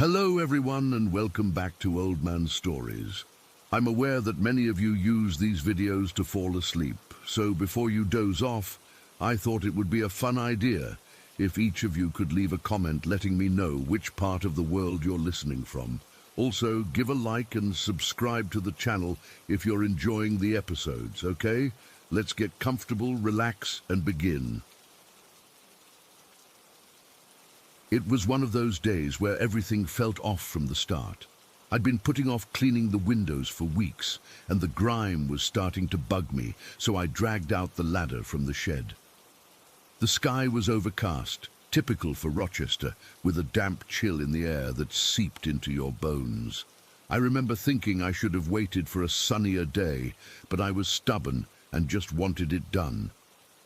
Hello everyone and welcome back to Old Man Stories. I'm aware that many of you use these videos to fall asleep, so before you doze off, I thought it would be a fun idea if each of you could leave a comment letting me know which part of the world you're listening from. Also, give a like and subscribe to the channel if you're enjoying the episodes, okay? Let's get comfortable, relax, and begin. It was one of those days where everything felt off from the start. I'd been putting off cleaning the windows for weeks, and the grime was starting to bug me, so I dragged out the ladder from the shed. The sky was overcast, typical for Rochester, with a damp chill in the air that seeped into your bones. I remember thinking I should have waited for a sunnier day, but I was stubborn and just wanted it done.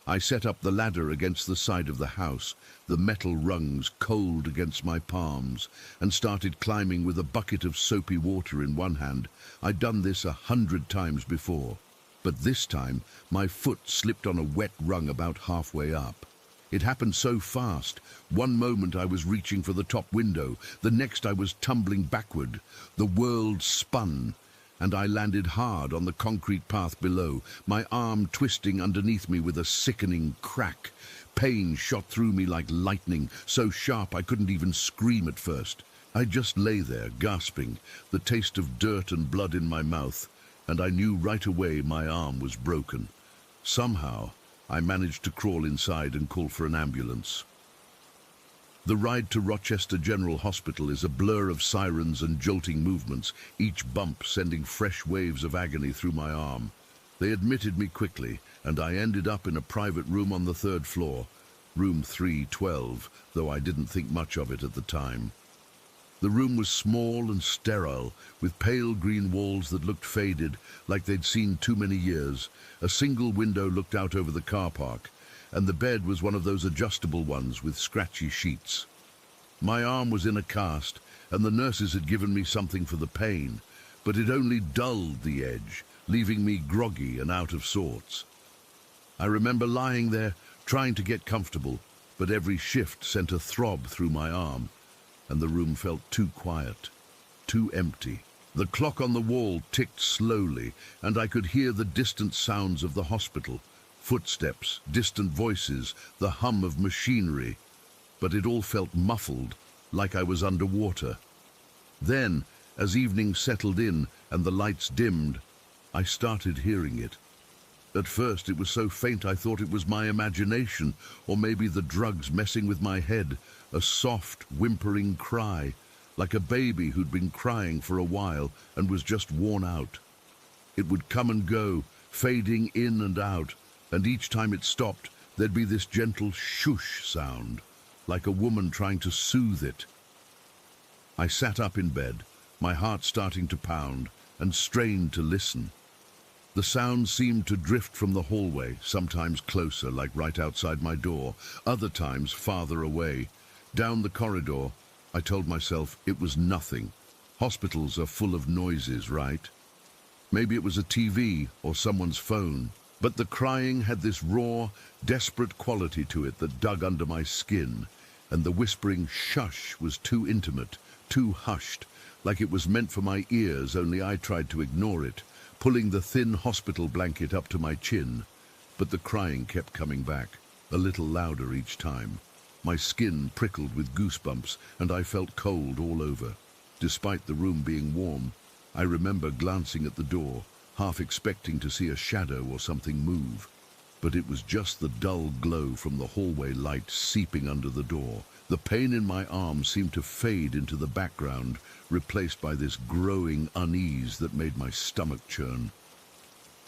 I set up the ladder against the side of the house, the metal rungs cold against my palms, and started climbing with a bucket of soapy water in one hand. I'd done this 100 times before, but this time my foot slipped on a wet rung about halfway up. It happened so fast. One moment I was reaching for the top window, the next I was tumbling backward. The world spun, and I landed hard on the concrete path below, my arm twisting underneath me with a sickening crack. Pain shot through me like lightning, so sharp I couldn't even scream at first. I just lay there, gasping, the taste of dirt and blood in my mouth, and I knew right away my arm was broken. Somehow, I managed to crawl inside and call for an ambulance. The ride to Rochester General Hospital is a blur of sirens and jolting movements, each bump sending fresh waves of agony through my arm. They admitted me quickly, and I ended up in a private room on the 3rd floor, room 312, though I didn't think much of it at the time. The room was small and sterile, with pale green walls that looked faded, like they'd seen too many years. A single window looked out over the car park, and the bed was one of those adjustable ones with scratchy sheets. My arm was in a cast, and the nurses had given me something for the pain, but it only dulled the edge, leaving me groggy and out of sorts. I remember lying there, trying to get comfortable, but every shift sent a throb through my arm, and the room felt too quiet, too empty. The clock on the wall ticked slowly, and I could hear the distant sounds of the hospital. Footsteps, distant voices, the hum of machinery, but it all felt muffled, like I was underwater. Then, as evening settled in and the lights dimmed, I started hearing it. At first it was so faint I thought it was my imagination, or maybe the drugs messing with my head, a soft, whimpering cry, like a baby who'd been crying for a while and was just worn out. It would come and go, fading in and out, and each time it stopped, there'd be this gentle shush sound, like a woman trying to soothe it. I sat up in bed, my heart starting to pound, and strained to listen. The sound seemed to drift from the hallway, sometimes closer, like right outside my door, other times farther away. Down the corridor, I told myself it was nothing. Hospitals are full of noises, right? Maybe it was a TV or someone's phone. But the crying had this raw, desperate quality to it that dug under my skin, and the whispering shush was too intimate, too hushed, like it was meant for my ears, only I tried to ignore it, pulling the thin hospital blanket up to my chin. But the crying kept coming back, a little louder each time. My skin prickled with goosebumps, and I felt cold all over. Despite the room being warm, I remember glancing at the door, half expecting to see a shadow or something move. But it was just the dull glow from the hallway light seeping under the door. The pain in my arm seemed to fade into the background, replaced by this growing unease that made my stomach churn.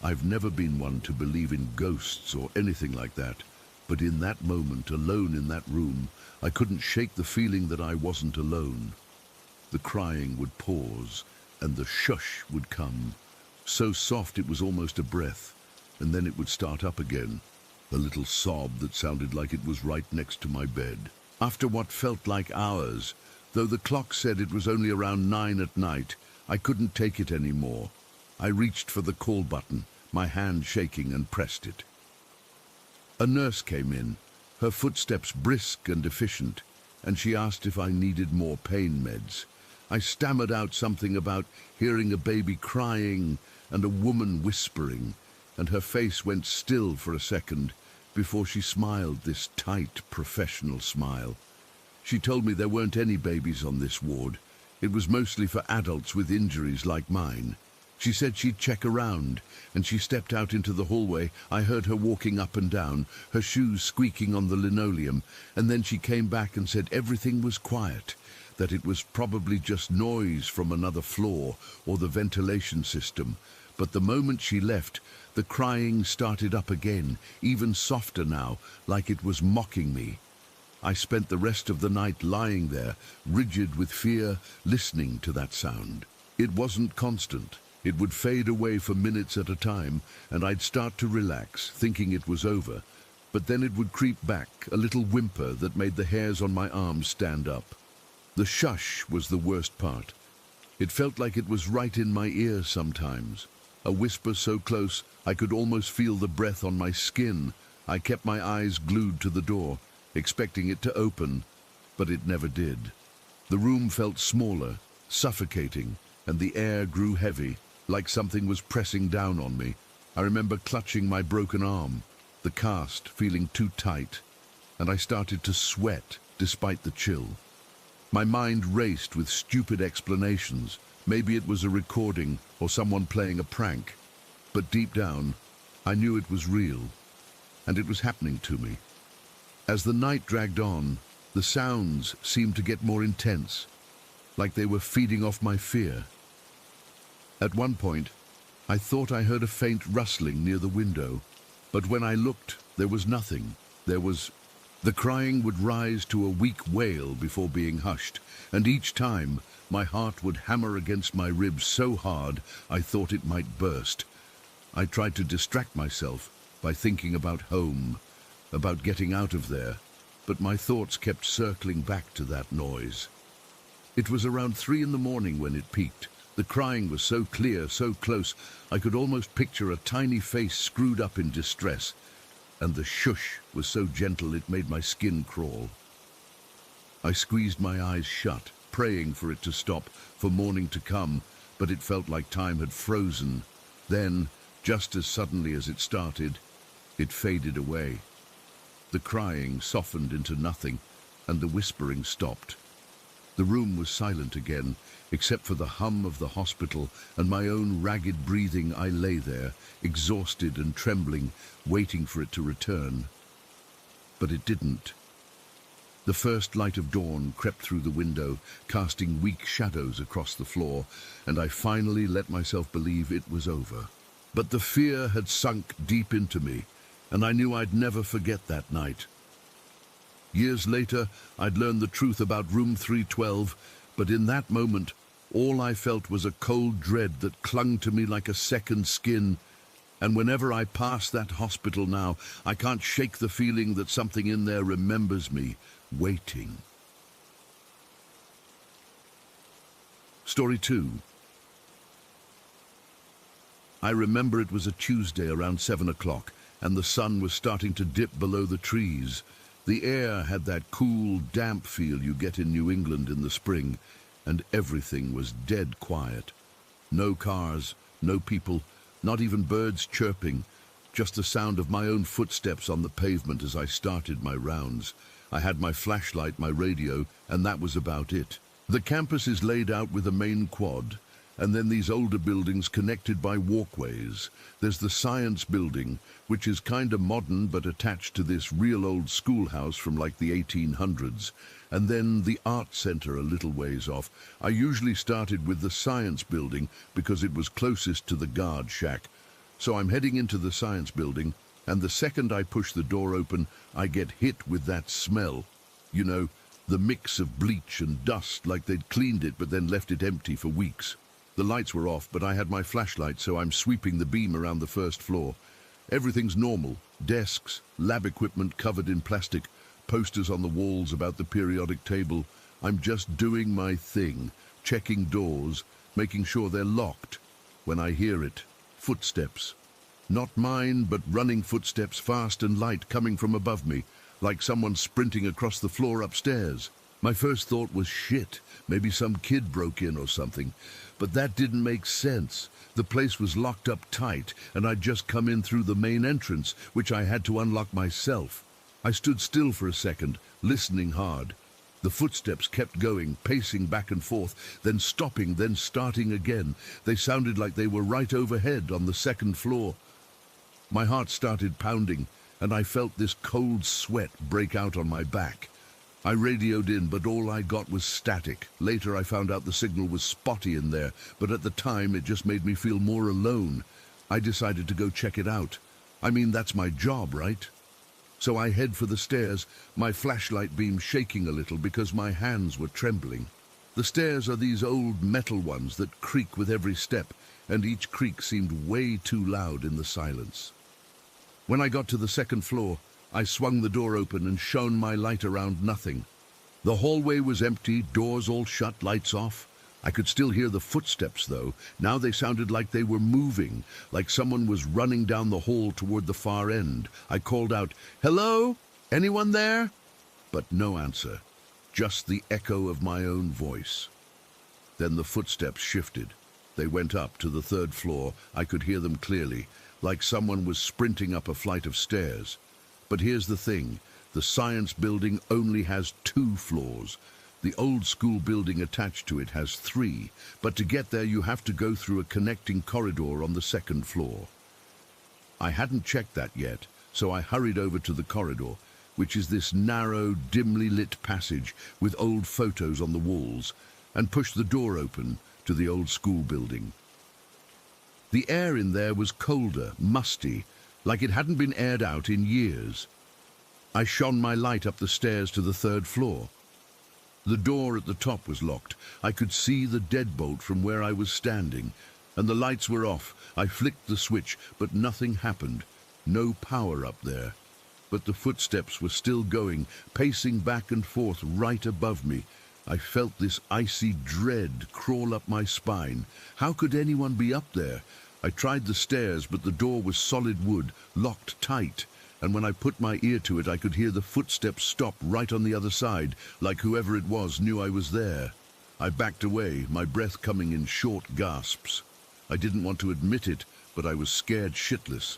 I've never been one to believe in ghosts or anything like that, but in that moment, alone in that room, I couldn't shake the feeling that I wasn't alone. The crying would pause, and the shush would come. So soft it was almost a breath, and then it would start up again, a little sob that sounded like it was right next to my bed. After what felt like hours, though the clock said it was only around 9 at night, I couldn't take it anymore. I reached for the call button, my hand shaking, and pressed it. A nurse came in, her footsteps brisk and efficient, and she asked if I needed more pain meds. I stammered out something about hearing a baby crying and a woman whispering, and her face went still for a second before she smiled this tight, professional smile. She told me there weren't any babies on this ward. It was mostly for adults with injuries like mine. She said she'd check around, and she stepped out into the hallway. I heard her walking up and down, her shoes squeaking on the linoleum, and then she came back and said everything was quiet, that it was probably just noise from another floor or the ventilation system. But the moment she left, the crying started up again, even softer now, like it was mocking me. I spent the rest of the night lying there, rigid with fear, listening to that sound. It wasn't constant. It would fade away for minutes at a time, and I'd start to relax, thinking it was over. But then it would creep back, a little whimper that made the hairs on my arms stand up. The shush was the worst part. It felt like it was right in my ear sometimes. A whisper so close I could almost feel the breath on my skin. I kept my eyes glued to the door, expecting it to open, but it never did. The room felt smaller, suffocating, and the air grew heavy, like something was pressing down on me. I remember clutching my broken arm, the cast feeling too tight, and I started to sweat despite the chill. My mind raced with stupid explanations. Maybe it was a recording or someone playing a prank. But deep down, I knew it was real, and it was happening to me. As the night dragged on, the sounds seemed to get more intense, like they were feeding off my fear. At one point, I thought I heard a faint rustling near the window, but when I looked, there was nothing. The crying would rise to a weak wail before being hushed, and each time, my heart would hammer against my ribs so hard I thought it might burst. I tried to distract myself by thinking about home, about getting out of there, but my thoughts kept circling back to that noise. It was around 3 in the morning when it peaked. The crying was so clear, so close, I could almost picture a tiny face screwed up in distress, and the shush was so gentle it made my skin crawl. I squeezed my eyes shut, praying for it to stop, for morning to come, but it felt like time had frozen. Then, just as suddenly as it started, it faded away. The crying softened into nothing, and the whispering stopped. The room was silent again, except for the hum of the hospital and my own ragged breathing. I lay there, exhausted and trembling, waiting for it to return. But it didn't. The first light of dawn crept through the window, casting weak shadows across the floor, and I finally let myself believe it was over. But the fear had sunk deep into me, and I knew I'd never forget that night. Years later, I'd learned the truth about room 312, but in that moment, all I felt was a cold dread that clung to me like a second skin. And whenever I pass that hospital now, I can't shake the feeling that something in there remembers me, waiting. Story 2. I remember it was a Tuesday around 7 o'clock, and the sun was starting to dip below the trees. The air had that cool, damp feel you get in New England in the spring, and everything was dead quiet. No cars, no people, not even birds chirping, just the sound of my own footsteps on the pavement as I started my rounds. I had my flashlight, my radio, and that was about it. The campus is laid out with a main quad, and then these older buildings connected by walkways. There's the science building, which is kinda modern but attached to this real old schoolhouse from like the 1800s. And then the art center a little ways off. I usually started with the science building because it was closest to the guard shack. So I'm heading into the science building, and the second I push the door open, I get hit with that smell. You know, the mix of bleach and dust, like they'd cleaned it but then left it empty for weeks. The lights were off, but I had my flashlight, so I'm sweeping the beam around the first floor. Everything's normal. Desks, lab equipment covered in plastic, posters on the walls about the periodic table. I'm just doing my thing, checking doors, making sure they're locked. When I hear it, footsteps. Not mine, but running footsteps, fast and light, coming from above me, like someone sprinting across the floor upstairs. My first thought was shit, maybe some kid broke in or something. But that didn't make sense. The place was locked up tight, and I'd just come in through the main entrance, which I had to unlock myself. I stood still for a second, listening hard. The footsteps kept going, pacing back and forth, then stopping, then starting again. They sounded like they were right overhead on the second floor. My heart started pounding, and I felt this cold sweat break out on my back. I radioed in, but all I got was static. Later I found out the signal was spotty in there, but at the time it just made me feel more alone. I decided to go check it out. I mean, that's my job, right? So I head for the stairs, my flashlight beam shaking a little because my hands were trembling. The stairs are these old metal ones that creak with every step, and each creak seemed way too loud in the silence. When I got to the second floor, I swung the door open and shone my light around nothing. The hallway was empty, doors all shut, lights off. I could still hear the footsteps, though. Now they sounded like they were moving, like someone was running down the hall toward the far end. I called out, "Hello? Anyone there?" But no answer, just the echo of my own voice. Then the footsteps shifted. They went up to the third floor. I could hear them clearly, like someone was sprinting up a flight of stairs. But here's the thing, the science building only has 2 floors. The old school building attached to it has 3, but to get there you have to go through a connecting corridor on the second floor. I hadn't checked that yet, so I hurried over to the corridor, which is this narrow, dimly lit passage with old photos on the walls, and pushed the door open to the old school building. The air in there was colder, musty, like it hadn't been aired out in years. I shone my light up the stairs to the third floor. The door at the top was locked. I could see the deadbolt from where I was standing, and the lights were off. I flicked the switch, but nothing happened. No power up there. But the footsteps were still going, pacing back and forth right above me. I felt this icy dread crawl up my spine. How could anyone be up there? I tried the stairs, but the door was solid wood, locked tight, and when I put my ear to it, I could hear the footsteps stop right on the other side, like whoever it was knew I was there. I backed away, my breath coming in short gasps. I didn't want to admit it, but I was scared shitless.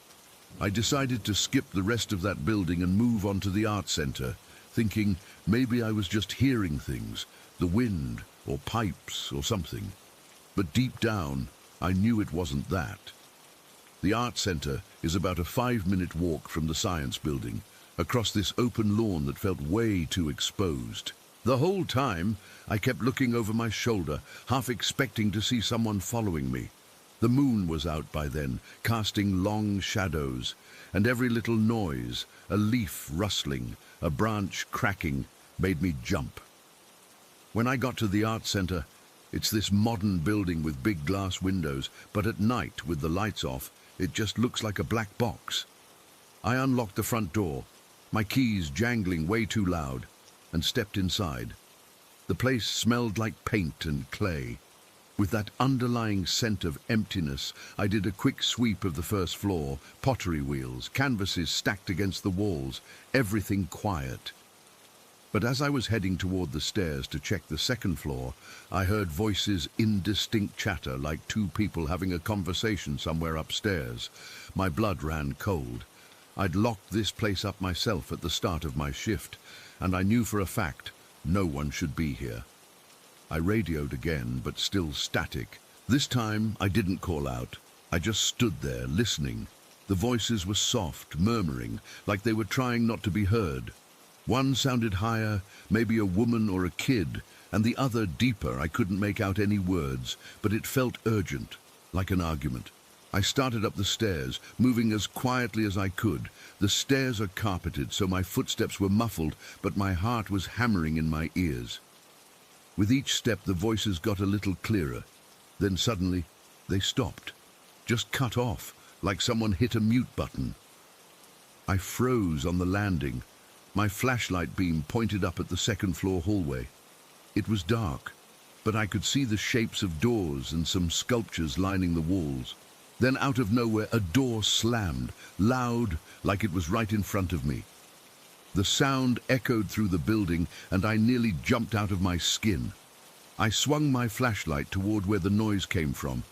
I decided to skip the rest of that building and move on to the art center, thinking maybe I was just hearing things, the wind or pipes or something. But deep down, I knew it wasn't that. The art center is about a 5-minute walk from the science building, across this open lawn that felt way too exposed. The whole time, I kept looking over my shoulder, half expecting to see someone following me. The moon was out by then, casting long shadows, and every little noise, a leaf rustling, a branch cracking, made me jump. When I got to the art center, it's this modern building with big glass windows, but at night, with the lights off, it just looks like a black box. I unlocked the front door, my keys jangling way too loud, and stepped inside. The place smelled like paint and clay. With that underlying scent of emptiness, I did a quick sweep of the first floor, pottery wheels, canvases stacked against the walls, everything quiet. But as I was heading toward the stairs to check the second floor, I heard voices, indistinct chatter like 2 people having a conversation somewhere upstairs. My blood ran cold. I'd locked this place up myself at the start of my shift, and I knew for a fact no one should be here. I radioed again, but still static. This time I didn't call out. I just stood there, listening. The voices were soft, murmuring, like they were trying not to be heard. One sounded higher, maybe a woman or a kid, and the other deeper. I couldn't make out any words, but it felt urgent, like an argument. I started up the stairs, moving as quietly as I could. The stairs are carpeted, so my footsteps were muffled, but my heart was hammering in my ears. With each step, the voices got a little clearer. Then suddenly, they stopped, just cut off, like someone hit a mute button. I froze on the landing. My flashlight beam pointed up at the second-floor hallway. It was dark, but I could see the shapes of doors and some sculptures lining the walls. Then out of nowhere, a door slammed, loud, like it was right in front of me. The sound echoed through the building, and I nearly jumped out of my skin. I swung my flashlight toward where the noise came from,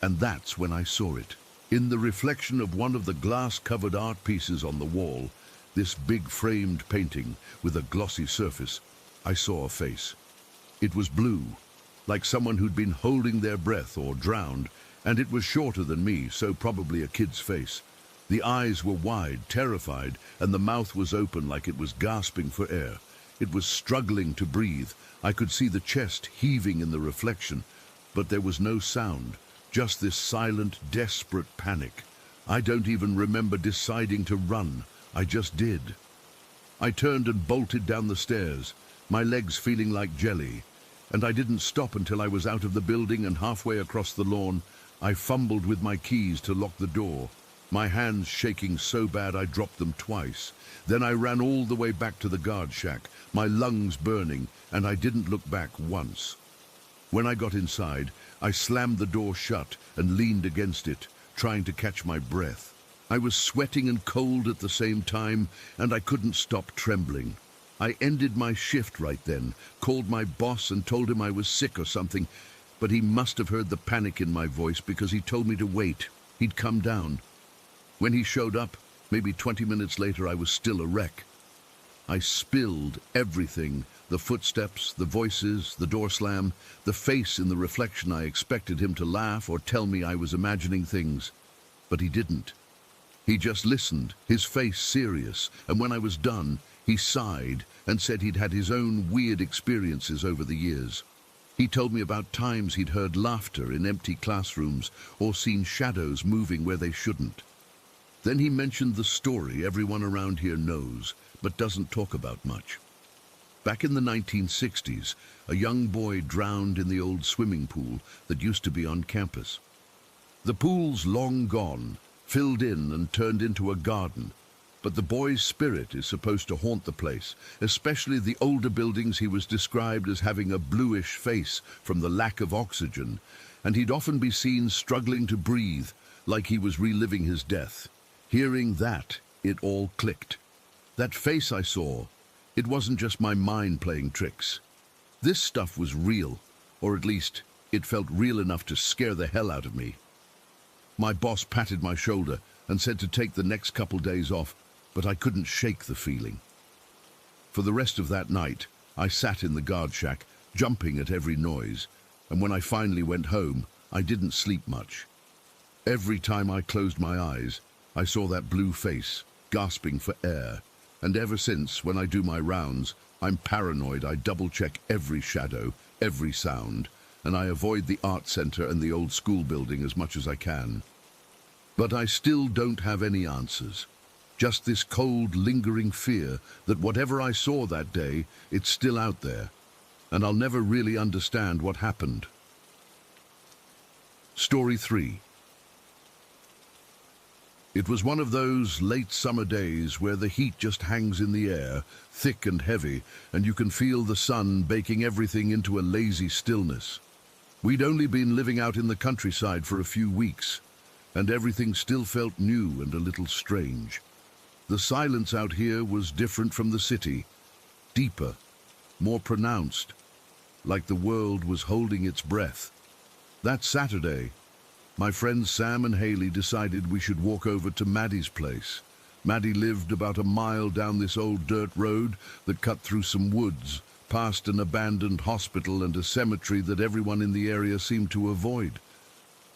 and that's when I saw it. In the reflection of one of the glass-covered art pieces on the wall, this big framed painting with a glossy surface, I saw a face. It was blue, like someone who'd been holding their breath or drowned, and it was shorter than me, so probably a kid's face. The eyes were wide, terrified, and the mouth was open like it was gasping for air. It was struggling to breathe. I could see the chest heaving in the reflection, but there was no sound, just this silent, desperate panic. I don't even remember deciding to run. I just did. I turned and bolted down the stairs, my legs feeling like jelly, and I didn't stop until I was out of the building and halfway across the lawn. I fumbled with my keys to lock the door, my hands shaking so bad I dropped them twice. Then I ran all the way back to the guard shack, my lungs burning, and I didn't look back once. When I got inside, I slammed the door shut and leaned against it, trying to catch my breath. I was sweating and cold at the same time, and I couldn't stop trembling. I ended my shift right then, called my boss and told him I was sick or something, but he must have heard the panic in my voice because he told me to wait. He'd come down. When he showed up, maybe 20 minutes later, I was still a wreck. I spilled everything, the footsteps, the voices, the door slam, the face in the reflection. I expected him to laugh or tell me I was imagining things, but he didn't. He just listened, his face serious, and when I was done, he sighed and said he'd had his own weird experiences over the years. He told me about times he'd heard laughter in empty classrooms or seen shadows moving where they shouldn't. Then he mentioned the story everyone around here knows, but doesn't talk about much. Back in the 1960s, a young boy drowned in the old swimming pool that used to be on campus. The pool's long gone, filled in and turned into a garden, but the boy's spirit is supposed to haunt the place, especially the older buildings. He was described as having a bluish face from the lack of oxygen, and he'd often be seen struggling to breathe, like he was reliving his death. Hearing that, it all clicked. That face I saw, it wasn't just my mind playing tricks. This stuff was real, or at least it felt real enough to scare the hell out of me. My boss patted my shoulder and said to take the next couple days off, but I couldn't shake the feeling. For the rest of that night, I sat in the guard shack, jumping at every noise, and when I finally went home, I didn't sleep much. Every time I closed my eyes, I saw that blue face, gasping for air, and ever since, when I do my rounds, I'm paranoid. I double-check every shadow, every sound, and I avoid the art center and the old school building as much as I can. But I still don't have any answers. Just this cold, lingering fear that whatever I saw that day, it's still out there, and I'll never really understand what happened. Story 3. It was one of those late summer days where the heat just hangs in the air, thick and heavy, and you can feel the sun baking everything into a lazy stillness. We'd only been living out in the countryside for a few weeks, and everything still felt new and a little strange. The silence out here was different from the city, deeper, more pronounced, like the world was holding its breath. That Saturday, my friends Sam and Haley decided we should walk over to Maddie's place. Maddie lived about a mile down this old dirt road that cut through some woods, past an abandoned hospital and a cemetery that everyone in the area seemed to avoid.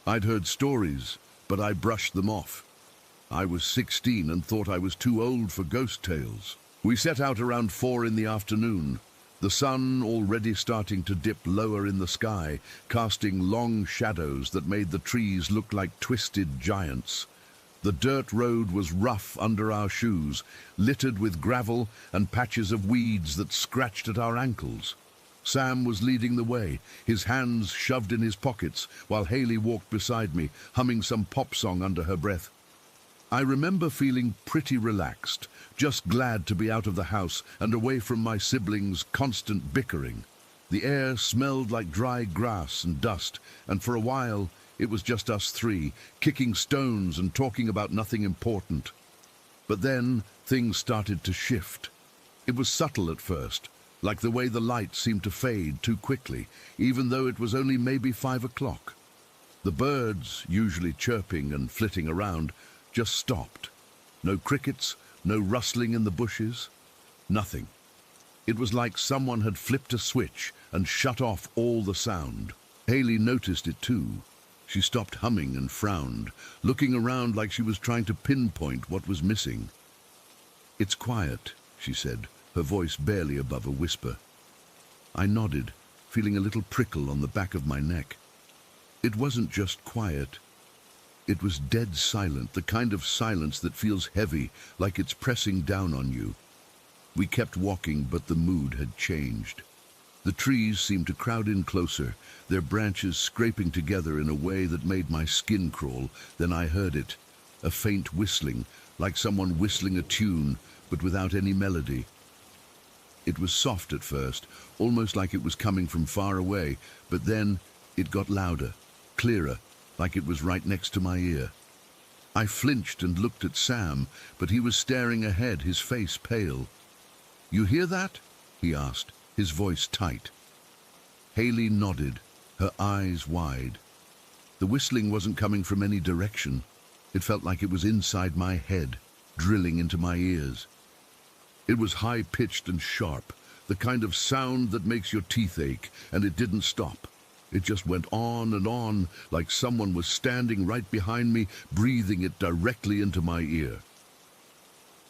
I'd heard stories, but I brushed them off. I was 16 and thought I was too old for ghost tales. We set out around 4 in the afternoon, the sun already starting to dip lower in the sky, casting long shadows that made the trees look like twisted giants. The dirt road was rough under our shoes, littered with gravel and patches of weeds that scratched at our ankles. Sam was leading the way, his hands shoved in his pockets, while Haley walked beside me, humming some pop song under her breath. I remember feeling pretty relaxed, just glad to be out of the house and away from my siblings' constant bickering. The air smelled like dry grass and dust, and for a while it was just us three, kicking stones and talking about nothing important. But then things started to shift. It was subtle at first, like the way the light seemed to fade too quickly, even though it was only maybe 5 o'clock. The birds, usually chirping and flitting around, just stopped. No crickets, no rustling in the bushes, nothing. It was like someone had flipped a switch and shut off all the sound. Haley noticed it too. She stopped humming and frowned, looking around like she was trying to pinpoint what was missing. "It's quiet," she said, her voice barely above a whisper. I nodded, feeling a little prickle on the back of my neck. It wasn't just quiet. It was dead silent, the kind of silence that feels heavy, like it's pressing down on you. We kept walking, but the mood had changed. The trees seemed to crowd in closer, their branches scraping together in a way that made my skin crawl. Then I heard it, a faint whistling, like someone whistling a tune, but without any melody. It was soft at first, almost like it was coming from far away, but then it got louder, clearer, like it was right next to my ear. I flinched and looked at Sam, but he was staring ahead, his face pale. "You hear that?" he asked, his voice tight. Haley nodded, her eyes wide. The whistling wasn't coming from any direction. It felt like it was inside my head, drilling into my ears. It was high-pitched and sharp, the kind of sound that makes your teeth ache, and it didn't stop. It just went on and on, like someone was standing right behind me, breathing it directly into my ear.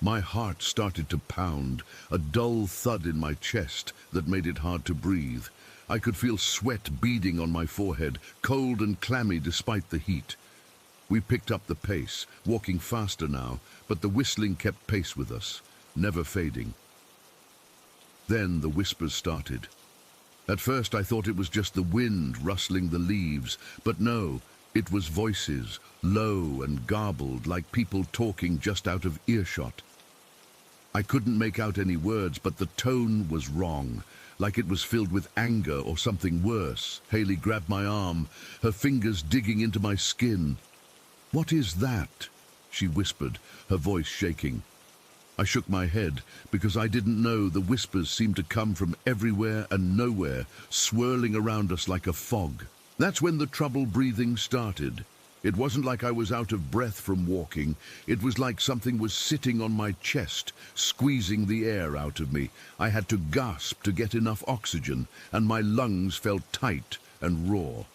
My heart started to pound, a dull thud in my chest that made it hard to breathe. I could feel sweat beading on my forehead, cold and clammy despite the heat. We picked up the pace, walking faster now, but the whistling kept pace with us, never fading. Then the whispers started. At first I thought it was just the wind rustling the leaves, but no, it was voices, low and garbled, like people talking just out of earshot. I couldn't make out any words, but the tone was wrong, like it was filled with anger or something worse. Haley grabbed my arm, her fingers digging into my skin. "What is that?" she whispered, her voice shaking. I shook my head, because I didn't know. The whispers seemed to come from everywhere and nowhere, swirling around us like a fog. That's when the trouble breathing started. It wasn't like I was out of breath from walking. It was like something was sitting on my chest, squeezing the air out of me. I had to gasp to get enough oxygen, and my lungs felt tight and raw.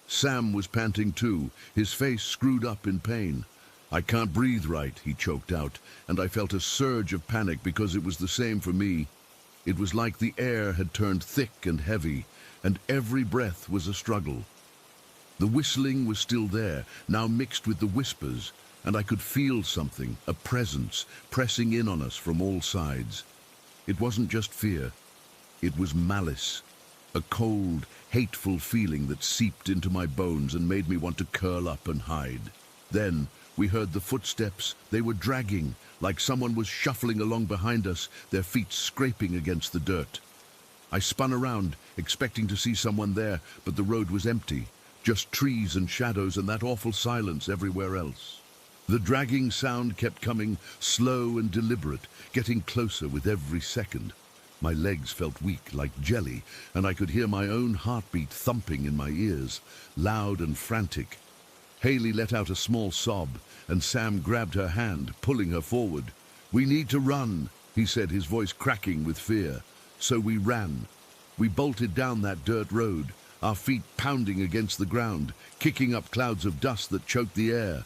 Sam was panting too, his face screwed up in pain. "I can't breathe right," he choked out, and I felt a surge of panic because it was the same for me. It was like the air had turned thick and heavy, and every breath was a struggle. The whistling was still there, now mixed with the whispers, and I could feel something, a presence, pressing in on us from all sides. It wasn't just fear, it was malice, a cold, hateful feeling that seeped into my bones and made me want to curl up and hide. Then we heard the footsteps. They were dragging, like someone was shuffling along behind us, their feet scraping against the dirt. I spun around, expecting to see someone there, but the road was empty. Just trees and shadows and that awful silence everywhere else. The dragging sound kept coming, slow and deliberate, getting closer with every second. My legs felt weak, like jelly, and I could hear my own heartbeat thumping in my ears, loud and frantic. Haley let out a small sob, and Sam grabbed her hand, pulling her forward. "We need to run," he said, his voice cracking with fear. So we ran. We bolted down that dirt road, our feet pounding against the ground, kicking up clouds of dust that choked the air.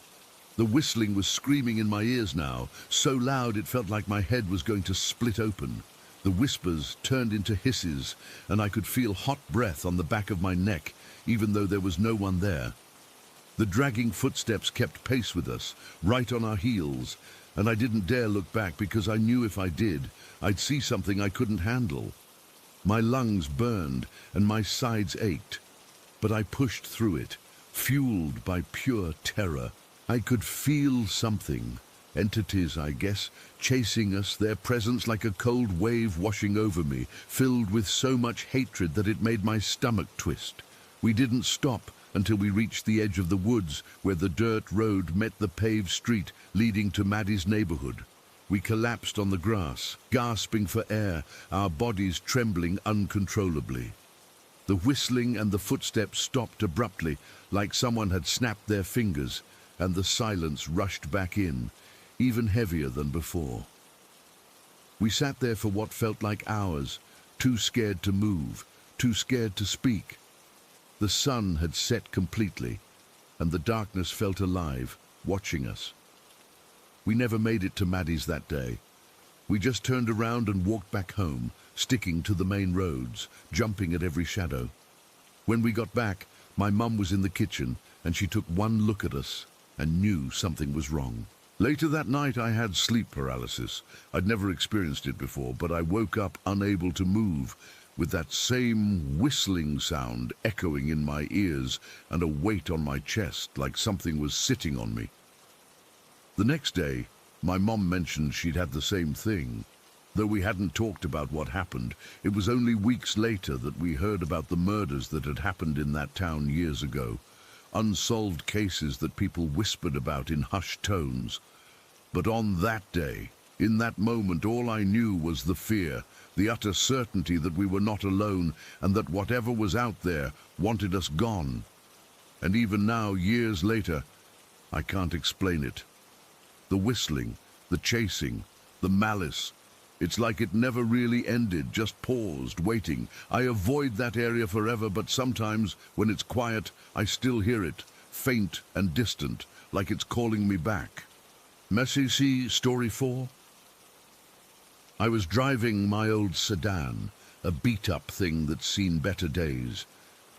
The whistling was screaming in my ears now, so loud it felt like my head was going to split open. The whispers turned into hisses, and I could feel hot breath on the back of my neck, even though there was no one there. The dragging footsteps kept pace with us, right on our heels, and I didn't dare look back because I knew if I did, I'd see something I couldn't handle. My lungs burned and my sides ached, but I pushed through it, fueled by pure terror. I could feel something, entities, I guess, chasing us, their presence like a cold wave washing over me, filled with so much hatred that it made my stomach twist. We didn't stop until we reached the edge of the woods, where the dirt road met the paved street leading to Maddie's neighborhood. We collapsed on the grass, gasping for air, our bodies trembling uncontrollably. The whistling and the footsteps stopped abruptly, like someone had snapped their fingers, and the silence rushed back in, even heavier than before. We sat there for what felt like hours, too scared to move, too scared to speak. The sun had set completely, and the darkness felt alive, watching us. We never made it to Maddie's that day. We just turned around and walked back home, sticking to the main roads, jumping at every shadow. When we got back, my mum was in the kitchen, and she took one look at us and knew something was wrong. Later that night, I had sleep paralysis. I'd never experienced it before, but I woke up unable to move, with that same whistling sound echoing in my ears and a weight on my chest, like something was sitting on me. The next day, my mom mentioned she'd had the same thing. Though we hadn't talked about what happened, it was only weeks later that we heard about the murders that had happened in that town years ago. Unsolved cases that people whispered about in hushed tones. But on that day, in that moment, all I knew was the fear, the utter certainty that we were not alone and that whatever was out there wanted us gone. And even now, years later, I can't explain it. The whistling, the chasing, the malice. It's like it never really ended, just paused, waiting. I avoid that area forever, but sometimes, when it's quiet, I still hear it, faint and distant, like it's calling me back. Messi, Story 4? I was driving my old sedan, a beat-up thing that's seen better days,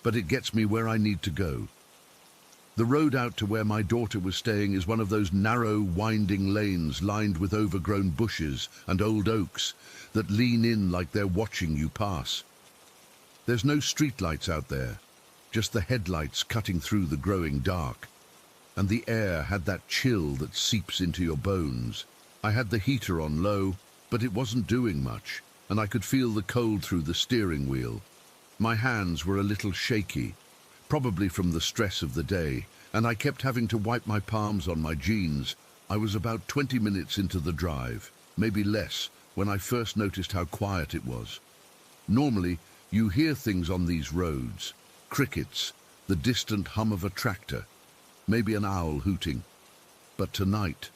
but it gets me where I need to go. The road out to where my daughter was staying is one of those narrow, winding lanes lined with overgrown bushes and old oaks that lean in like they're watching you pass. There's no streetlights out there, just the headlights cutting through the growing dark. And the air had that chill that seeps into your bones. I had the heater on low, but it wasn't doing much, and I could feel the cold through the steering wheel. My hands were a little shaky, probably from the stress of the day, and I kept having to wipe my palms on my jeans. I was about 20 minutes into the drive, maybe less, when I first noticed how quiet it was. Normally, you hear things on these roads, crickets, the distant hum of a tractor, maybe an owl hooting. But tonight,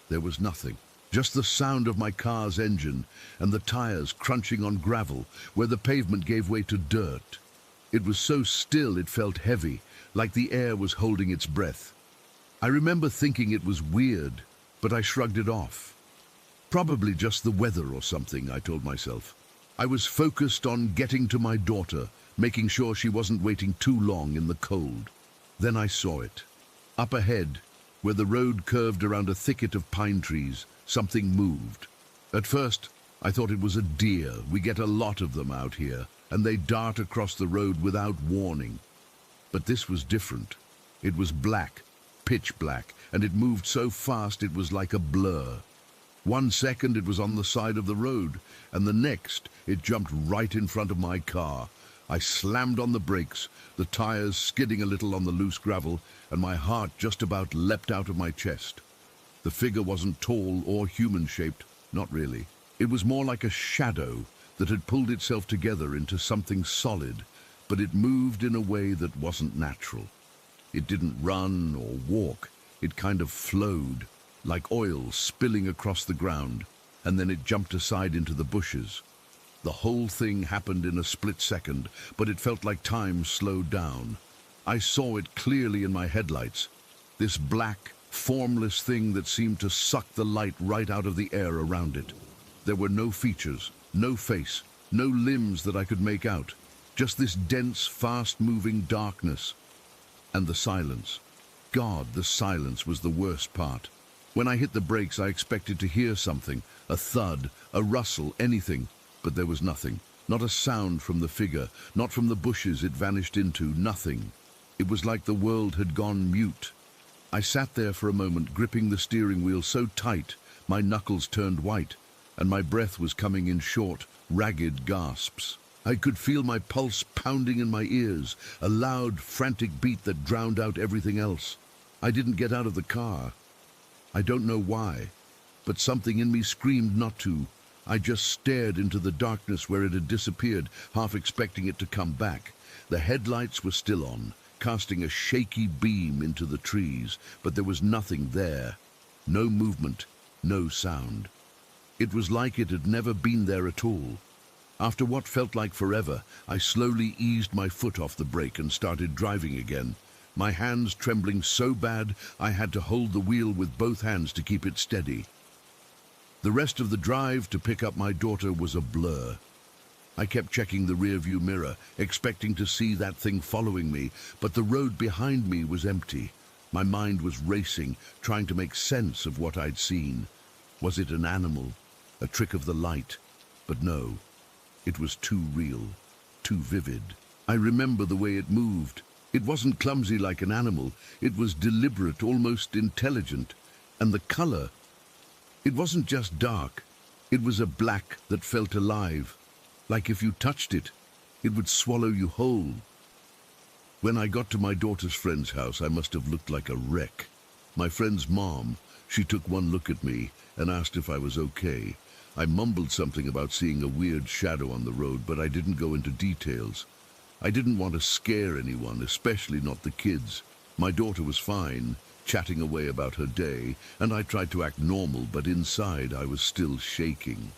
there was nothing. Just the sound of my car's engine and the tires crunching on gravel where the pavement gave way to dirt. It was so still it felt heavy, like the air was holding its breath. I remember thinking it was weird, but I shrugged it off. Probably just the weather or something, I told myself. I was focused on getting to my daughter, making sure she wasn't waiting too long in the cold. Then I saw it. Up ahead, where the road curved around a thicket of pine trees, something moved. At first, I thought it was a deer. We get a lot of them out here, and they dart across the road without warning. But this was different. It was black, pitch black, and it moved so fast it was like a blur. 1 second it was on the side of the road, and the next it jumped right in front of my car. I slammed on the brakes, the tires skidding a little on the loose gravel, and my heart just about leapt out of my chest. The figure wasn't tall or human-shaped, not really. It was more like a shadow that had pulled itself together into something solid, but it moved in a way that wasn't natural. It didn't run or walk. It kind of flowed, like oil spilling across the ground, and then it jumped aside into the bushes. The whole thing happened in a split second, but it felt like time slowed down. I saw it clearly in my headlights, this black, formless thing that seemed to suck the light right out of the air around it. There were no features, no face, no limbs that I could make out, just this dense, fast-moving darkness. And the silence. God, the silence was the worst part. When I hit the brakes, I expected to hear something, a thud, a rustle, anything, but there was nothing. Not a sound from the figure, not from the bushes it vanished into, nothing. It was like the world had gone mute. I sat there for a moment, gripping the steering wheel so tight, my knuckles turned white, and my breath was coming in short, ragged gasps. I could feel my pulse pounding in my ears, a loud, frantic beat that drowned out everything else. I didn't get out of the car. I don't know why. but something in me screamed not to. I just stared into the darkness where it had disappeared, half expecting it to come back. The headlights were still on, casting a shaky beam into the trees, but there was nothing there. No movement, no sound. It was like it had never been there at all. After what felt like forever, I slowly eased my foot off the brake and started driving again. My hands trembling so bad I had to hold the wheel with both hands to keep it steady. The rest of the drive to pick up my daughter was a blur. I kept checking the rearview mirror, expecting to see that thing following me, but the road behind me was empty. My mind was racing, trying to make sense of what I'd seen. Was it an animal? A trick of the light? But no. It was too real, too vivid. I remember the way it moved. It wasn't clumsy like an animal. It was deliberate, almost intelligent. And the color, it wasn't just dark. It was a black that felt alive. Like if you touched it, it would swallow you whole. When I got to my daughter's friend's house, I must have looked like a wreck. My friend's mom, she took one look at me and asked if I was okay. I mumbled something about seeing a weird shadow on the road, but I didn't go into details. I didn't want to scare anyone, especially not the kids. My daughter was fine, chatting away about her day, and I tried to act normal, but inside I was still shaking.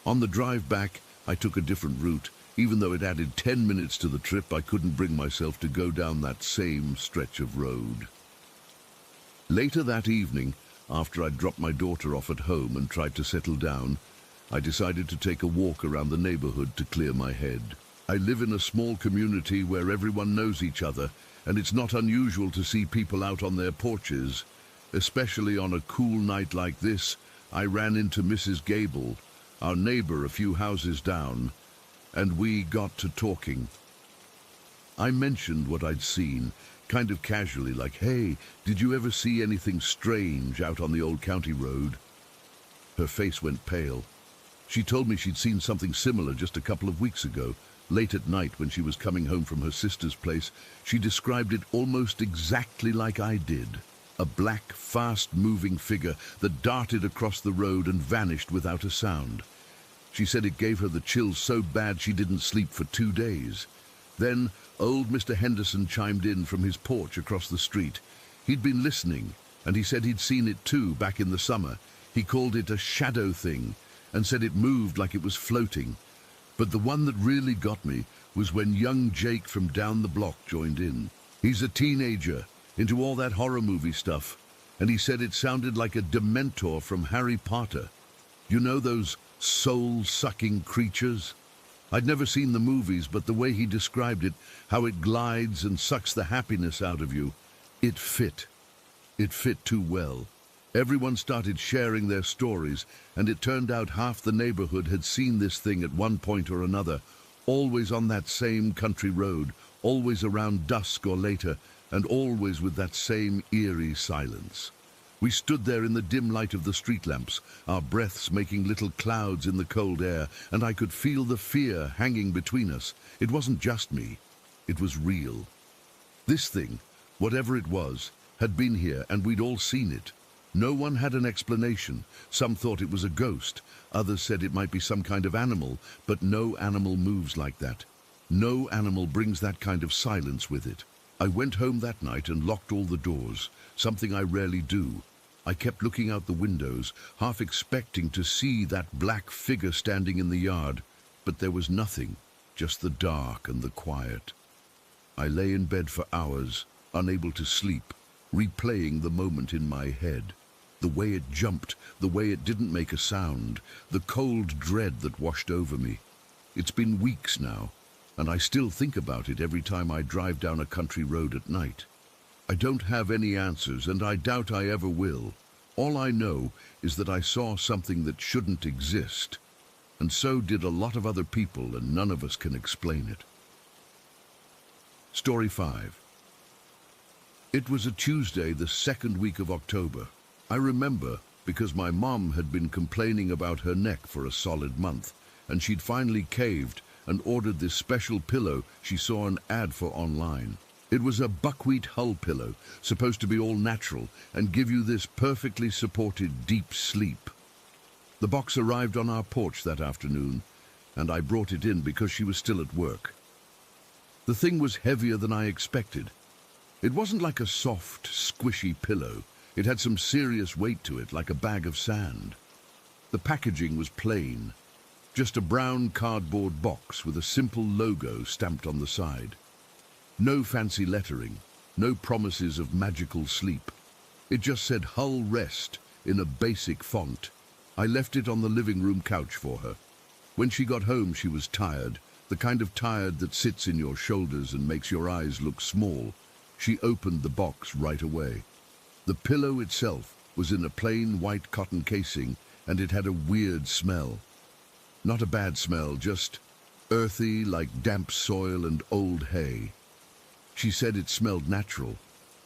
On the drive back, I took a different route. Even though it added 10 minutes to the trip, I couldn't bring myself to go down that same stretch of road. Later that evening, after I'd dropped my daughter off at home and tried to settle down, I decided to take a walk around the neighborhood to clear my head. I live in a small community where everyone knows each other, and it's not unusual to see people out on their porches. Especially on a cool night like this, I ran into Mrs. Gable, our neighbor a few houses down, and we got to talking. I mentioned what I'd seen, kind of casually, like, "Hey, did you ever see anything strange out on the old county road?" Her face went pale. She told me she'd seen something similar just a couple of weeks ago. Late at night when she was coming home from her sister's place, she described it almost exactly like I did. A black, fast-moving figure that darted across the road and vanished without a sound. She said it gave her the chills so bad she didn't sleep for 2 days. Then old Mr. Henderson chimed in from his porch across the street. He'd been listening, and he said he'd seen it too back in the summer. He called it a shadow thing, and said it moved like it was floating. But the one that really got me was when young Jake from down the block joined in. He's a teenager, into all that horror movie stuff, and he said it sounded like a Dementor from Harry Potter. You know those soul-sucking creatures? I'd never seen the movies, but the way he described it, how it glides and sucks the happiness out of you, it fit. It fit too well. Everyone started sharing their stories, and it turned out half the neighborhood had seen this thing at one point or another, always on that same country road, always around dusk or later, and always with that same eerie silence. We stood there in the dim light of the street lamps, our breaths making little clouds in the cold air, and I could feel the fear hanging between us. It wasn't just me. It was real. This thing, whatever it was, had been here, and we'd all seen it. No one had an explanation. Some thought it was a ghost. Others said it might be some kind of animal, but no animal moves like that. No animal brings that kind of silence with it. I went home that night and locked all the doors, something I rarely do. I kept looking out the windows, half expecting to see that black figure standing in the yard, but there was nothing, just the dark and the quiet. I lay in bed for hours, unable to sleep, replaying the moment in my head. The way it jumped, the way it didn't make a sound, the cold dread that washed over me. It's been weeks now, and I still think about it every time I drive down a country road at night. I don't have any answers, and I doubt I ever will. All I know is that I saw something that shouldn't exist, and so did a lot of other people, and none of us can explain it. Story 5. It was a Tuesday, the second week of October. I remember because my mom had been complaining about her neck for a solid month, and she'd finally caved and ordered this special pillow she saw an ad for online. It was a buckwheat hull pillow, supposed to be all natural and give you this perfectly supported deep sleep. The box arrived on our porch that afternoon, and I brought it in because she was still at work. The thing was heavier than I expected. It wasn't like a soft, squishy pillow. It had some serious weight to it, like a bag of sand. The packaging was plain, just a brown cardboard box with a simple logo stamped on the side. No fancy lettering, no promises of magical sleep. It just said Hull Rest in a basic font. I left it on the living room couch for her. When she got home, she was tired, the kind of tired that sits in your shoulders and makes your eyes look small. She opened the box right away. The pillow itself was in a plain white cotton casing, and it had a weird smell. Not a bad smell, just earthy, like damp soil and old hay. She said it smelled natural,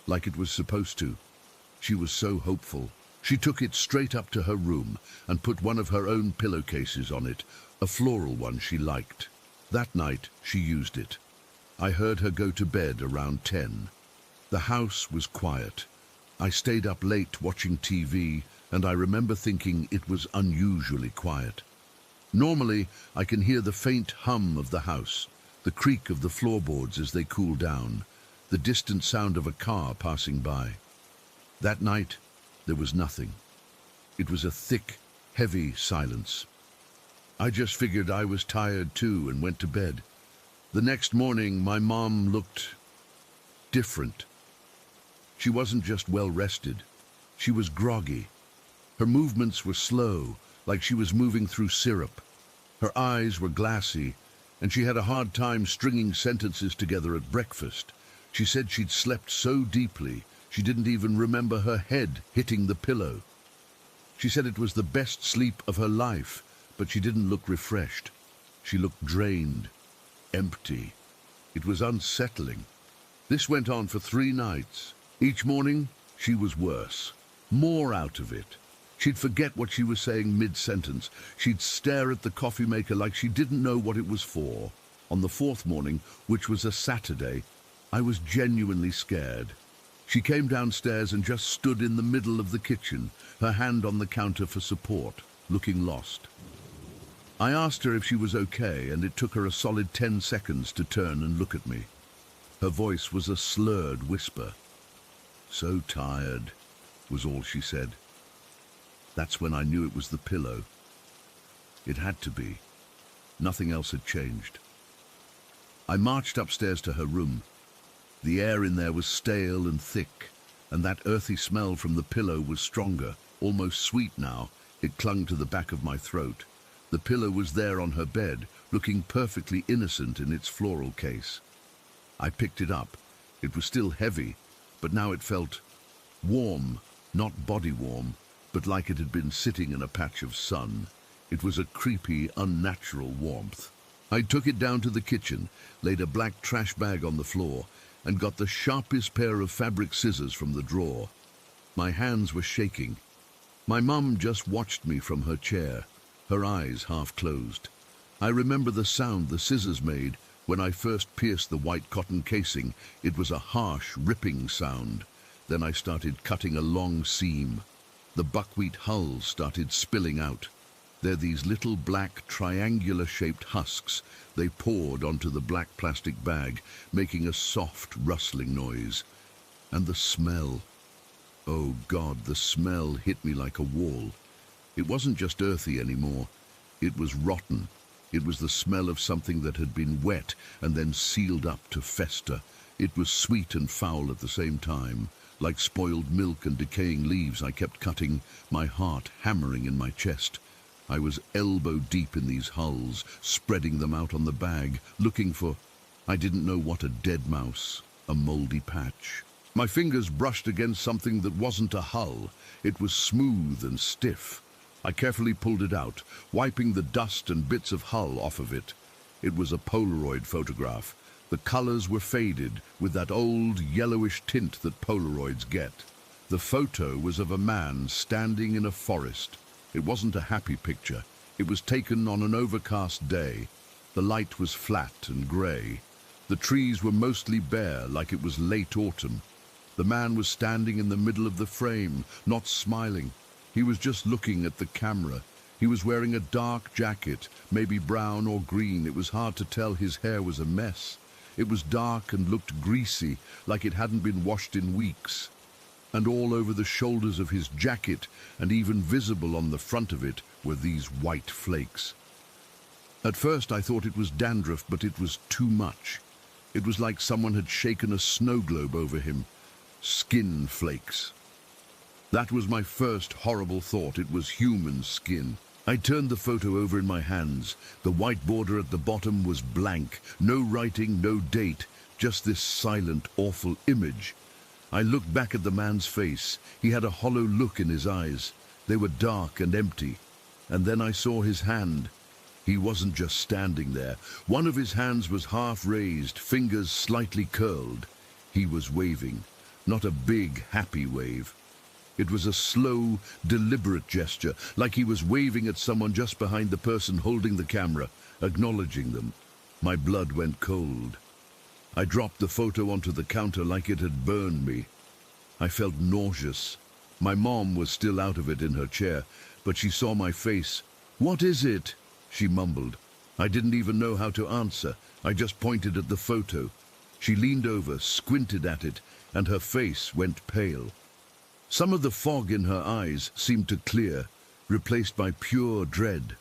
like it was supposed to. She was so hopeful. She took it straight up to her room and put one of her own pillowcases on it, a floral one she liked. That night, she used it. I heard her go to bed around 10. The house was quiet. I stayed up late watching TV, and I remember thinking it was unusually quiet. Normally, I can hear the faint hum of the house, the creak of the floorboards as they cool down, the distant sound of a car passing by. That night, there was nothing. It was a thick, heavy silence. I just figured I was tired too and went to bed. The next morning, my mom looked different. She wasn't just well rested. She was groggy. Her movements were slow, like she was moving through syrup. Her eyes were glassy, and she had a hard time stringing sentences together at breakfast. She said she'd slept so deeply, she didn't even remember her head hitting the pillow. She said it was the best sleep of her life, but she didn't look refreshed. She looked drained, empty. It was unsettling. This went on for 3 nights. Each morning, she was worse. More out of it. She'd forget what she was saying mid-sentence. She'd stare at the coffee maker like she didn't know what it was for. On the 4th morning, which was a Saturday, I was genuinely scared. She came downstairs and just stood in the middle of the kitchen, her hand on the counter for support, looking lost. I asked her if she was okay, and it took her a solid 10 seconds to turn and look at me. Her voice was a slurred whisper. "So tired," was all she said. That's when I knew it was the pillow. It had to be. Nothing else had changed. I marched upstairs to her room. The air in there was stale and thick, and that earthy smell from the pillow was stronger, almost sweet now. It clung to the back of my throat. The pillow was there on her bed, looking perfectly innocent in its floral case. I picked it up. It was still heavy, but now it felt warm, not body warm, but like it had been sitting in a patch of sun. It was a creepy, unnatural warmth. I took it down to the kitchen, laid a black trash bag on the floor, and got the sharpest pair of fabric scissors from the drawer. My hands were shaking. My mum just watched me from her chair, her eyes half closed. I remember the sound the scissors made when I first pierced the white cotton casing. It was a harsh, ripping sound. Then I started cutting a long seam. The buckwheat hulls started spilling out. They're these little black, triangular-shaped husks. They poured onto the black plastic bag, making a soft, rustling noise. And the smell. Oh God, the smell hit me like a wall. It wasn't just earthy anymore. It was rotten. It was the smell of something that had been wet and then sealed up to fester. It was sweet and foul at the same time. Like spoiled milk and decaying leaves, I kept cutting, my heart hammering in my chest. I was elbow deep in these hulls, spreading them out on the bag, looking for, I didn't know what, a dead mouse, a moldy patch. My fingers brushed against something that wasn't a hull. It was smooth and stiff. I carefully pulled it out, wiping the dust and bits of hull off of it. It was a Polaroid photograph. The colors were faded, with that old yellowish tint that Polaroids get. The photo was of a man standing in a forest. It wasn't a happy picture. It was taken on an overcast day. The light was flat and grey. The trees were mostly bare, like it was late autumn. The man was standing in the middle of the frame, not smiling. He was just looking at the camera. He was wearing a dark jacket, maybe brown or green. It was hard to tell. His hair was a mess. It was dark and looked greasy, like it hadn't been washed in weeks. And all over the shoulders of his jacket, and even visible on the front of it, were these white flakes. At first I thought it was dandruff, but it was too much. It was like someone had shaken a snow globe over him. Skin flakes. That was my first horrible thought. It was human skin. I turned the photo over in my hands. The white border at the bottom was blank. No writing, no date, just this silent, awful image. I looked back at the man's face. He had a hollow look in his eyes. They were dark and empty. And then I saw his hand. He wasn't just standing there. One of his hands was half raised, fingers slightly curled. He was waving, not a big, happy wave. It was a slow, deliberate gesture, like he was waving at someone just behind the person holding the camera, acknowledging them. My blood went cold. I dropped the photo onto the counter like it had burned me. I felt nauseous. My mom was still out of it in her chair, but she saw my face. "What is it?" she mumbled. I didn't even know how to answer. I just pointed at the photo. She leaned over, squinted at it, and her face went pale. Some of the fog in her eyes seemed to clear, replaced by pure dread.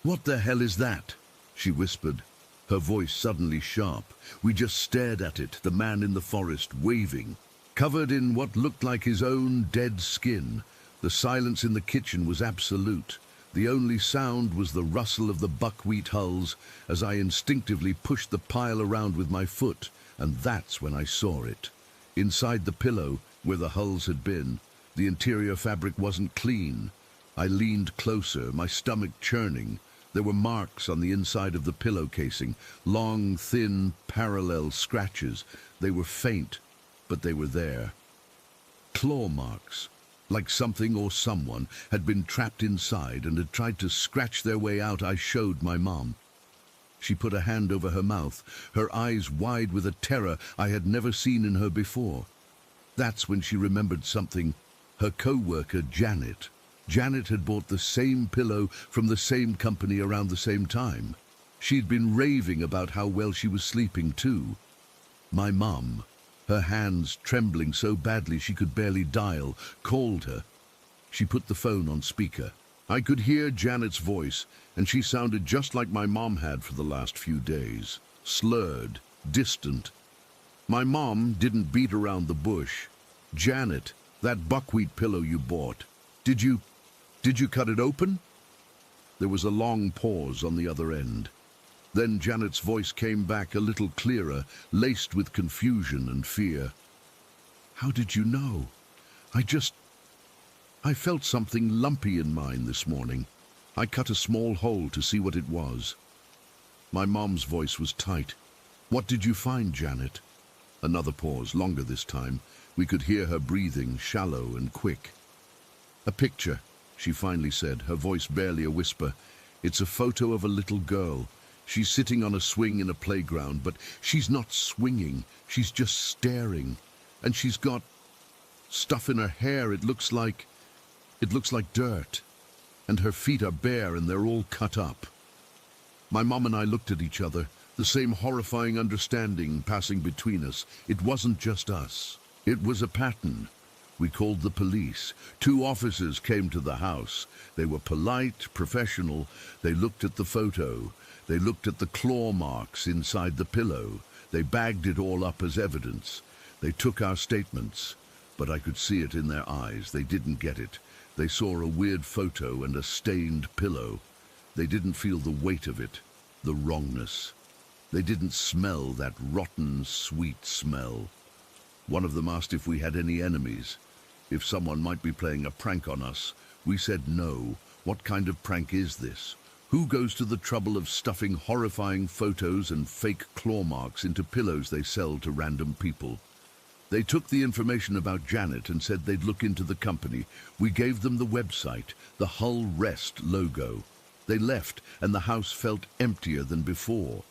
"What the hell is that?" she whispered, her voice suddenly sharp. We just stared at it, the man in the forest, waving, covered in what looked like his own dead skin. The silence in the kitchen was absolute. The only sound was the rustle of the buckwheat hulls as I instinctively pushed the pile around with my foot, and that's when I saw it. Inside the pillow, where the hulls had been, the interior fabric wasn't clean. I leaned closer, my stomach churning. There were marks on the inside of the pillow casing, long, thin, parallel scratches. They were faint, but they were there. Claw marks, like something or someone had been trapped inside and had tried to scratch their way out. I showed my mom. She put a hand over her mouth, her eyes wide with a terror I had never seen in her before. That's when she remembered something. Her co-worker, Janet. Janet had bought the same pillow from the same company around the same time. She'd been raving about how well she was sleeping too. My mum, her hands trembling so badly she could barely dial, called her. She put the phone on speaker. I could hear Janet's voice, and she sounded just like my mom had for the last few days. Slurred, distant. My mom didn't beat around the bush. "Janet, that buckwheat pillow you bought, did you cut it open?" There was a long pause on the other end. Then Janet's voice came back a little clearer, laced with confusion and fear. "How did you know? I felt something lumpy in mine this morning. I cut a small hole to see what it was." My mom's voice was tight. "What did you find, Janet?" Another pause, longer this time. We could hear her breathing, shallow and quick. "A picture," she finally said, her voice barely a whisper. "It's a photo of a little girl. She's sitting on a swing in a playground, but she's not swinging. She's just staring. And she's got stuff in her hair. It looks like dirt. And her feet are bare and they're all cut up." My mom and I looked at each other, the same horrifying understanding passing between us. It wasn't just us. It was a pattern. We called the police. 2 officers came to the house. They were polite, professional. They looked at the photo. They looked at the claw marks inside the pillow. They bagged it all up as evidence. They took our statements, but I could see it in their eyes. They didn't get it. They saw a weird photo and a stained pillow. They didn't feel the weight of it, the wrongness. They didn't smell that rotten, sweet smell. One of them asked if we had any enemies, if someone might be playing a prank on us. We said no. What kind of prank is this? Who goes to the trouble of stuffing horrifying photos and fake claw marks into pillows they sell to random people? They took the information about Janet and said they'd look into the company. We gave them the website, the Hull Rest logo. They left, and the house felt emptier than before.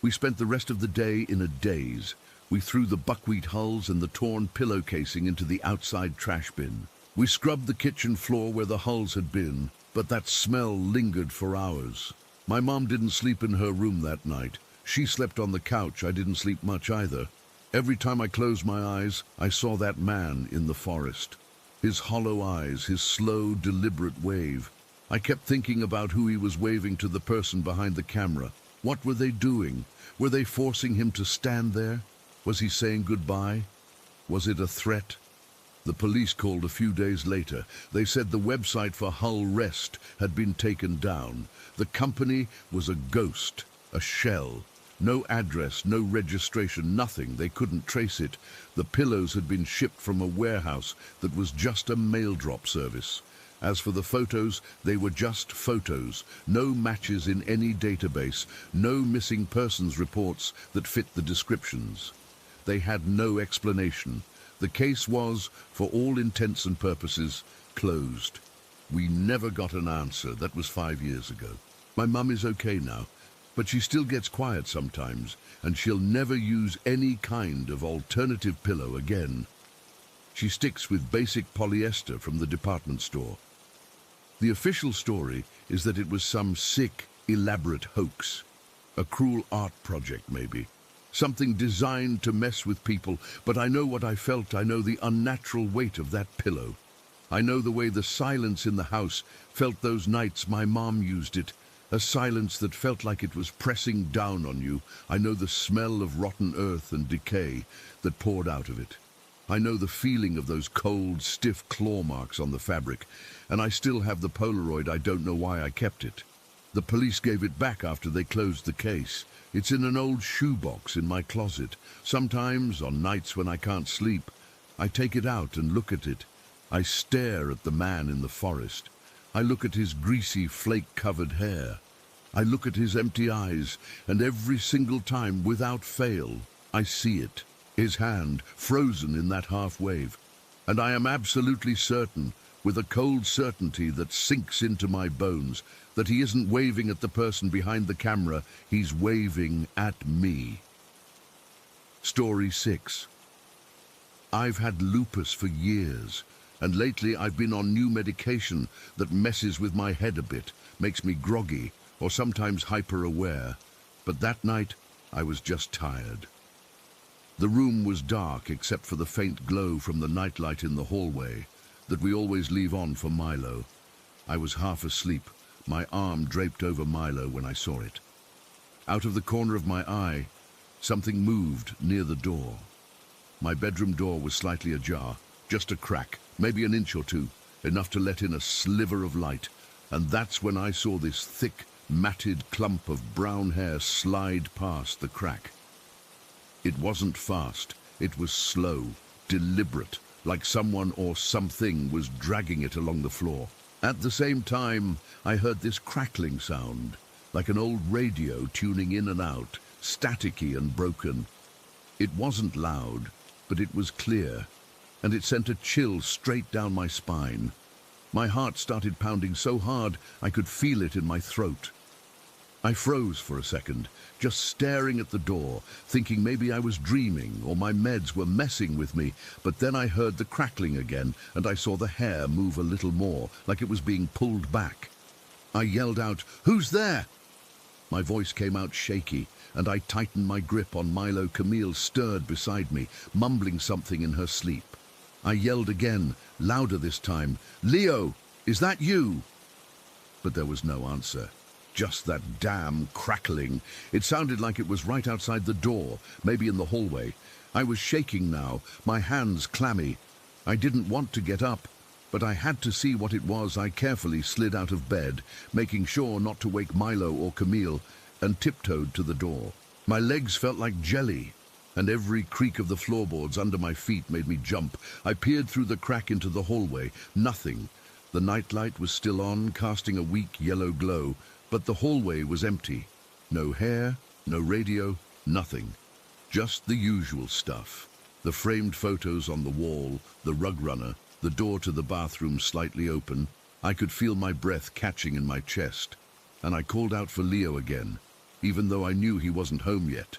We spent the rest of the day in a daze. We threw the buckwheat hulls and the torn pillow casing into the outside trash bin. We scrubbed the kitchen floor where the hulls had been. but that smell lingered for hours. My mom didn't sleep in her room that night. She slept on the couch. I didn't sleep much either. Every time I closed my eyes, I saw that man in the forest. His hollow eyes, his slow, deliberate wave. I kept thinking about who he was waving to, the person behind the camera. What were they doing? Were they forcing him to stand there? Was he saying goodbye? Was it a threat? The police called a few days later. They said the website for Hull Rest had been taken down. The company was a ghost, a shell. No address, no registration, nothing. They couldn't trace it. The pillows had been shipped from a warehouse that was just a mail drop service. As for the photos, they were just photos. No matches in any database. No missing persons reports that fit the descriptions. They had no explanation. The case was, for all intents and purposes, closed. We never got an answer. That was 5 years ago. My mum is okay now, but she still gets quiet sometimes, and she'll never use any kind of alternative pillow again. She sticks with basic polyester from the department store. The official story is that it was some sick, elaborate hoax. A cruel art project, maybe. Something designed to mess with people, but I know what I felt. I know the unnatural weight of that pillow. I know the way the silence in the house felt those nights my mom used it. A silence that felt like it was pressing down on you. I know the smell of rotten earth and decay that poured out of it. I know the feeling of those cold, stiff claw marks on the fabric, and I still have the Polaroid. I don't know why I kept it. The police gave it back after they closed the case. It's in an old shoebox in my closet. Sometimes, on nights when I can't sleep, I take it out and look at it. I stare at the man in the forest. I look at his greasy, flake-covered hair. I look at his empty eyes, and every single time, without fail, I see it. His hand frozen in that half-wave. And I am absolutely certain, with a cold certainty that sinks into my bones, that he isn't waving at the person behind the camera, he's waving at me. Story 6. I've had lupus for years, and lately I've been on new medication that messes with my head a bit, makes me groggy, or sometimes hyper-aware. But that night, I was just tired. The room was dark except for the faint glow from the nightlight in the hallway that we always leave on for Milo. I was half asleep, my arm draped over Milo when I saw it. Out of the corner of my eye, something moved near the door. My bedroom door was slightly ajar, just a crack, maybe an inch or two, enough to let in a sliver of light, and that's when I saw this thick, matted clump of brown hair slide past the crack. It wasn't fast, it was slow, deliberate, like someone or something was dragging it along the floor. At the same time, I heard this crackling sound, like an old radio tuning in and out, staticky and broken. It wasn't loud, but it was clear, and it sent a chill straight down my spine. My heart started pounding so hard I could feel it in my throat. I froze for a second, just staring at the door, thinking maybe I was dreaming or my meds were messing with me, but then I heard the crackling again, and I saw the hair move a little more, like it was being pulled back. I yelled out, "Who's there?" My voice came out shaky, and I tightened my grip on Milo. Camille stirred beside me, mumbling something in her sleep. I yelled again, louder this time, "Leo, is that you?" But there was no answer. Just that damn crackling. It sounded like it was right outside the door, maybe in the hallway. I was shaking now, my hands clammy. I didn't want to get up, but I had to see what it was. I carefully slid out of bed, making sure not to wake Milo or Camille, and tiptoed to the door. My legs felt like jelly, and every creak of the floorboards under my feet made me jump. I peered through the crack into the hallway. Nothing. The nightlight was still on, casting a weak yellow glow, but the hallway was empty. No hair, no radio, nothing. Just the usual stuff. The framed photos on the wall, the rug runner, the door to the bathroom slightly open. I could feel my breath catching in my chest, and I called out for Leo again, even though I knew he wasn't home yet.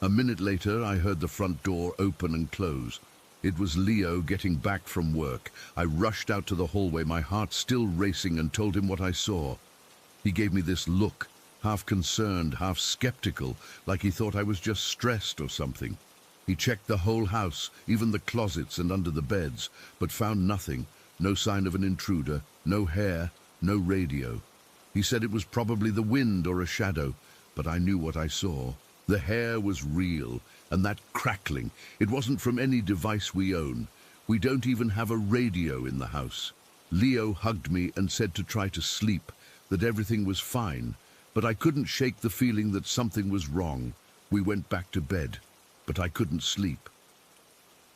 A minute later, I heard the front door open and close. It was Leo getting back from work. I rushed out to the hallway, my heart still racing, and told him what I saw. He gave me this look, half concerned, half skeptical, like he thought I was just stressed or something. He checked the whole house, even the closets and under the beds, but found nothing. No sign of an intruder, no hair, no radio. He said it was probably the wind or a shadow, but I knew what I saw. The hair was real, and that crackling, it wasn't from any device we own. We don't even have a radio in the house. Leo hugged me and said to try to sleep, that everything was fine, but I couldn't shake the feeling that something was wrong. We went back to bed, but I couldn't sleep.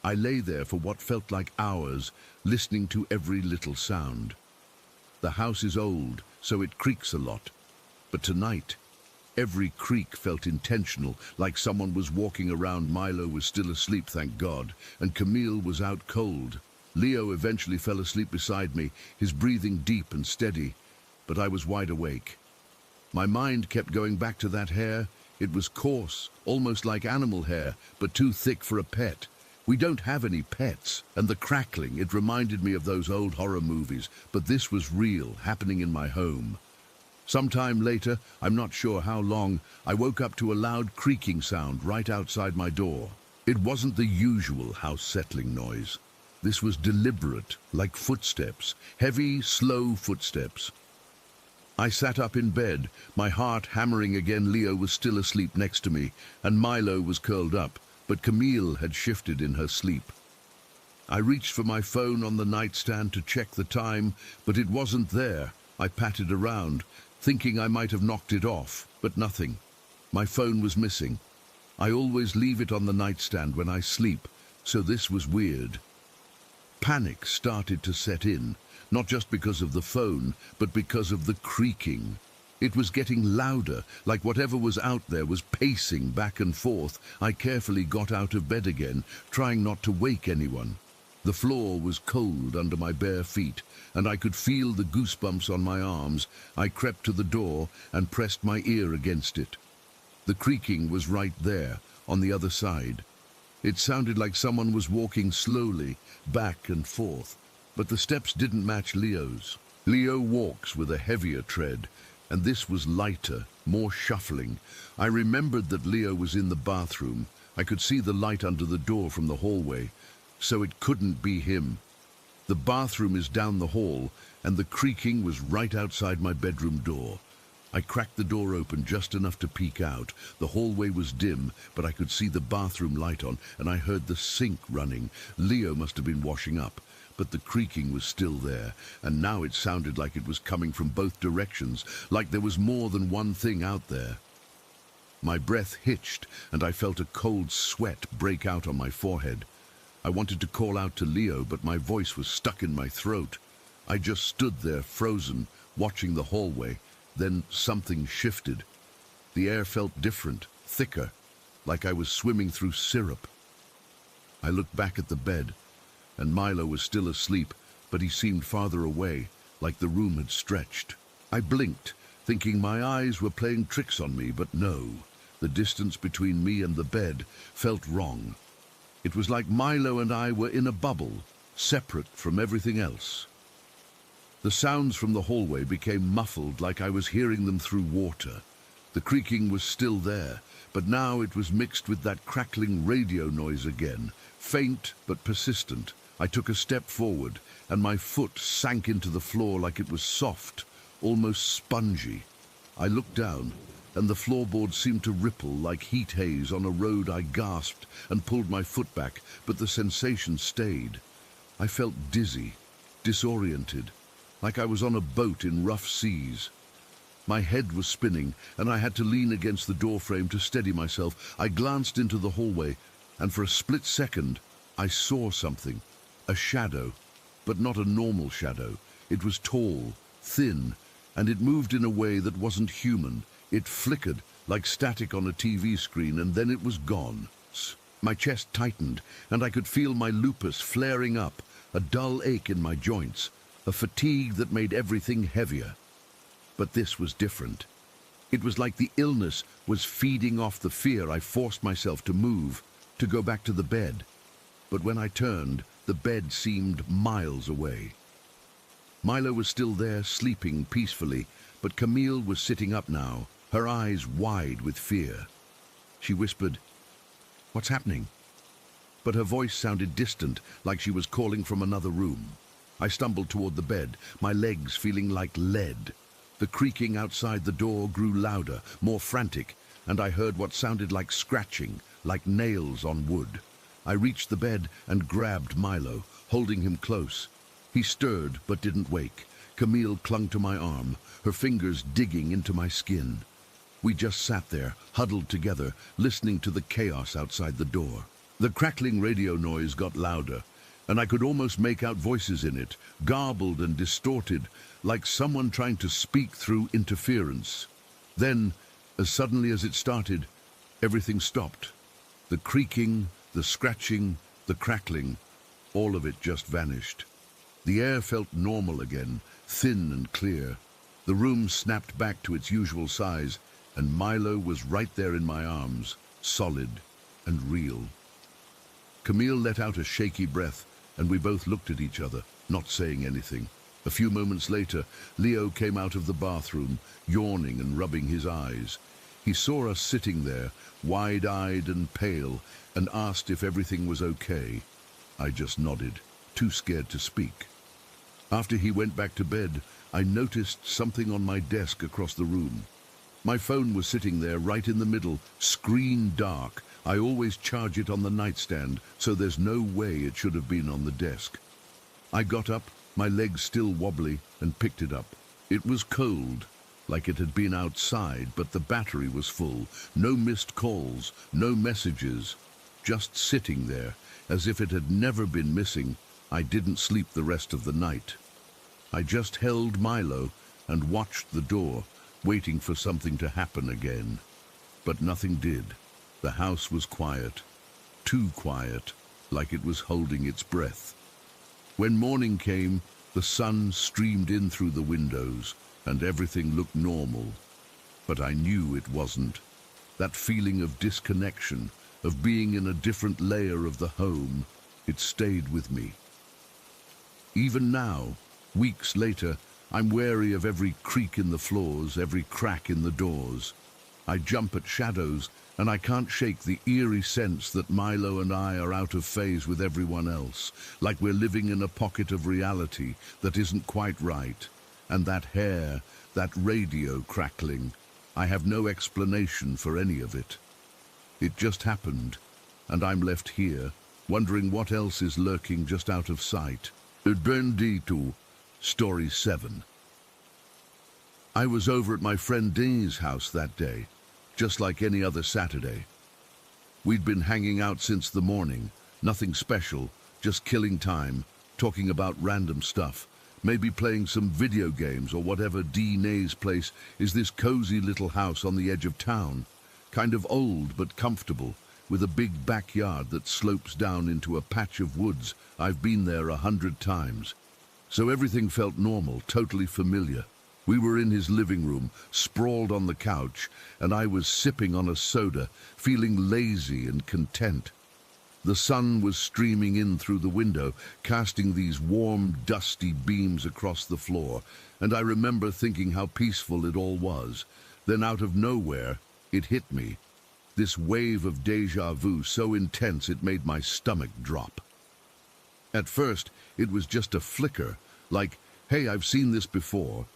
I lay there for what felt like hours, listening to every little sound. The house is old, so it creaks a lot. But tonight, every creak felt intentional, like someone was walking around. Milo was still asleep, thank God, and Camille was out cold. Leo eventually fell asleep beside me, his breathing deep and steady, but I was wide awake. My mind kept going back to that hair. It was coarse, almost like animal hair, but too thick for a pet. We don't have any pets, and the crackling, it reminded me of those old horror movies, but this was real, happening in my home. Sometime later, I'm not sure how long, I woke up to a loud creaking sound right outside my door. It wasn't the usual house settling noise. This was deliberate, like footsteps, heavy, slow footsteps. I sat up in bed, my heart hammering again. Leo was still asleep next to me, and Milo was curled up, but Camille had shifted in her sleep. I reached for my phone on the nightstand to check the time, but it wasn't there. I patted around, thinking I might have knocked it off, but nothing. My phone was missing. I always leave it on the nightstand when I sleep, so this was weird. Panic started to set in, not just because of the phone, but because of the creaking. It was getting louder, like whatever was out there was pacing back and forth. I carefully got out of bed again, trying not to wake anyone. The floor was cold under my bare feet, and I could feel the goosebumps on my arms. I crept to the door and pressed my ear against it. The creaking was right there, on the other side. It sounded like someone was walking slowly, back and forth, but the steps didn't match Leo's. Leo walks with a heavier tread, and this was lighter, more shuffling. I remembered that Leo was in the bathroom. I could see the light under the door from the hallway, so it couldn't be him. The bathroom is down the hall, and the creaking was right outside my bedroom door. I cracked the door open just enough to peek out. The hallway was dim, but I could see the bathroom light on, and I heard the sink running. Leo must have been washing up. But the creaking was still there, and now it sounded like it was coming from both directions, like there was more than one thing out there. My breath hitched, and I felt a cold sweat break out on my forehead. I wanted to call out to Leo, but my voice was stuck in my throat. I just stood there, frozen, watching the hallway. Then something shifted. The air felt different, thicker, like I was swimming through syrup. I looked back at the bed, and Milo was still asleep, but he seemed farther away, like the room had stretched. I blinked, thinking my eyes were playing tricks on me, but no. The distance between me and the bed felt wrong. It was like Milo and I were in a bubble, separate from everything else. The sounds from the hallway became muffled, like I was hearing them through water. The creaking was still there, but now it was mixed with that crackling radio noise again, faint but persistent. I took a step forward, and my foot sank into the floor like it was soft, almost spongy. I looked down, and the floorboard seemed to ripple like heat haze on a road. I gasped and pulled my foot back, but the sensation stayed. I felt dizzy, disoriented, like I was on a boat in rough seas. My head was spinning, and I had to lean against the doorframe to steady myself. I glanced into the hallway, and for a split second, I saw something. A shadow, but not a normal shadow. It was tall, thin, and it moved in a way that wasn't human. It flickered like static on a TV screen, and then it was gone. My chest tightened, and I could feel my lupus flaring up, a dull ache in my joints, a fatigue that made everything heavier. But this was different. It was like the illness was feeding off the fear. I forced myself to move, to go back to the bed. but when I turned, the bed seemed miles away. Milo was still there, sleeping peacefully, but Camille was sitting up now, her eyes wide with fear. She whispered, "What's happening?" But her voice sounded distant, like she was calling from another room. I stumbled toward the bed, my legs feeling like lead. The creaking outside the door grew louder, more frantic, and I heard what sounded like scratching, like nails on wood. I reached the bed and grabbed Milo, holding him close. He stirred but didn't wake. Camille clung to my arm, her fingers digging into my skin. We just sat there, huddled together, listening to the chaos outside the door. The crackling radio noise got louder, and I could almost make out voices in it, garbled and distorted, like someone trying to speak through interference. Then, as suddenly as it started, everything stopped. The creaking, the scratching, the crackling, all of it just vanished. The air felt normal again, thin and clear. The room snapped back to its usual size, and Milo was right there in my arms, solid and real. Camille let out a shaky breath, and we both looked at each other, not saying anything. A few moments later, Leo came out of the bathroom, yawning and rubbing his eyes. He saw us sitting there, wide-eyed and pale, and asked if everything was okay. I just nodded, too scared to speak. After he went back to bed, I noticed something on my desk across the room. My phone was sitting there right in the middle, screen dark. I always charge it on the nightstand, so there's no way it should have been on the desk. I got up, my legs still wobbly, and picked it up. It was cold, like it had been outside, but the battery was full. No missed calls, no messages, just sitting there, as if it had never been missing. I didn't sleep the rest of the night. I just held Milo and watched the door, waiting for something to happen again. But nothing did. The house was quiet, too quiet, like it was holding its breath. When morning came, the sun streamed in through the windows, and everything looked normal. But I knew it wasn't. That feeling of disconnection, of being in a different layer of the home, it stayed with me. Even now, weeks later, I'm wary of every creak in the floors, every crack in the doors. I jump at shadows, and I can't shake the eerie sense that Milo and I are out of phase with everyone else, like we're living in a pocket of reality that isn't quite right. And that hair, that radio crackling, I have no explanation for any of it. It just happened, and I'm left here, wondering what else is lurking just out of sight. Bendito, Story 7. I was over at my friend Dean's house that day, just like any other Saturday. We'd been hanging out since the morning, nothing special, just killing time, talking about random stuff, maybe playing some video games or whatever. Dean's place is this cozy little house on the edge of town, kind of old but comfortable, with a big backyard that slopes down into a patch of woods. I've been there 100 times. So everything felt normal, totally familiar. We were in his living room, sprawled on the couch, and I was sipping on a soda, feeling lazy and content. The sun was streaming in through the window, casting these warm, dusty beams across the floor, and I remember thinking how peaceful it all was. Then out of nowhere, it hit me. This wave of déjà vu so intense it made my stomach drop. At first, it was just a flicker, like, hey, I've seen this before.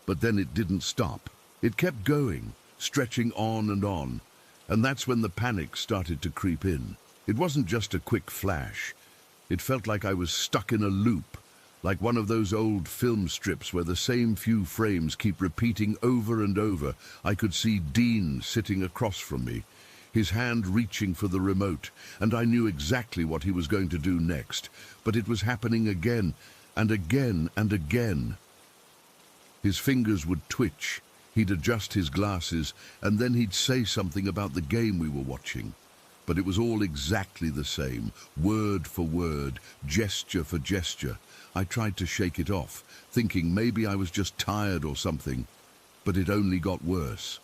But then it didn't stop. It kept going, stretching on, and that's when the panic started to creep in. It wasn't just a quick flash. It felt like I was stuck in a loop, like one of those old film strips where the same few frames keep repeating over and over. I could see Dean sitting across from me, his hand reaching for the remote, and I knew exactly what he was going to do next. But it was happening again, and again, and again. His fingers would twitch, he'd adjust his glasses, and then he'd say something about the game we were watching. But it was all exactly the same, word for word, gesture for gesture. I tried to shake it off, thinking maybe I was just tired or something, but it only got worse.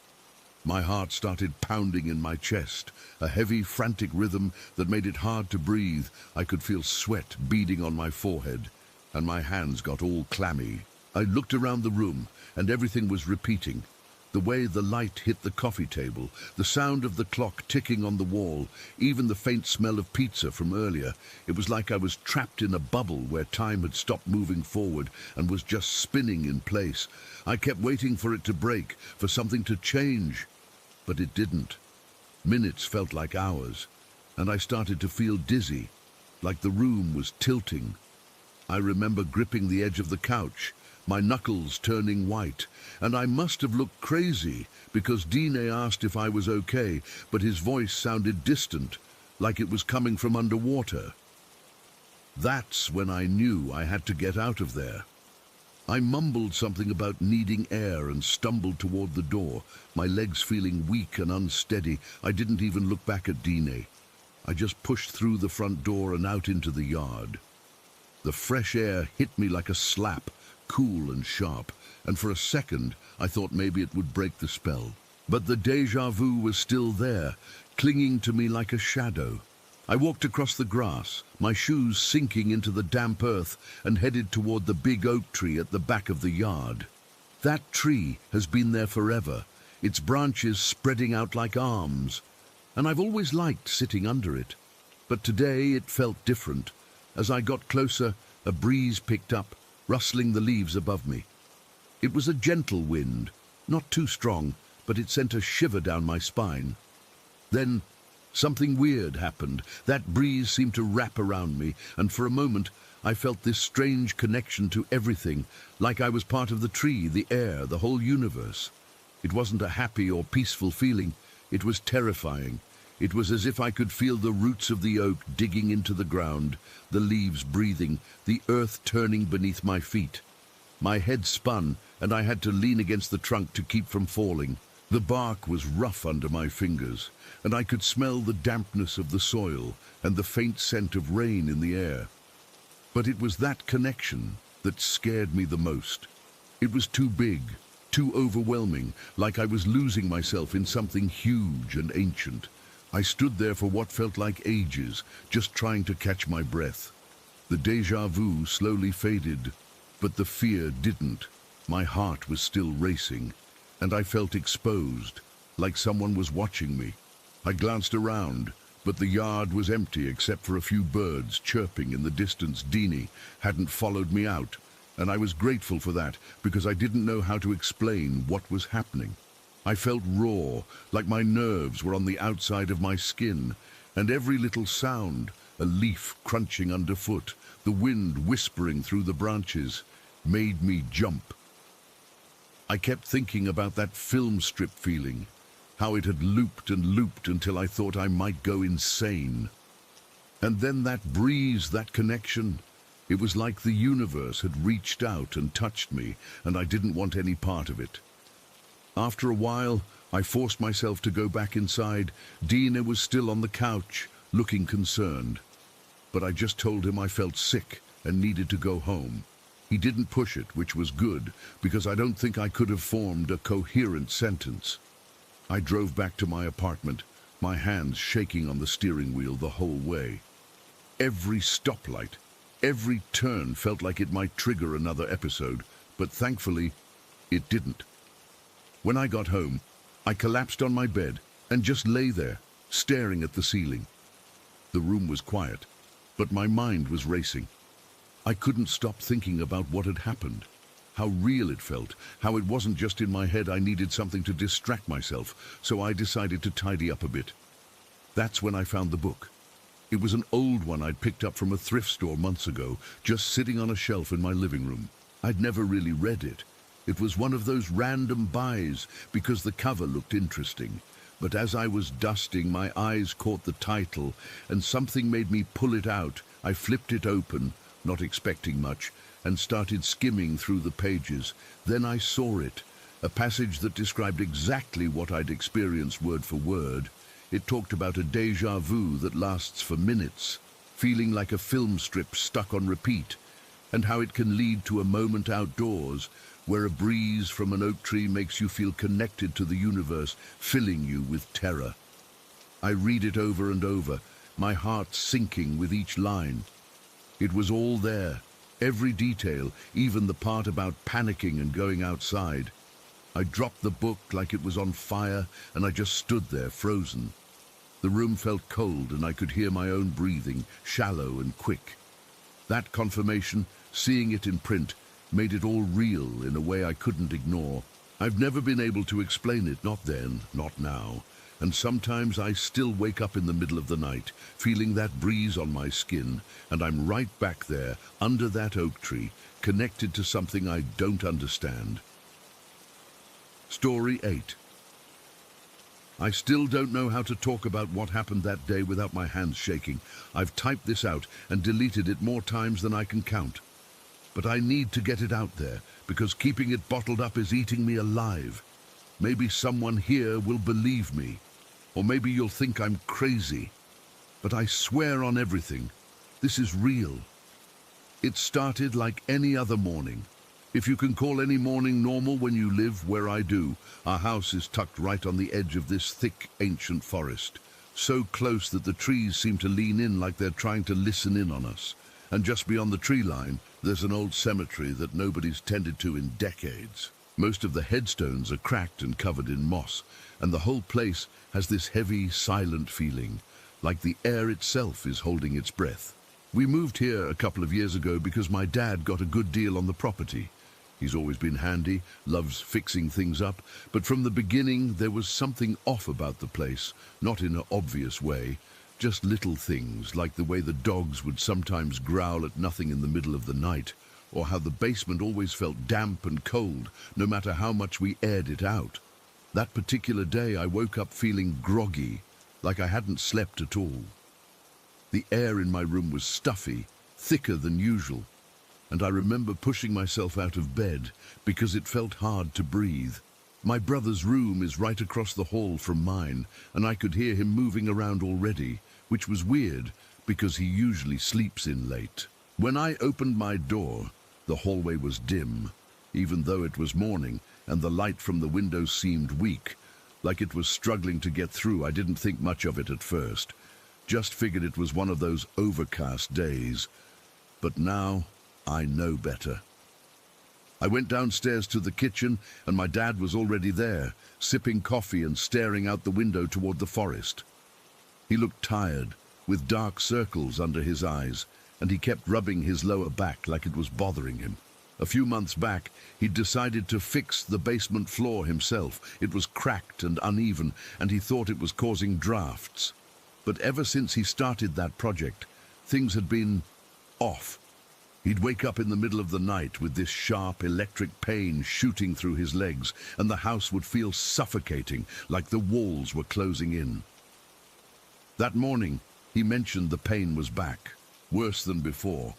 My heart started pounding in my chest, a heavy, frantic rhythm that made it hard to breathe. I could feel sweat beading on my forehead, and my hands got all clammy. I looked around the room, and everything was repeating. The way the light hit the coffee table, the sound of the clock ticking on the wall, even the faint smell of pizza from earlier. It was like I was trapped in a bubble where time had stopped moving forward and was just spinning in place. I kept waiting for it to break, for something to change. But it didn't. Minutes felt like hours, and I started to feel dizzy, like the room was tilting. I remember gripping the edge of the couch, my knuckles turning white, and I must have looked crazy because Dine asked if I was okay, but his voice sounded distant, like it was coming from underwater. That's when I knew I had to get out of there. I mumbled something about needing air and stumbled toward the door, my legs feeling weak and unsteady. I didn't even look back at Dine. I just pushed through the front door and out into the yard. The fresh air hit me like a slap, cool and sharp, and for a second I thought maybe it would break the spell. But the déjà vu was still there, clinging to me like a shadow. I walked across the grass, my shoes sinking into the damp earth, and headed toward the big oak tree at the back of the yard. That tree has been there forever, its branches spreading out like arms, and I've always liked sitting under it. But today it felt different. As I got closer, a breeze picked up, rustling the leaves above me. It was a gentle wind, not too strong, but it sent a shiver down my spine. Then something weird happened. That breeze seemed to wrap around me, and for a moment I felt this strange connection to everything, like I was part of the tree, the air, the whole universe. It wasn't a happy or peaceful feeling. It was terrifying. It was as if I could feel the roots of the oak digging into the ground, the leaves breathing, the earth turning beneath my feet. My head spun, and I had to lean against the trunk to keep from falling. The bark was rough under my fingers, and I could smell the dampness of the soil and the faint scent of rain in the air. But it was that connection that scared me the most. It was too big, too overwhelming, like I was losing myself in something huge and ancient. I stood there for what felt like ages, just trying to catch my breath. The déjà vu slowly faded, but the fear didn't. My heart was still racing, and I felt exposed, like someone was watching me. I glanced around, but the yard was empty except for a few birds chirping in the distance. Dini hadn't followed me out, and I was grateful for that because I didn't know how to explain what was happening. I felt raw, like my nerves were on the outside of my skin, and every little sound, a leaf crunching underfoot, the wind whispering through the branches, made me jump. I kept thinking about that film strip feeling, how it had looped and looped until I thought I might go insane. And then that breeze, that connection, it was like the universe had reached out and touched me, and I didn't want any part of it. After a while, I forced myself to go back inside. Dina was still on the couch, looking concerned. But I just told him I felt sick and needed to go home. He didn't push it, which was good, because I don't think I could have formed a coherent sentence. I drove back to my apartment, my hands shaking on the steering wheel the whole way. Every stoplight, every turn felt like it might trigger another episode, but thankfully, it didn't. When I got home, I collapsed on my bed and just lay there, staring at the ceiling. The room was quiet, but my mind was racing. I couldn't stop thinking about what had happened, how real it felt, how it wasn't just in my head. I needed something to distract myself, so I decided to tidy up a bit. That's when I found the book. It was an old one I'd picked up from a thrift store months ago, just sitting on a shelf in my living room. I'd never really read it. It was one of those random buys because the cover looked interesting. But as I was dusting, my eyes caught the title, and something made me pull it out. I flipped it open, not expecting much, and started skimming through the pages. Then I saw it, a passage that described exactly what I'd experienced word for word. It talked about a déjà vu that lasts for minutes, feeling like a film strip stuck on repeat, and how it can lead to a moment outdoors where a breeze from an oak tree makes you feel connected to the universe, filling you with terror. I read it over and over, my heart sinking with each line. It was all there, every detail, even the part about panicking and going outside. I dropped the book like it was on fire, and I just stood there, frozen. The room felt cold, and I could hear my own breathing, shallow and quick. That confirmation, seeing it in print, made it all real in a way I couldn't ignore. I've never been able to explain it, not then, not now. And sometimes I still wake up in the middle of the night, feeling that breeze on my skin, and I'm right back there, under that oak tree, connected to something I don't understand. Story 8. I still don't know how to talk about what happened that day without my hands shaking. I've typed this out and deleted it more times than I can count. But I need to get it out there, because keeping it bottled up is eating me alive. Maybe someone here will believe me. Or maybe you'll think I'm crazy. But I swear on everything, this is real. It started like any other morning. If you can call any morning normal when you live where I do. Our house is tucked right on the edge of this thick, ancient forest. So close that the trees seem to lean in like they're trying to listen in on us. And just beyond the tree line, there's an old cemetery that nobody's tended to in decades. Most of the headstones are cracked and covered in moss, and the whole place has this heavy, silent feeling, like the air itself is holding its breath. We moved here a couple of years ago because my dad got a good deal on the property. He's always been handy, loves fixing things up, but from the beginning there was something off about the place, not in an obvious way, just little things like the way the dogs would sometimes growl at nothing in the middle of the night, or how the basement always felt damp and cold, no matter how much we aired it out. That particular day I woke up feeling groggy, like I hadn't slept at all. The air in my room was stuffy, thicker than usual, and I remember pushing myself out of bed because it felt hard to breathe. My brother's room is right across the hall from mine, and I could hear him moving around already, which was weird because he usually sleeps in late. When I opened my door, the hallway was dim, even though it was morning, and the light from the window seemed weak, like it was struggling to get through. I didn't think much of it at first, just figured it was one of those overcast days. But now I know better. I went downstairs to the kitchen, and my dad was already there, sipping coffee and staring out the window toward the forest. He looked tired, with dark circles under his eyes, and he kept rubbing his lower back like it was bothering him. A few months back, he'd decided to fix the basement floor himself. It was cracked and uneven, and he thought it was causing drafts. But ever since he started that project, things had been off. He'd wake up in the middle of the night with this sharp electric pain shooting through his legs, and the house would feel suffocating, like the walls were closing in. That morning, he mentioned the pain was back, worse than before,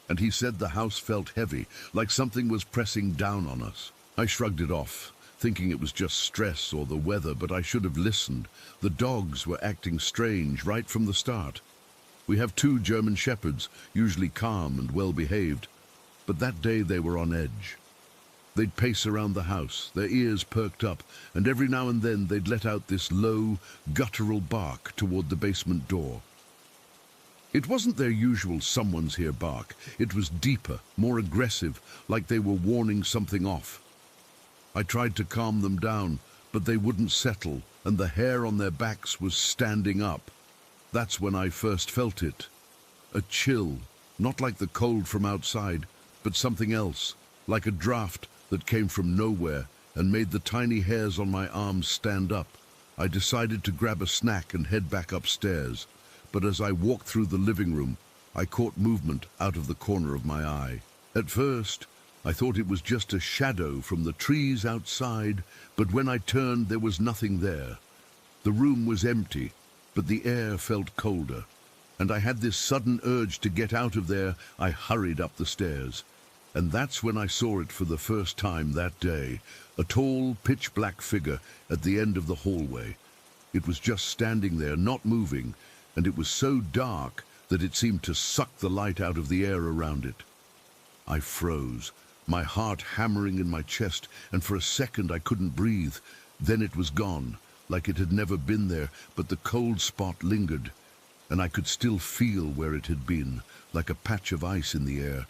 and he said the house felt heavy, like something was pressing down on us. I shrugged it off, thinking it was just stress or the weather, but I should have listened. The dogs were acting strange right from the start. We have 2 German shepherds, usually calm and well-behaved, but that day they were on edge. They'd pace around the house, their ears perked up, and every now and then they'd let out this low, guttural bark toward the basement door. It wasn't their usual "someone's here" bark. It was deeper, more aggressive, like they were warning something off. I tried to calm them down, but they wouldn't settle, and the hair on their backs was standing up. That's when I first felt it. A chill, not like the cold from outside, but something else, like a draft that came from nowhere and made the tiny hairs on my arms stand up. I decided to grab a snack and head back upstairs, but as I walked through the living room, I caught movement out of the corner of my eye. At first, I thought it was just a shadow from the trees outside, but when I turned, there was nothing there. The room was empty, but the air felt colder, and I had this sudden urge to get out of there. I hurried up the stairs, and that's when I saw it for the first time that day, a tall, pitch-black figure at the end of the hallway. It was just standing there, not moving, and it was so dark that it seemed to suck the light out of the air around it. I froze, my heart hammering in my chest, and for a second I couldn't breathe. Then it was gone, like it had never been there, but the cold spot lingered, and I could still feel where it had been, like a patch of ice in the air.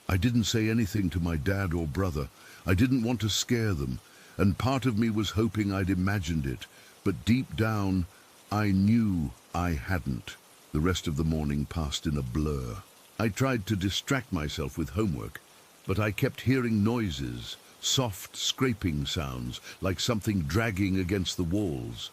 I didn't say anything to my dad or brother. I didn't want to scare them, and part of me was hoping I'd imagined it, but deep down, I knew I hadn't. The rest of the morning passed in a blur. I tried to distract myself with homework, but I kept hearing noises, soft scraping sounds, like something dragging against the walls.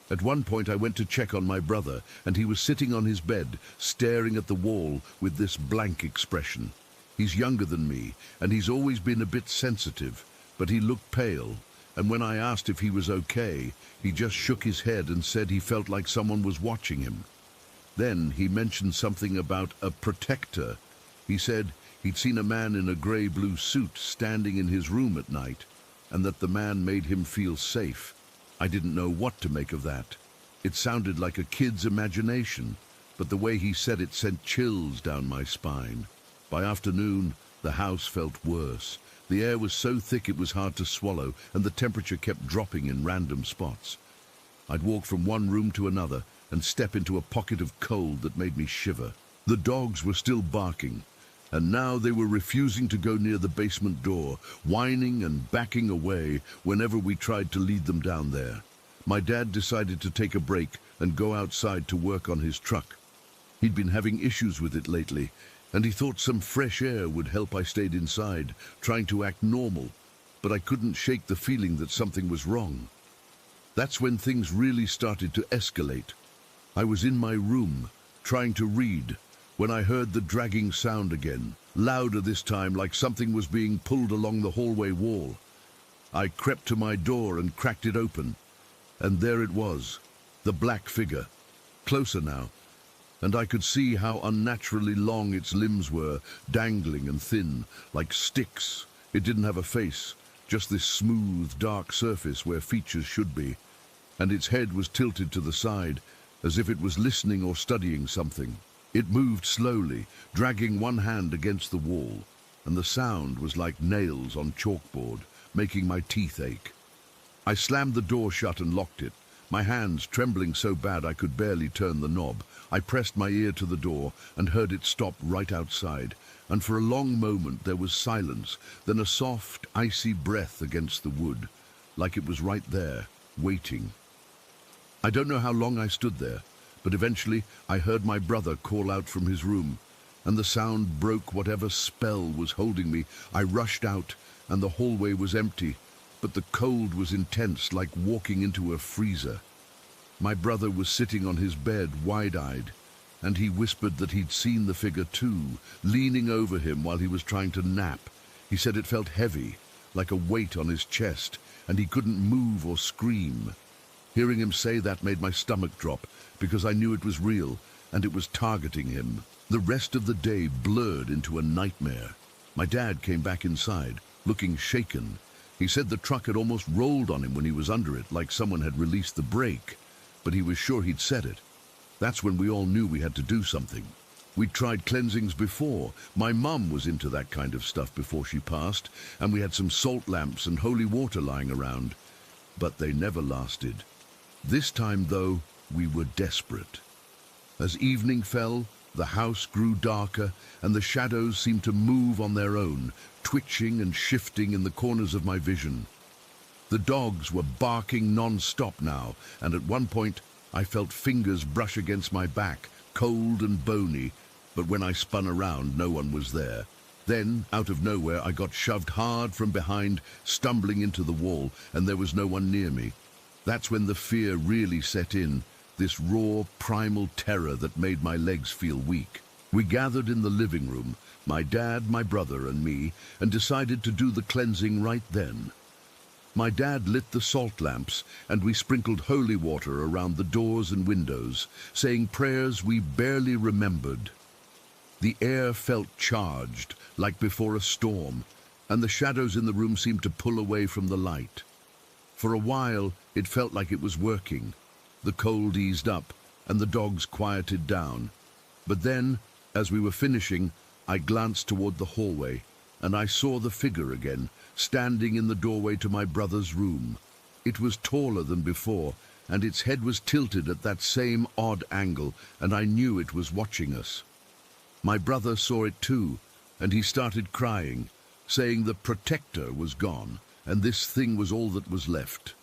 At one point I went to check on my brother, and he was sitting on his bed, staring at the wall with this blank expression. He's younger than me, and he's always been a bit sensitive, but he looked pale, and when I asked if he was okay, he just shook his head and said he felt like someone was watching him. Then he mentioned something about a protector. He said he'd seen a man in a grey-blue suit standing in his room at night, and that the man made him feel safe. I didn't know what to make of that. It sounded like a kid's imagination, but the way he said it sent chills down my spine. By afternoon, the house felt worse. The air was so thick it was hard to swallow, and the temperature kept dropping in random spots. I'd walk from one room to another and step into a pocket of cold that made me shiver. The dogs were still barking, and now they were refusing to go near the basement door, whining and backing away whenever we tried to lead them down there. My dad decided to take a break and go outside to work on his truck. He'd been having issues with it lately, and he thought some fresh air would help. I stayed inside, trying to act normal, but I couldn't shake the feeling that something was wrong. That's when things really started to escalate. I was in my room, trying to read, when I heard the dragging sound again, louder this time, like something was being pulled along the hallway wall. I crept to my door and cracked it open, and there it was, the black figure, closer now, and I could see how unnaturally long its limbs were, dangling and thin, like sticks. It didn't have a face, just this smooth, dark surface where features should be, and its head was tilted to the side, as if it was listening or studying something. It moved slowly, dragging one hand against the wall, and the sound was like nails on chalkboard, making my teeth ache. I slammed the door shut and locked it, my hands trembling so bad I could barely turn the knob. I pressed my ear to the door and heard it stop right outside, and for a long moment there was silence, then a soft, icy breath against the wood, like it was right there, waiting. I don't know how long I stood there, but eventually I heard my brother call out from his room, and the sound broke whatever spell was holding me. I rushed out, and the hallway was empty, but the cold was intense, like walking into a freezer. My brother was sitting on his bed, wide-eyed, and he whispered that he'd seen the figure too, leaning over him while he was trying to nap. He said it felt heavy, like a weight on his chest, and he couldn't move or scream. Hearing him say that made my stomach drop, because I knew it was real, and it was targeting him. The rest of the day blurred into a nightmare. My dad came back inside, looking shaken. He said the truck had almost rolled on him when he was under it, like someone had released the brake, but he was sure he'd said it. That's when we all knew we had to do something. We'd tried cleansings before. My mum was into that kind of stuff before she passed, and we had some salt lamps and holy water lying around, but they never lasted. This time, though, we were desperate. As evening fell, the house grew darker, and the shadows seemed to move on their own, twitching and shifting in the corners of my vision. The dogs were barking non-stop now, and at one point I felt fingers brush against my back, cold and bony, but when I spun around, no one was there. Then, out of nowhere, I got shoved hard from behind, stumbling into the wall, and there was no one near me. That's when the fear really set in, this raw, primal terror that made my legs feel weak. We gathered in the living room, my dad, my brother, and me, and decided to do the cleansing right then. My dad lit the salt lamps, and we sprinkled holy water around the doors and windows, saying prayers we barely remembered. The air felt charged, like before a storm, and the shadows in the room seemed to pull away from the light. For a while, it felt like it was working. The cold eased up, and the dogs quieted down. But then, as we were finishing, I glanced toward the hallway, and I saw the figure again, standing in the doorway to my brother's room. It was taller than before, and its head was tilted at that same odd angle, and I knew it was watching us. My brother saw it too, and he started crying, saying the protector was gone, and this thing was all that was left.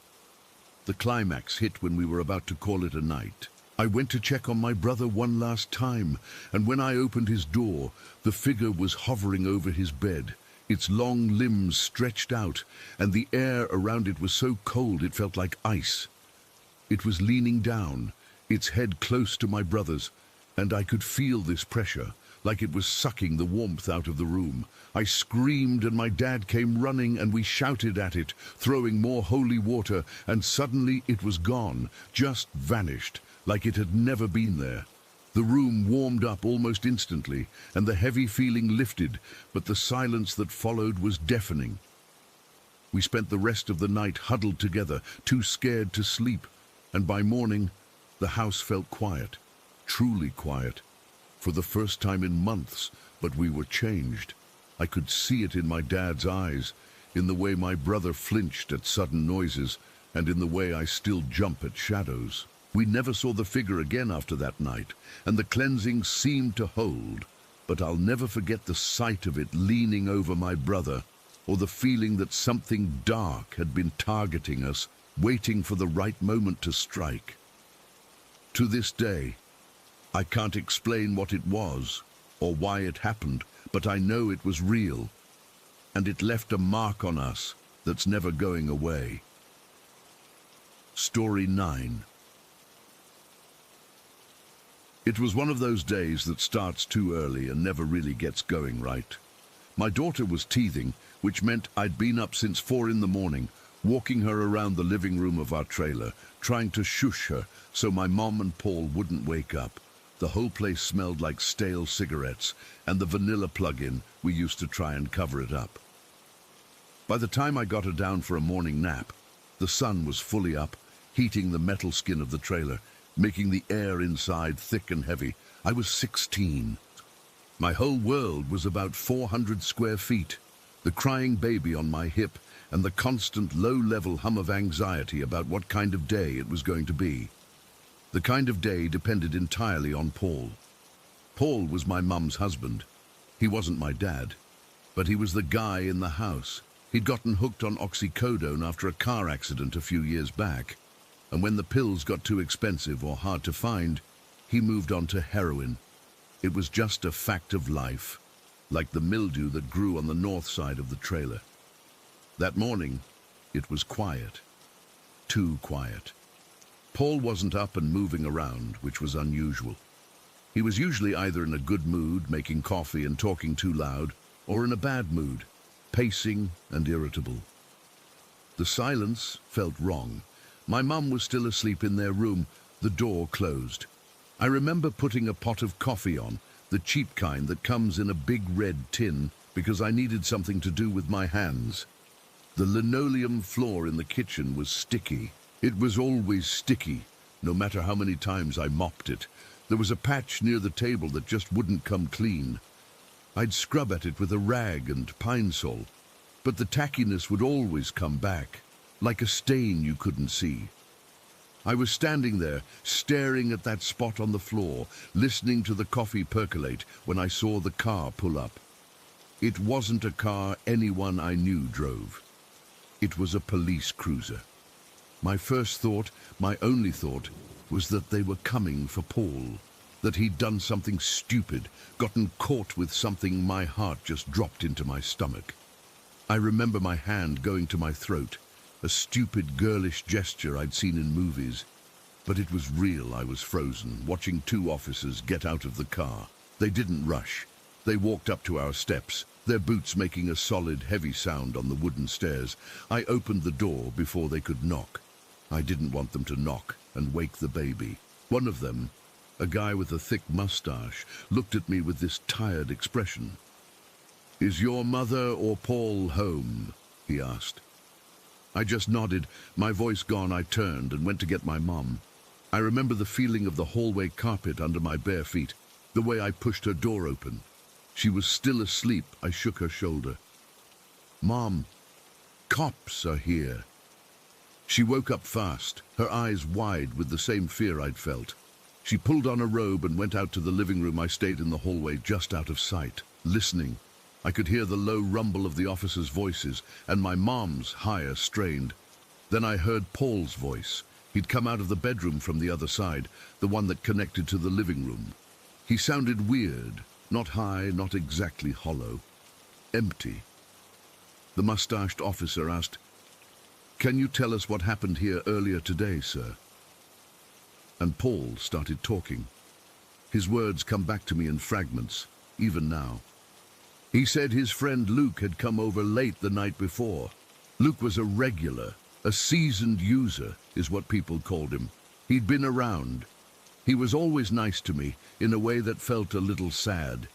The climax hit when we were about to call it a night. I went to check on my brother one last time, and when I opened his door, the figure was hovering over his bed, its long limbs stretched out, and the air around it was so cold it felt like ice. It was leaning down, its head close to my brother's, and I could feel this pressure, like it was sucking the warmth out of the room. I screamed, and my dad came running, and we shouted at it, throwing more holy water, and suddenly it was gone, just vanished, like it had never been there. The room warmed up almost instantly, and the heavy feeling lifted, but the silence that followed was deafening. We spent the rest of the night huddled together, too scared to sleep, and by morning, the house felt quiet, truly quiet, for the first time in months, but we were changed. I could see it in my dad's eyes, in the way my brother flinched at sudden noises, and in the way I still jump at shadows. We never saw the figure again after that night, and the cleansing seemed to hold, but I'll never forget the sight of it leaning over my brother, or the feeling that something dark had been targeting us, waiting for the right moment to strike. To this day, I can't explain what it was, or why it happened, but I know it was real, and it left a mark on us that's never going away. Story 9. It was one of those days that starts too early and never really gets going right. My daughter was teething, which meant I'd been up since 4 in the morning, walking her around the living room of our trailer, trying to shush her so my mom and Paul wouldn't wake up. The whole place smelled like stale cigarettes and the vanilla plug-in we used to try and cover it up. By the time I got her down for a morning nap, the sun was fully up, heating the metal skin of the trailer, making the air inside thick and heavy. I was 16. My whole world was about 400 square feet, the crying baby on my hip, and the constant low-level hum of anxiety about what kind of day it was going to be. The kind of day depended entirely on Paul. Paul was my mum's husband. He wasn't my dad, but he was the guy in the house. He'd gotten hooked on oxycodone after a car accident a few years back, and when the pills got too expensive or hard to find, he moved on to heroin. It was just a fact of life, like the mildew that grew on the north side of the trailer. That morning, it was quiet. Too quiet. Paul wasn't up and moving around, which was unusual. He was usually either in a good mood, making coffee and talking too loud, or in a bad mood, pacing and irritable. The silence felt wrong. My mum was still asleep in their room, the door closed. I remember putting a pot of coffee on, the cheap kind that comes in a big red tin, because I needed something to do with my hands. The linoleum floor in the kitchen was sticky. It was always sticky, no matter how many times I mopped it. There was a patch near the table that just wouldn't come clean. I'd scrub at it with a rag and pine sol, but the tackiness would always come back, like a stain you couldn't see. I was standing there, staring at that spot on the floor, listening to the coffee percolate when I saw the car pull up. It wasn't a car anyone I knew drove. It was a police cruiser. My first thought, my only thought, was that they were coming for Paul, that he'd done something stupid, gotten caught with something. My heart just dropped into my stomach. I remember my hand going to my throat, a stupid girlish gesture I'd seen in movies. But it was real. I was frozen, watching 2 officers get out of the car. They didn't rush. They walked up to our steps, their boots making a solid, heavy sound on the wooden stairs. I opened the door before they could knock. I didn't want them to knock and wake the baby. One of them, a guy with a thick mustache, looked at me with this tired expression. "Is your mother or Paul home?" he asked. I just nodded. My voice gone, I turned and went to get my mum. I remember the feeling of the hallway carpet under my bare feet, the way I pushed her door open. She was still asleep. I shook her shoulder. "Mom, cops are here." She woke up fast, her eyes wide with the same fear I'd felt. She pulled on a robe and went out to the living room. I stayed in the hallway just out of sight, listening. I could hear the low rumble of the officers' voices and my mom's higher strained. Then I heard Paul's voice. He'd come out of the bedroom from the other side, the one that connected to the living room. He sounded weird, not high, not exactly hollow. Empty. The mustached officer asked, "Can you tell us what happened here earlier today, sir?" And Paul started talking. His words come back to me in fragments, even now. He said his friend Luke had come over late the night before. Luke was a regular, a seasoned user, is what people called him. He'd been around. He was always nice to me, in a way that felt a little sad.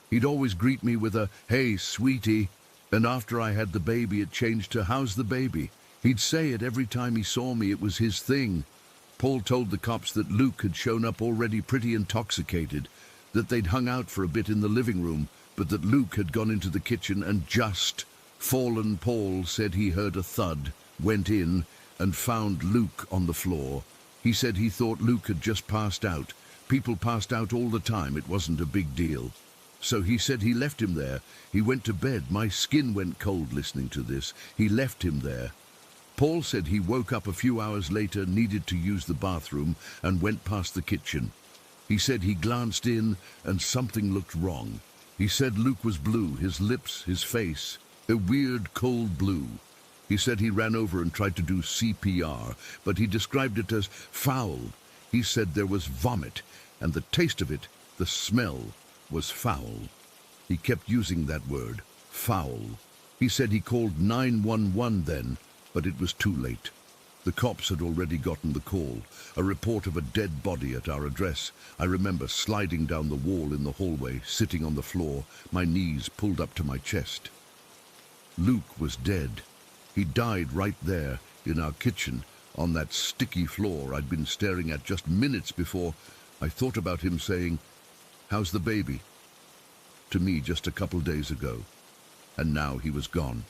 He'd always greet me with a, "Hey, sweetie," and after I had the baby, it changed to, "How's the baby?" He'd say it every time he saw me. It was his thing. Paul told the cops that Luke had shown up already pretty intoxicated, that they'd hung out for a bit in the living room, but that Luke had gone into the kitchen and just fallen. Paul said he heard a thud, went in, and found Luke on the floor. He said he thought Luke had just passed out. People passed out all the time. It wasn't a big deal. So he said he left him there. He went to bed. My skin went cold listening to this. He left him there. Paul said he woke up a few hours later, needed to use the bathroom, and went past the kitchen. He said he glanced in and something looked wrong. He said Luke was blue, his lips, his face, a weird cold blue. He said he ran over and tried to do CPR, but he described it as foul. He said there was vomit, and the taste of it, the smell, was foul. He kept using that word, foul. He said he called 911 then, but it was too late. The cops had already gotten the call, a report of a dead body at our address. I remember sliding down the wall in the hallway, sitting on the floor, my knees pulled up to my chest. Luke was dead. He died right there, in our kitchen, on that sticky floor I'd been staring at just minutes before. I thought about him saying, "How's the baby?" to me just a couple days ago. And now he was gone.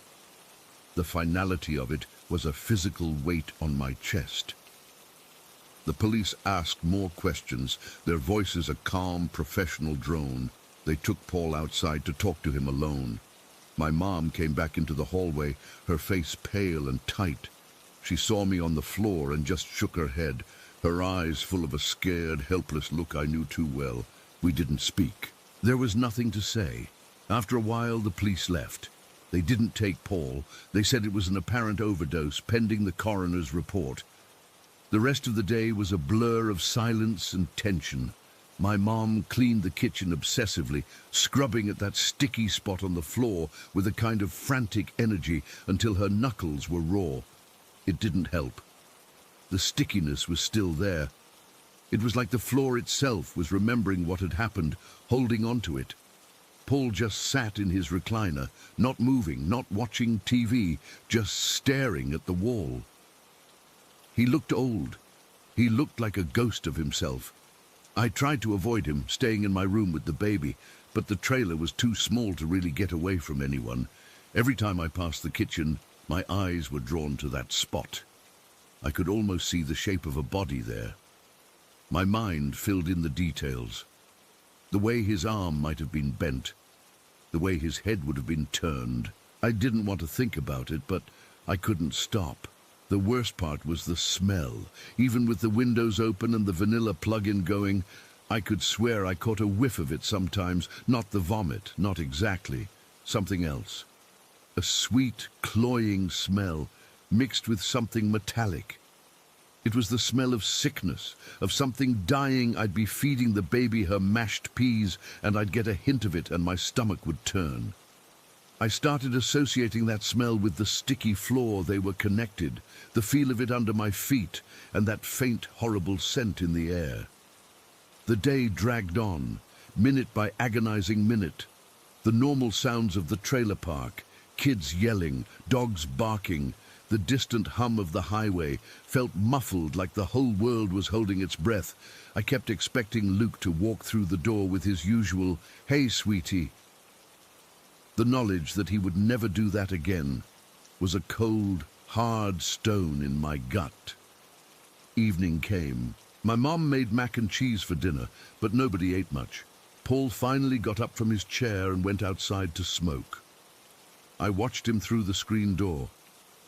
The finality of it was a physical weight on my chest. The police asked more questions, their voices a calm, professional drone. They took Paul outside to talk to him alone. My mom came back into the hallway, her face pale and tight. She saw me on the floor and just shook her head, her eyes full of a scared, helpless look I knew too well. We didn't speak. There was nothing to say. After a while, the police left. They didn't take Paul. They said it was an apparent overdose, pending the coroner's report. The rest of the day was a blur of silence and tension. My mom cleaned the kitchen obsessively, scrubbing at that sticky spot on the floor with a kind of frantic energy until her knuckles were raw. It didn't help. The stickiness was still there. It was like the floor itself was remembering what had happened, holding on to it. Paul just sat in his recliner, not moving, not watching TV, just staring at the wall. He looked old. He looked like a ghost of himself. I tried to avoid him, staying in my room with the baby, but the trailer was too small to really get away from anyone. Every time I passed the kitchen, my eyes were drawn to that spot. I could almost see the shape of a body there. My mind filled in the details. The way his arm might have been bent, the way his head would have been turned. I didn't want to think about it, but I couldn't stop. The worst part was the smell. Even with the windows open and the vanilla plug-in going, I could swear I caught a whiff of it sometimes. Not the vomit, not exactly. Something else. A sweet, cloying smell, mixed with something metallic. It was the smell of sickness, of something dying. I'd be feeding the baby her mashed peas, and I'd get a hint of it and my stomach would turn. I started associating that smell with the sticky floor. They were connected, the feel of it under my feet, and that faint, horrible scent in the air. The day dragged on, minute by agonizing minute. The normal sounds of the trailer park, kids yelling, dogs barking, the distant hum of the highway felt muffled, like the whole world was holding its breath. I kept expecting Luke to walk through the door with his usual, "Hey, sweetie." The knowledge that he would never do that again was a cold, hard stone in my gut. Evening came. My mom made mac and cheese for dinner, but nobody ate much. Paul finally got up from his chair and went outside to smoke. I watched him through the screen door,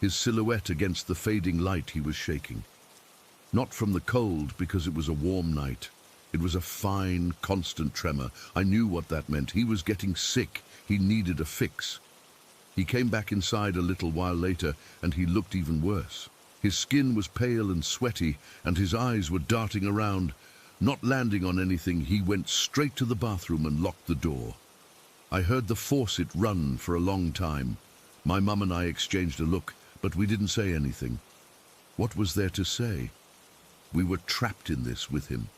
his silhouette against the fading light. He was shaking. Not from the cold, because it was a warm night. It was a fine, constant tremor. I knew what that meant. He was getting sick. He needed a fix. He came back inside a little while later, and he looked even worse. His skin was pale and sweaty, and his eyes were darting around. Not landing on anything, he went straight to the bathroom and locked the door. I heard the faucet run for a long time. My mum and I exchanged a look, but we didn't say anything. What was there to say? We were trapped in this with him.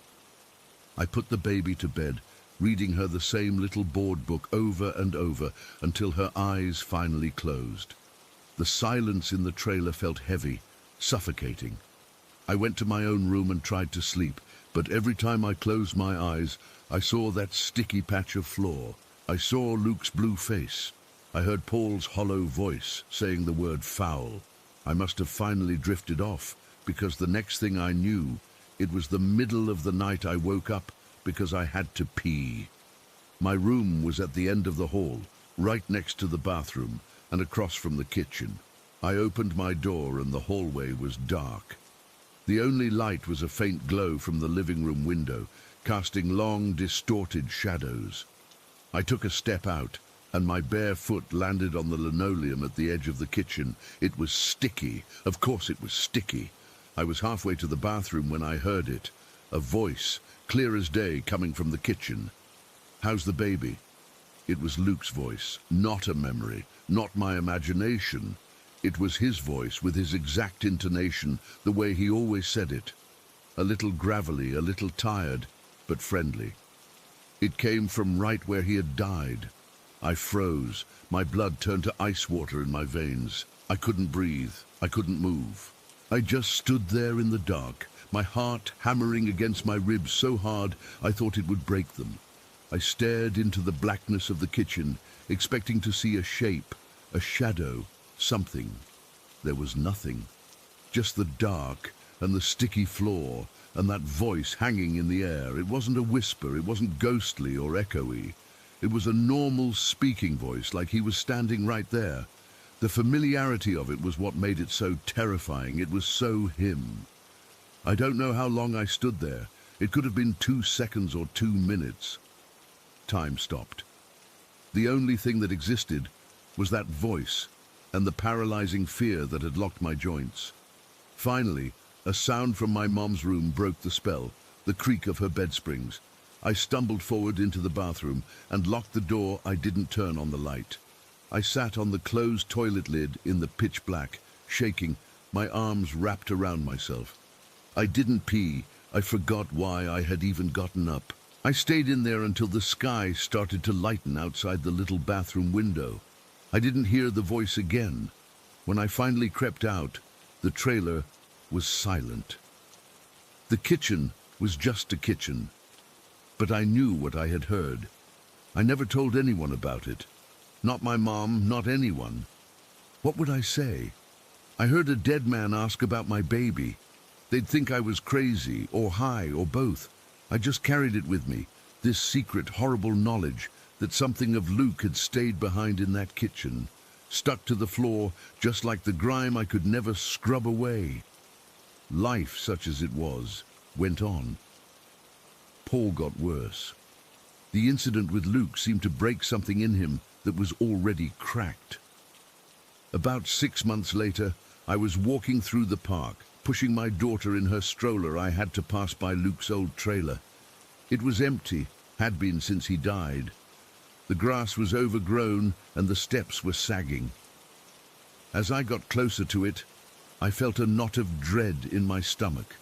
I put the baby to bed, reading her the same little board book over and over until her eyes finally closed. The silence in the trailer felt heavy, suffocating. I went to my own room and tried to sleep, but every time I closed my eyes, I saw that sticky patch of floor. I saw Luke's blue face. I heard Paul's hollow voice saying the word foul. I must have finally drifted off, because the next thing I knew, it was the middle of the night. I woke up because I had to pee. My room was at the end of the hall, right next to the bathroom and across from the kitchen. I opened my door and the hallway was dark. The only light was a faint glow from the living room window, casting long, distorted shadows. I took a step out, and my bare foot landed on the linoleum at the edge of the kitchen. It was sticky. Of course it was sticky. I was halfway to the bathroom when I heard it. A voice, clear as day, coming from the kitchen. "How's the baby?" It was Luke's voice, not a memory, not my imagination. It was his voice, with his exact intonation, the way he always said it. A little gravelly, a little tired, but friendly. It came from right where he had died. I froze. My blood turned to ice water in my veins. I couldn't breathe. I couldn't move. I just stood there in the dark, my heart hammering against my ribs so hard I thought it would break them. I stared into the blackness of the kitchen, expecting to see a shape, a shadow, something. There was nothing. Just the dark and the sticky floor and that voice hanging in the air. It wasn't a whisper, it wasn't ghostly or echoey. It was a normal speaking voice, like he was standing right there. The familiarity of it was what made it so terrifying. It was so him. I don't know how long I stood there. It could have been 2 seconds or 2 minutes. Time stopped. The only thing that existed was that voice and the paralyzing fear that had locked my joints. Finally, a sound from my mom's room broke the spell, the creak of her bed springs. I stumbled forward into the bathroom and locked the door. I didn't turn on the light. I sat on the closed toilet lid in the pitch black, shaking, my arms wrapped around myself. I didn't pee. I forgot why I had even gotten up. I stayed in there until the sky started to lighten outside the little bathroom window. I didn't hear the voice again. When I finally crept out, the trailer was silent. The kitchen was just a kitchen, but I knew what I had heard. I never told anyone about it. Not my mom, not anyone. What would I say? I heard a dead man ask about my baby. They'd think I was crazy, or high, or both. I just carried it with me, this secret, horrible knowledge that something of Luke had stayed behind in that kitchen, stuck to the floor, just like the grime I could never scrub away. Life, such as it was, went on. Paul got worse. The incident with Luke seemed to break something in him that was already cracked. About 6 months later, I was walking through the park, pushing my daughter in her stroller. I had to pass by Luke's old trailer. It was empty, had been since he died. The grass was overgrown and the steps were sagging. As I got closer to it, I felt a knot of dread in my stomach.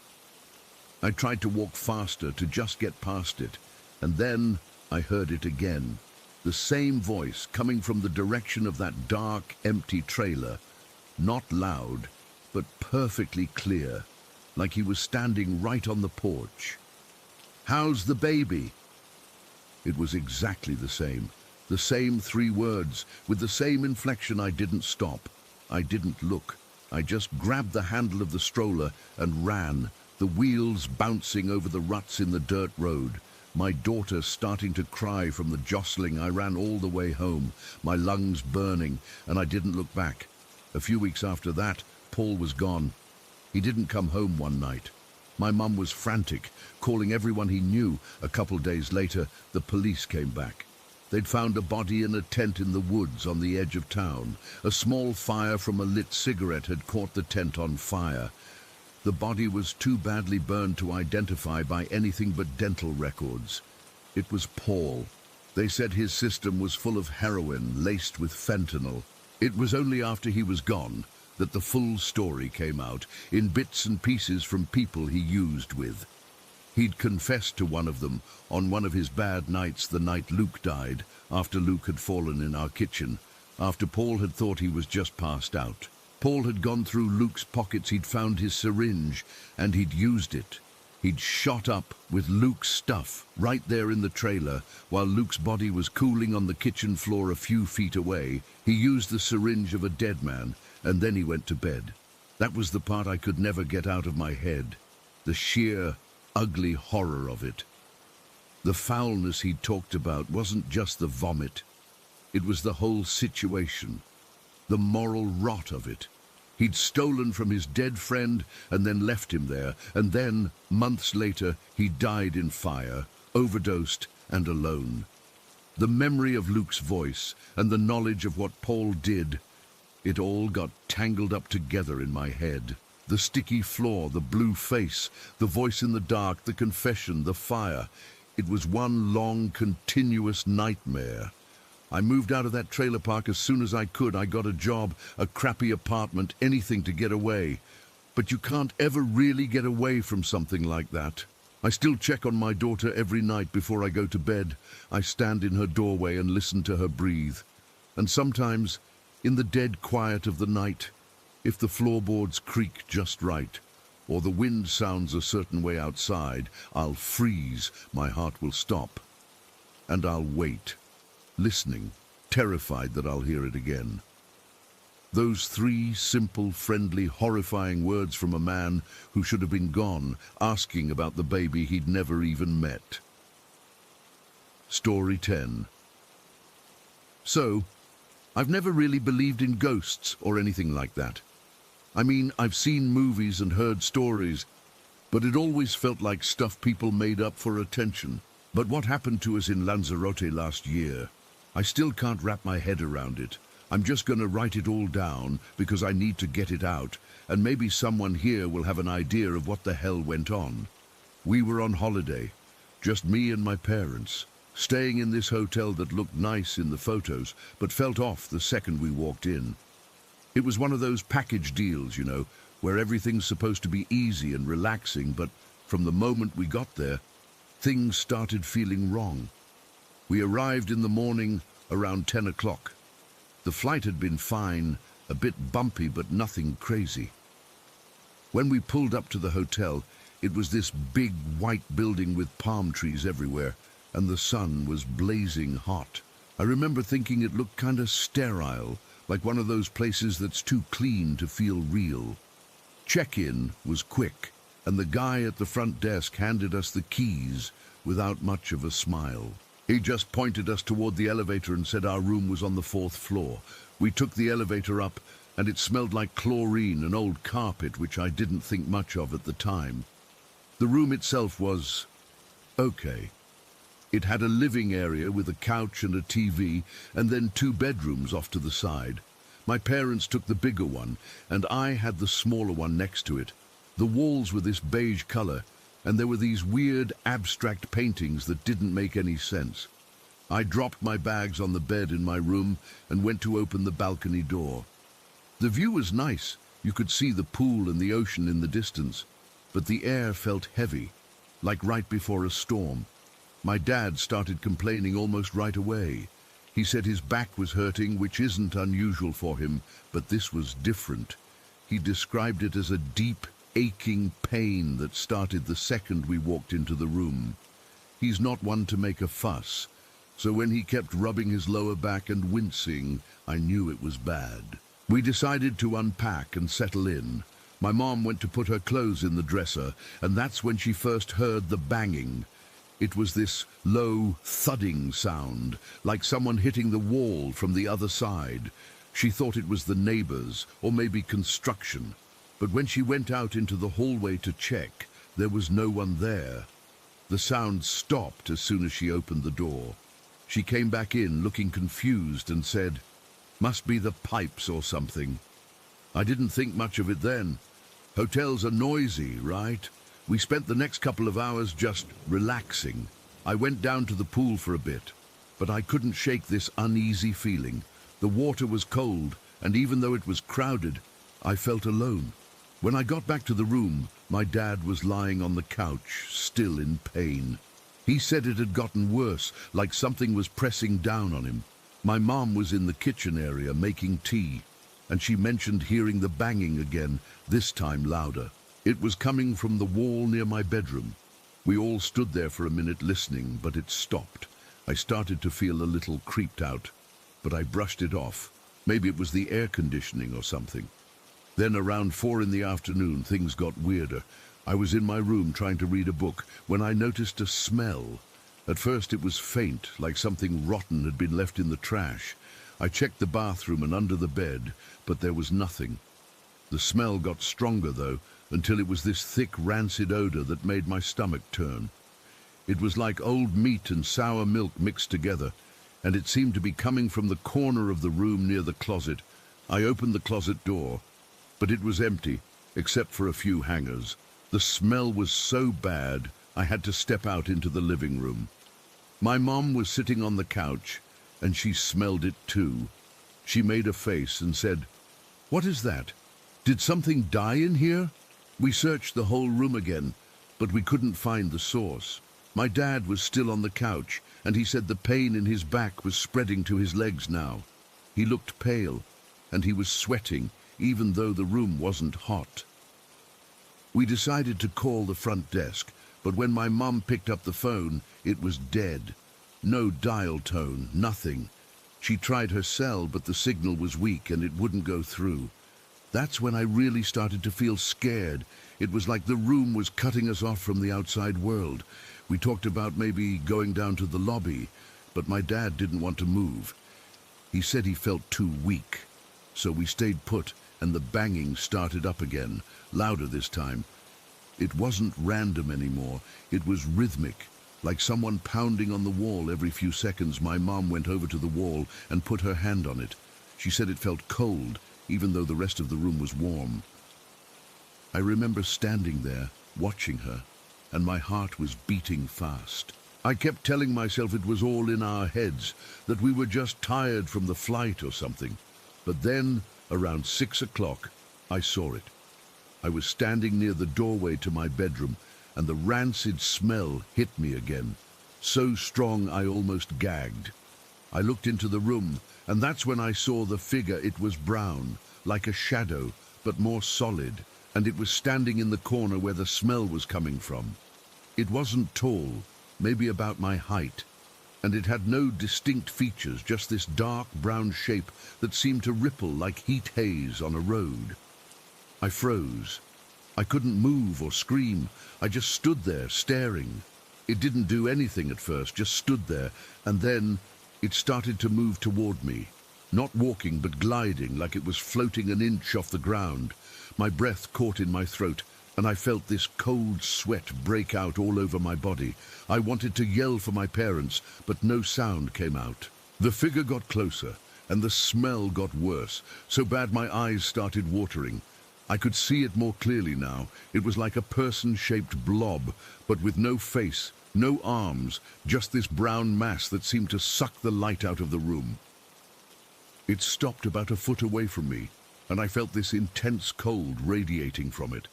I tried to walk faster to just get past it, and then I heard it again. The same voice coming from the direction of that dark, empty trailer. Not loud, but perfectly clear, like he was standing right on the porch. "How's the baby?" It was exactly the same. The same 3 words, with the same inflection. I didn't stop. I didn't look. I just grabbed the handle of the stroller and ran, the wheels bouncing over the ruts in the dirt road. My daughter starting to cry from the jostling. I ran all the way home, my lungs burning, and I didn't look back. A few weeks after that, Paul was gone. He didn't come home one night. My mum was frantic, calling everyone he knew. A couple days later, the police came back. They'd found a body in a tent in the woods on the edge of town. A small fire from a lit cigarette had caught the tent on fire. The body was too badly burned to identify by anything but dental records. It was Paul. They said his system was full of heroin laced with fentanyl. It was only after he was gone that the full story came out, in bits and pieces from people he used with. He'd confessed to one of them on one of his bad nights, the night Luke died, after Luke had fallen in our kitchen, after Paul had thought he was just passed out. Paul had gone through Luke's pockets, he'd found his syringe, and he'd used it. He'd shot up with Luke's stuff right there in the trailer while Luke's body was cooling on the kitchen floor a few feet away. He used the syringe of a dead man, and then he went to bed. That was the part I could never get out of my head, the sheer, ugly horror of it. The foulness he'd talked about wasn't just the vomit. It was the whole situation, the moral rot of it. He'd stolen from his dead friend and then left him there, and then, months later, he died in fire, overdosed and alone. The memory of Luke's voice and the knowledge of what Paul did, it all got tangled up together in my head. The sticky floor, the blue face, the voice in the dark, the confession, the fire. It was one long, continuous nightmare. I moved out of that trailer park as soon as I could. I got a job, a crappy apartment, anything to get away. But you can't ever really get away from something like that. I still check on my daughter every night before I go to bed. I stand in her doorway and listen to her breathe. And sometimes, in the dead quiet of the night, if the floorboards creak just right, or the wind sounds a certain way outside, I'll freeze, my heart will stop, and I'll wait, listening, terrified that I'll hear it again. Those 3 simple, friendly, horrifying words from a man who should have been gone, asking about the baby he'd never even met. Story 10. So, I've never really believed in ghosts or anything like that. I mean, I've seen movies and heard stories, but it always felt like stuff people made up for attention. But what happened to us in Lanzarote last year, I still can't wrap my head around it. I'm just going to write it all down because I need to get it out, and maybe someone here will have an idea of what the hell went on. We were on holiday, just me and my parents, staying in this hotel that looked nice in the photos, but felt off the second we walked in. It was one of those package deals, you know, where everything's supposed to be easy and relaxing, but from the moment we got there, things started feeling wrong. We arrived in the morning around 10 o'clock. The flight had been fine, a bit bumpy, but nothing crazy. When we pulled up to the hotel, it was this big white building with palm trees everywhere, and the sun was blazing hot. I remember thinking it looked kind of sterile, like one of those places that's too clean to feel real. Check-in was quick, and the guy at the front desk handed us the keys without much of a smile. He just pointed us toward the elevator and said our room was on the 4th floor. We took the elevator up, and it smelled like chlorine and old carpet, which I didn't think much of at the time. The room itself was okay. It had a living area with a couch and a TV, and then 2 bedrooms off to the side. My parents took the bigger one, and I had the smaller one next to it. The walls were this beige color, and there were these weird, abstract paintings that didn't make any sense. I dropped my bags on the bed in my room and went to open the balcony door. The view was nice. You could see the pool and the ocean in the distance, but the air felt heavy, like right before a storm. My dad started complaining almost right away. He said his back was hurting, which isn't unusual for him, but this was different. He described it as a deep, aching pain that started the second we walked into the room. He's not one to make a fuss, So when he kept rubbing his lower back and wincing, I knew it was bad. We decided to unpack and settle in. My mom went to put her clothes in the dresser, and that's when she first heard the banging. It was this low, thudding sound, like someone hitting the wall from the other side. She thought it was the neighbors, or maybe construction. But when she went out into the hallway to check, there was no one there. The sound stopped as soon as she opened the door. She came back in looking confused and said, "Must be the pipes or something." I didn't think much of it then. Hotels are noisy, right? We spent the next couple of hours just relaxing. I went down to the pool for a bit, but I couldn't shake this uneasy feeling. The water was cold, and even though it was crowded, I felt alone. When I got back to the room, my dad was lying on the couch, still in pain. He said it had gotten worse, like something was pressing down on him. My mom was in the kitchen area making tea, and she mentioned hearing the banging again, this time louder. It was coming from the wall near my bedroom. We all stood there for a minute listening, but it stopped. I started to feel a little creeped out, but I brushed it off. Maybe it was the air conditioning or something. Then around 4 in the afternoon, things got weirder. I was in my room trying to read a book when I noticed a smell. At first it was faint, like something rotten had been left in the trash. I checked the bathroom and under the bed, but there was nothing. The smell got stronger, though, until it was this thick, rancid odor that made my stomach turn. It was like old meat and sour milk mixed together, and it seemed to be coming from the corner of the room near the closet. I opened the closet door, but it was empty, except for a few hangers. The smell was so bad, I had to step out into the living room. My mom was sitting on the couch, and she smelled it too. She made a face and said, "What is that? Did something die in here?" We searched the whole room again, but we couldn't find the source. My dad was still on the couch, and he said the pain in his back was spreading to his legs now. He looked pale, and he was sweating, even though the room wasn't hot. We decided to call the front desk, but when my mum picked up the phone, it was dead. No dial tone, nothing. She tried her cell, but the signal was weak and it wouldn't go through. That's when I really started to feel scared. It was like the room was cutting us off from the outside world. We talked about maybe going down to the lobby, but my dad didn't want to move. He said he felt too weak. So we stayed put, and the banging started up again, louder this time. It wasn't random anymore. It was rhythmic, like someone pounding on the wall every few seconds. My mom went over to the wall and put her hand on it. She said it felt cold, even though the rest of the room was warm. I remember standing there, watching her, and my heart was beating fast. I kept telling myself it was all in our heads, that we were just tired from the flight or something. But then, around 6 o'clock, I saw it. I was standing near the doorway to my bedroom, and the rancid smell hit me again, so strong I almost gagged. I looked into the room, and that's when I saw the figure. It was brown, like a shadow, but more solid, and it was standing in the corner where the smell was coming from. It wasn't tall, maybe about my height, and it had no distinct features, just this dark brown shape that seemed to ripple like heat haze on a road. I froze. I couldn't move or scream. I just stood there, staring. It didn't do anything at first, just stood there, and then it started to move toward me. Not walking, but gliding, like it was floating an inch off the ground. My breath caught in my throat, and I felt this cold sweat break out all over my body. I wanted to yell for my parents, but no sound came out. The figure got closer, and the smell got worse, so bad my eyes started watering. I could see it more clearly now. It was like a person-shaped blob, but with no face, no arms, just this brown mass that seemed to suck the light out of the room. It stopped about a foot away from me, and I felt this intense cold radiating from it.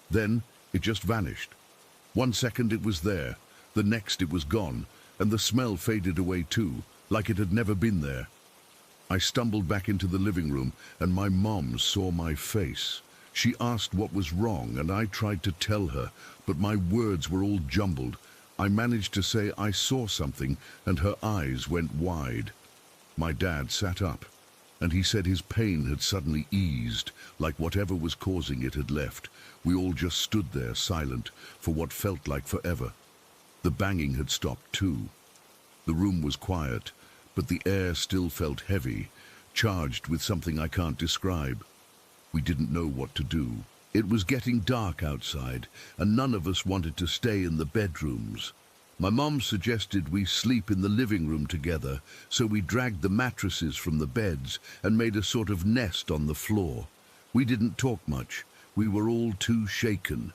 Then it just vanished. 1 second it was there, the next it was gone, and the smell faded away too, like it had never been there. I stumbled back into the living room, and my mom saw my face. She asked what was wrong, and I tried to tell her, but my words were all jumbled. I managed to say I saw something, and her eyes went wide. My dad sat up, and he said his pain had suddenly eased, like whatever was causing it had left. We all just stood there, silent, for what felt like forever. The banging had stopped too. The room was quiet, but the air still felt heavy, charged with something I can't describe. We didn't know what to do. It was getting dark outside, and none of us wanted to stay in the bedrooms. My mom suggested we sleep in the living room together, so we dragged the mattresses from the beds and made a sort of nest on the floor. We didn't talk much. We were all too shaken.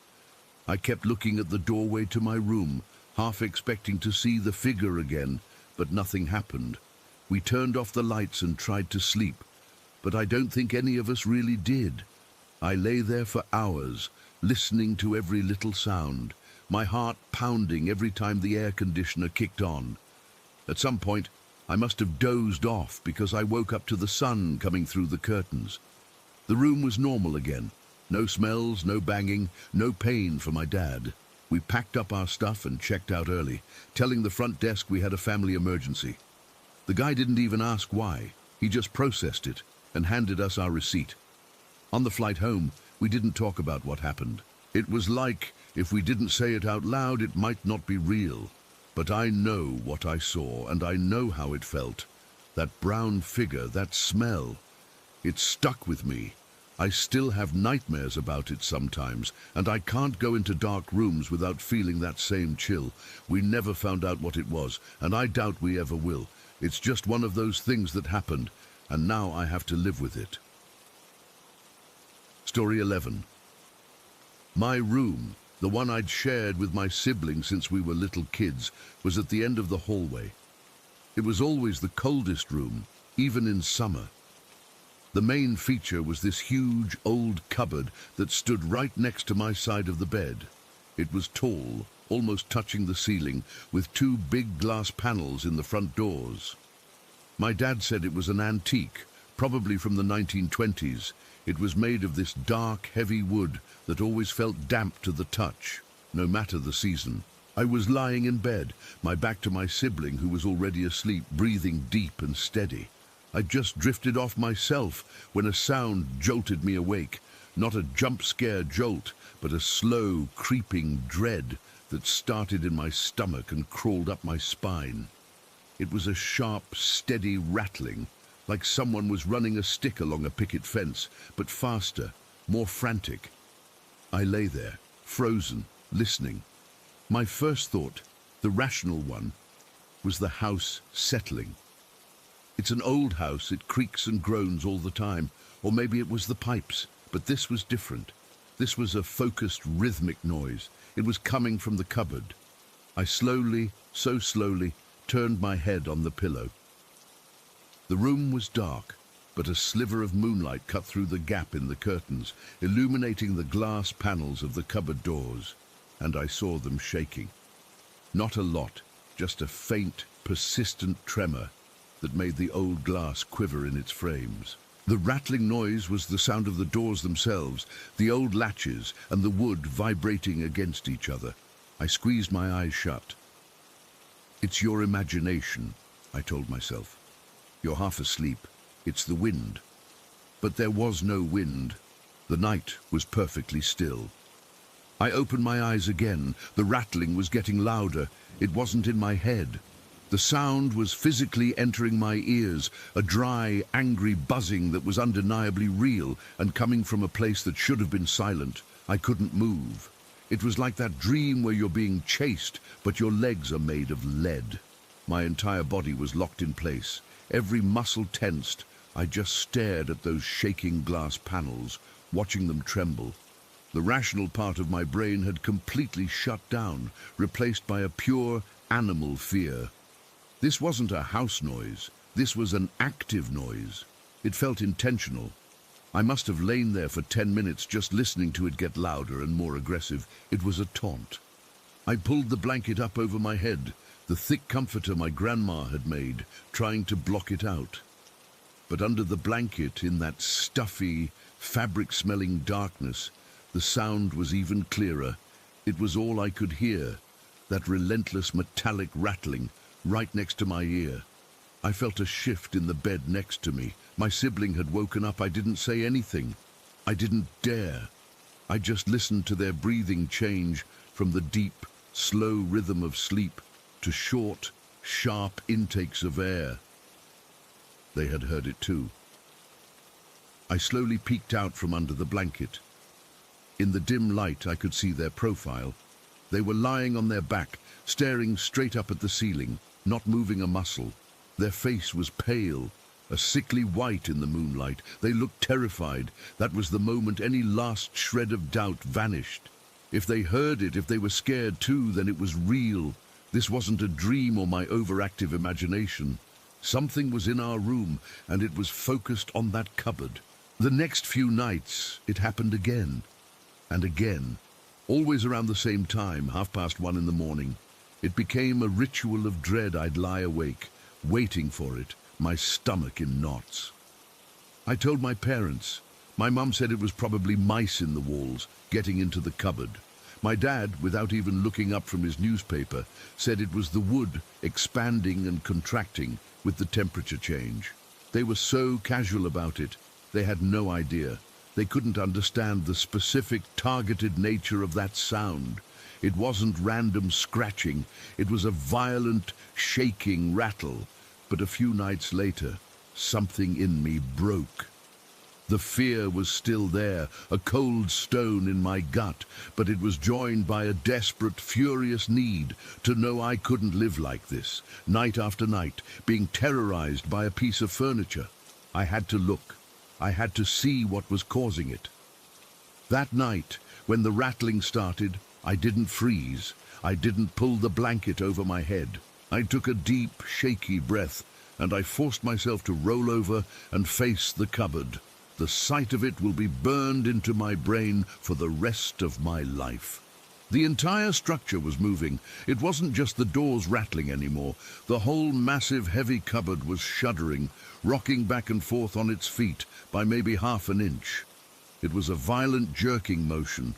I kept looking at the doorway to my room, half expecting to see the figure again, but nothing happened. We turned off the lights and tried to sleep, but I don't think any of us really did. I lay there for hours, listening to every little sound, my heart pounding every time the air conditioner kicked on. At some point, I must have dozed off because I woke up to the sun coming through the curtains. The room was normal again. No smells, no banging, no pain for my dad. We packed up our stuff and checked out early, telling the front desk we had a family emergency. The guy didn't even ask why. He just processed it and handed us our receipt. On the flight home, we didn't talk about what happened. It was like, if we didn't say it out loud, it might not be real. But I know what I saw, and I know how it felt. That brown figure, that smell. It stuck with me. I still have nightmares about it sometimes, and I can't go into dark rooms without feeling that same chill. We never found out what it was, and I doubt we ever will. It's just one of those things that happened, and now I have to live with it. Story 11. My room, the one I'd shared with my siblings since we were little kids, was at the end of the hallway. It was always the coldest room, even in summer. The main feature was this huge old cupboard that stood right next to my side of the bed. It was tall, almost touching the ceiling, with two big glass panels in the front doors. My dad said it was an antique, probably from the 1920s. It was made of this dark, heavy wood that always felt damp to the touch, no matter the season. I was lying in bed, my back to my sibling who was already asleep, breathing deep and steady. I'd just drifted off myself when a sound jolted me awake. Not a jump-scare jolt, but a slow, creeping dread that started in my stomach and crawled up my spine. It was a sharp, steady rattling, like someone was running a stick along a picket fence, but faster, more frantic. I lay there, frozen, listening. My first thought, the rational one, was the house settling. It's an old house, it creaks and groans all the time, or maybe it was the pipes, but this was different. This was a focused, rhythmic noise. It was coming from the cupboard. I slowly, so slowly, turned my head on the pillow. The room was dark, but a sliver of moonlight cut through the gap in the curtains, illuminating the glass panels of the cupboard doors, and I saw them shaking. Not a lot, just a faint, persistent tremor that made the old glass quiver in its frames. The rattling noise was the sound of the doors themselves, the old latches and the wood vibrating against each other. I squeezed my eyes shut. "It's your imagination," I told myself. "You're half asleep. It's the wind." But there was no wind. The night was perfectly still. I opened my eyes again. The rattling was getting louder. It wasn't in my head. The sound was physically entering my ears, a dry, angry buzzing that was undeniably real and coming from a place that should have been silent. I couldn't move. It was like that dream where you're being chased, but your legs are made of lead. My entire body was locked in place, every muscle tensed. I just stared at those shaking glass panels, watching them tremble. The rational part of my brain had completely shut down, replaced by a pure animal fear. This wasn't a house noise. This was an active noise. It felt intentional. I must have lain there for 10 minutes just listening to it get louder and more aggressive. It was a taunt. I pulled the blanket up over my head, the thick comforter my grandma had made, trying to block it out. But under the blanket, in that stuffy, fabric-smelling darkness, the sound was even clearer. It was all I could hear. that relentless metallic rattling right next to my ear. I felt a shift in the bed next to me. My sibling had woken up. I didn't say anything. I didn't dare. I just listened to their breathing change from the deep, slow rhythm of sleep to short, sharp intakes of air. They had heard it too. I slowly peeked out from under the blanket. In the dim light, I could see their profile. They were lying on their back, staring straight up at the ceiling, not moving a muscle. Their face was pale, a sickly white in the moonlight. They looked terrified. That was the moment any last shred of doubt vanished. If they heard it, if they were scared too, then it was real. This wasn't a dream or my overactive imagination. Something was in our room, and it was focused on that cupboard. The next few nights, it happened again and again, always around the same time, 1:30 in the morning. It became a ritual of dread. I'd lie awake, waiting for it, my stomach in knots. I told my parents. My mum said it was probably mice in the walls, getting into the cupboard. My dad, without even looking up from his newspaper, said it was the wood expanding and contracting with the temperature change. They were so casual about it, they had no idea. They couldn't understand the specific, targeted nature of that sound. It wasn't random scratching, it was a violent, shaking rattle. But a few nights later, something in me broke. The fear was still there, a cold stone in my gut, but it was joined by a desperate, furious need to know I couldn't live like this, night after night, being terrorized by a piece of furniture. I had to look. I had to see what was causing it. That night, when the rattling started, I didn't freeze. I didn't pull the blanket over my head. I took a deep, shaky breath, and I forced myself to roll over and face the cupboard. The sight of it will be burned into my brain for the rest of my life. The entire structure was moving. It wasn't just the doors rattling anymore. The whole massive, heavy cupboard was shuddering, rocking back and forth on its feet by maybe half an inch. It was a violent jerking motion.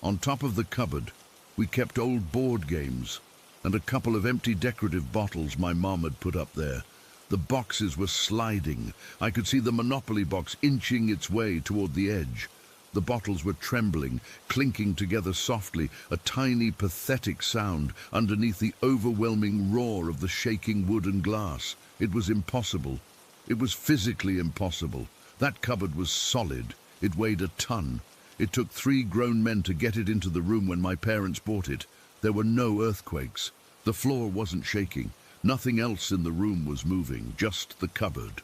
On top of the cupboard, we kept old board games and a couple of empty decorative bottles my mom had put up there. The boxes were sliding. I could see the Monopoly box inching its way toward the edge. The bottles were trembling, clinking together softly, a tiny, pathetic sound underneath the overwhelming roar of the shaking wood and glass. It was impossible. It was physically impossible. That cupboard was solid. It weighed a ton. It took 3 grown men to get it into the room when my parents bought it. There were no earthquakes. The floor wasn't shaking. Nothing else in the room was moving, just the cupboard.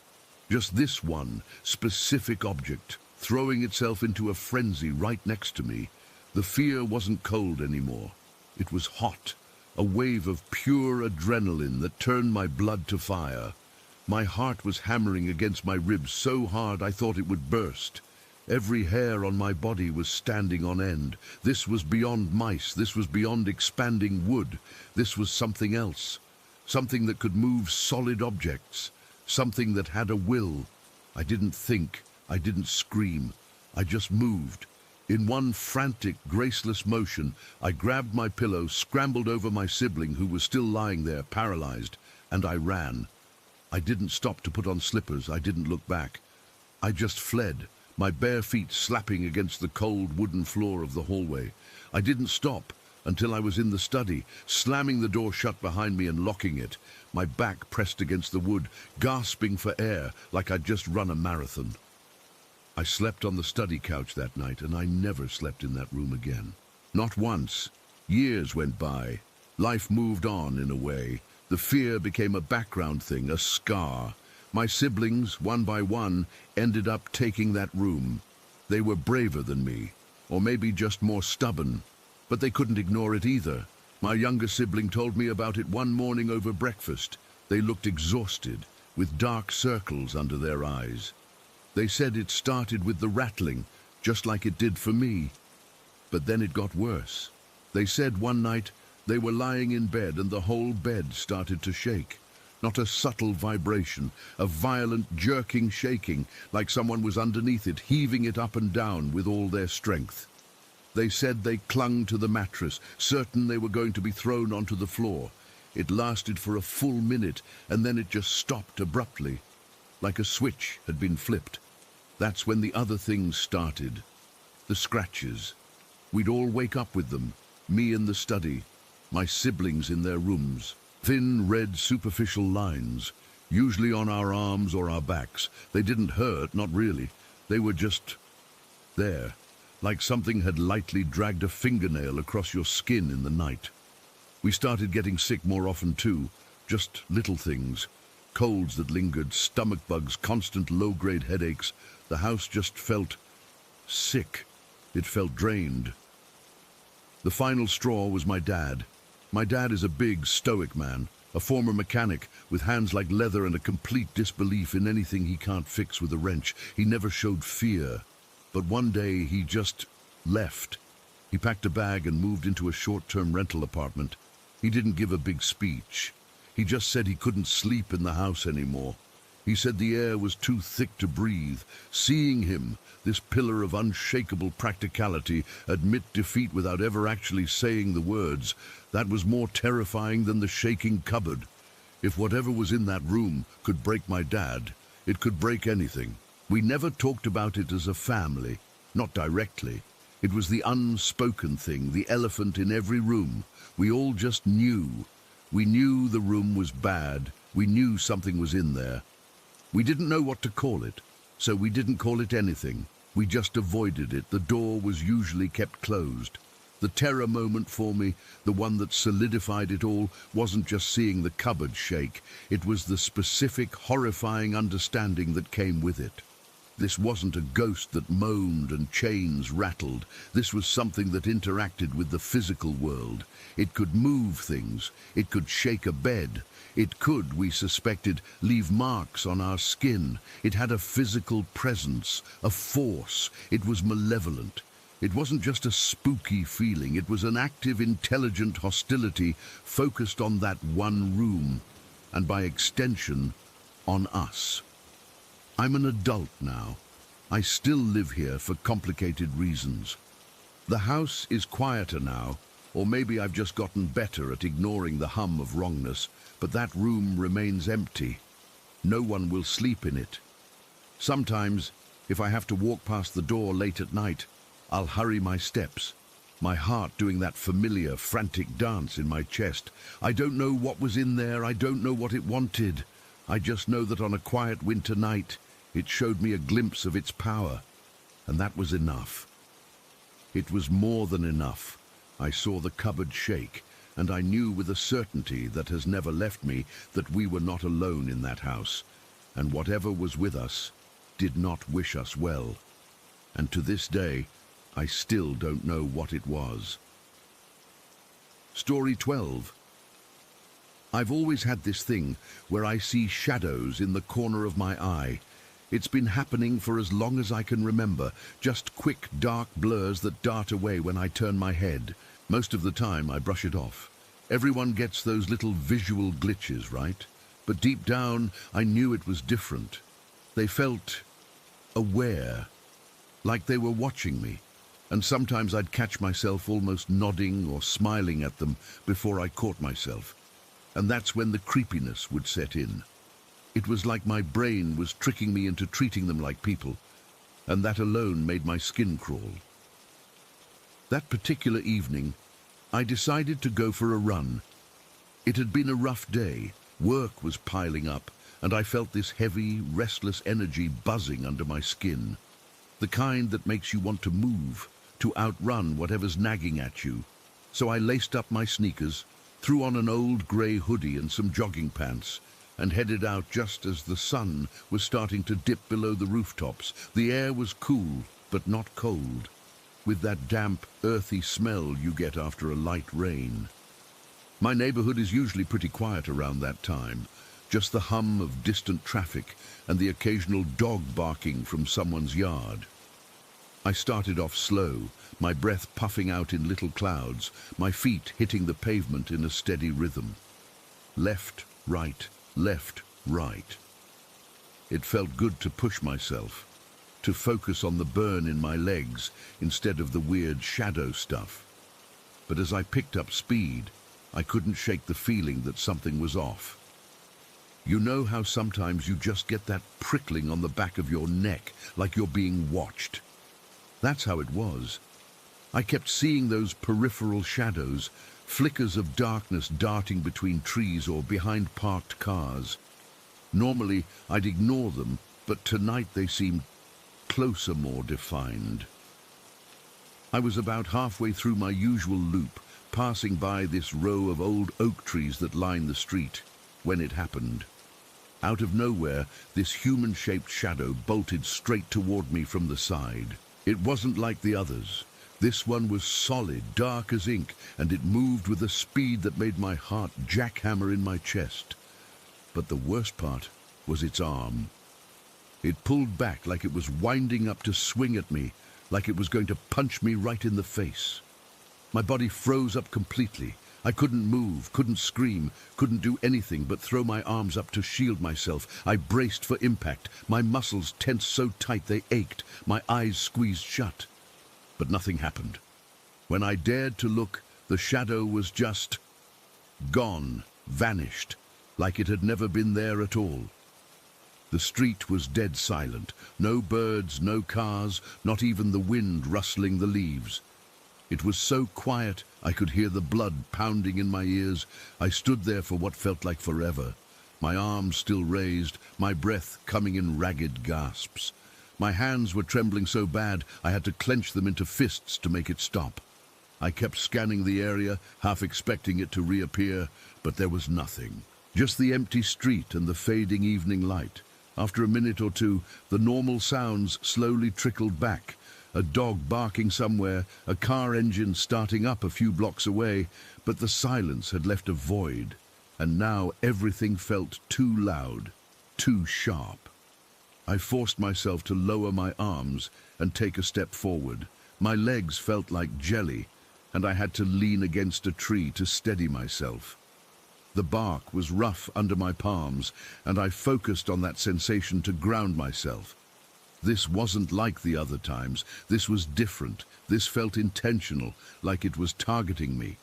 Just this one specific object, throwing itself into a frenzy right next to me. The fear wasn't cold anymore. It was hot, a wave of pure adrenaline that turned my blood to fire. My heart was hammering against my ribs so hard I thought it would burst. Every hair on my body was standing on end. This was beyond mice. This was beyond expanding wood. This was something else. Something that could move solid objects. Something that had a will. I didn't think. I didn't scream. I just moved. In one frantic, graceless motion, I grabbed my pillow, scrambled over my sibling who was still lying there, paralyzed, and I ran. I didn't stop to put on slippers. I didn't look back. I just fled, my bare feet slapping against the cold wooden floor of the hallway. I didn't stop until I was in the study, slamming the door shut behind me and locking it, my back pressed against the wood, gasping for air like I'd just run a marathon. I slept on the study couch that night, and I never slept in that room again. Not once. Years went by. Life moved on in a way. The fear became a background thing, a scar. My siblings, one by one, ended up taking that room. They were braver than me, or maybe just more stubborn. But they couldn't ignore it either. My younger sibling told me about it one morning over breakfast. They looked exhausted, with dark circles under their eyes. They said it started with the rattling, just like it did for me. But then it got worse. They said one night they were lying in bed and the whole bed started to shake. Not a subtle vibration, a violent jerking shaking, like someone was underneath it, heaving it up and down with all their strength. They said they clung to the mattress, certain they were going to be thrown onto the floor. It lasted for a full minute, and then it just stopped abruptly, like a switch had been flipped. That's when the other things started. The scratches. We'd all wake up with them, me in the study, my siblings in their rooms. Thin, red, superficial lines, usually on our arms or our backs. They didn't hurt, not really. They were just there, like something had lightly dragged a fingernail across your skin in the night. We started getting sick more often too, just little things. Colds that lingered, stomach bugs, constant low-grade headaches. The house just felt sick. It felt drained. The final straw was my dad. My dad is a big, stoic man, a former mechanic with hands like leather and a complete disbelief in anything he can't fix with a wrench. He never showed fear. But one day he just left. He packed a bag and moved into a short-term rental apartment. He didn't give a big speech. He just said he couldn't sleep in the house anymore. He said the air was too thick to breathe. Seeing him, this pillar of unshakable practicality, admit defeat without ever actually saying the words, that was more terrifying than the shaking cupboard. If whatever was in that room could break my dad, it could break anything. We never talked about it as a family, not directly. It was the unspoken thing, the elephant in every room. We all just knew. We knew the room was bad. We knew something was in there. We didn't know what to call it, so we didn't call it anything. We just avoided it. The door was usually kept closed. The terror moment for me, the one that solidified it all, wasn't just seeing the cupboard shake. It was the specific, horrifying understanding that came with it. This wasn't a ghost that moaned and chains rattled. This was something that interacted with the physical world. It could move things. It could shake a bed. It could, we suspected, leave marks on our skin. It had a physical presence, a force. It was malevolent. It wasn't just a spooky feeling. It was an active, intelligent hostility focused on that one room, and by extension, on us. I'm an adult now. I still live here for complicated reasons. The house is quieter now, or maybe I've just gotten better at ignoring the hum of wrongness, but that room remains empty. No one will sleep in it. Sometimes, if I have to walk past the door late at night, I'll hurry my steps, my heart doing that familiar, frantic dance in my chest. I don't know what was in there, I don't know what it wanted. I just know that on a quiet winter night, it showed me a glimpse of its power, and that was enough. It was more than enough. I saw the cupboard shake, and I knew with a certainty that has never left me that we were not alone in that house, and whatever was with us did not wish us well. And to this day, I still don't know what it was. Story 12. I've always had this thing where I see shadows in the corner of my eye. It's been happening for as long as I can remember, just quick, dark blurs that dart away when I turn my head. Most of the time, I brush it off. Everyone gets those little visual glitches, right? But deep down, I knew it was different. They felt aware, like they were watching me. And sometimes I'd catch myself almost nodding or smiling at them before I caught myself. And that's when the creepiness would set in. It was like my brain was tricking me into treating them like people, and that alone made my skin crawl. That particular evening, I decided to go for a run. It had been a rough day, work was piling up, and I felt this heavy, restless energy buzzing under my skin. The kind that makes you want to move, to outrun whatever's nagging at you. So I laced up my sneakers, threw on an old grey hoodie and some jogging pants, and headed out just as the sun was starting to dip below the rooftops. The air was cool, but not cold, with that damp, earthy smell you get after a light rain. My neighborhood is usually pretty quiet around that time, just the hum of distant traffic and the occasional dog barking from someone's yard. I started off slow, my breath puffing out in little clouds, my feet hitting the pavement in a steady rhythm. Left, right, left, right. It felt good to push myself. to focus on the burn in my legs instead of the weird shadow stuff. But as I picked up speed, I couldn't shake the feeling that something was off. You know how sometimes you just get that prickling on the back of your neck, like you're being watched? That's how it was. I kept seeing those peripheral shadows, flickers of darkness darting between trees or behind parked cars. Normally, I'd ignore them, but tonight they seemed closer, more defined. I was about halfway through my usual loop, passing by this row of old oak trees that line the street, when it happened. Out of nowhere, this human-shaped shadow bolted straight toward me from the side. It wasn't like the others. This one was solid, dark as ink, and it moved with a speed that made my heart jackhammer in my chest. But the worst part was its arm. It pulled back like it was winding up to swing at me, like it was going to punch me right in the face. My body froze up completely. I couldn't move, couldn't scream, couldn't do anything but throw my arms up to shield myself. I braced for impact, my muscles tensed so tight they ached, my eyes squeezed shut. But nothing happened. When I dared to look, the shadow was just gone, vanished, like it had never been there at all. The street was dead silent. No birds, no cars, not even the wind rustling the leaves. It was so quiet I could hear the blood pounding in my ears. I stood there for what felt like forever, my arms still raised, my breath coming in ragged gasps. My hands were trembling so bad I had to clench them into fists to make it stop. I kept scanning the area, half expecting it to reappear, but there was nothing. Just the empty street and the fading evening light. After a minute or two, the normal sounds slowly trickled back. A dog barking somewhere, a car engine starting up a few blocks away, but the silence had left a void, and now everything felt too loud, too sharp. I forced myself to lower my arms and take a step forward. My legs felt like jelly, and I had to lean against a tree to steady myself. The bark was rough under my palms, and I focused on that sensation to ground myself. This wasn't like the other times. This was different. This felt intentional, like it was targeting me.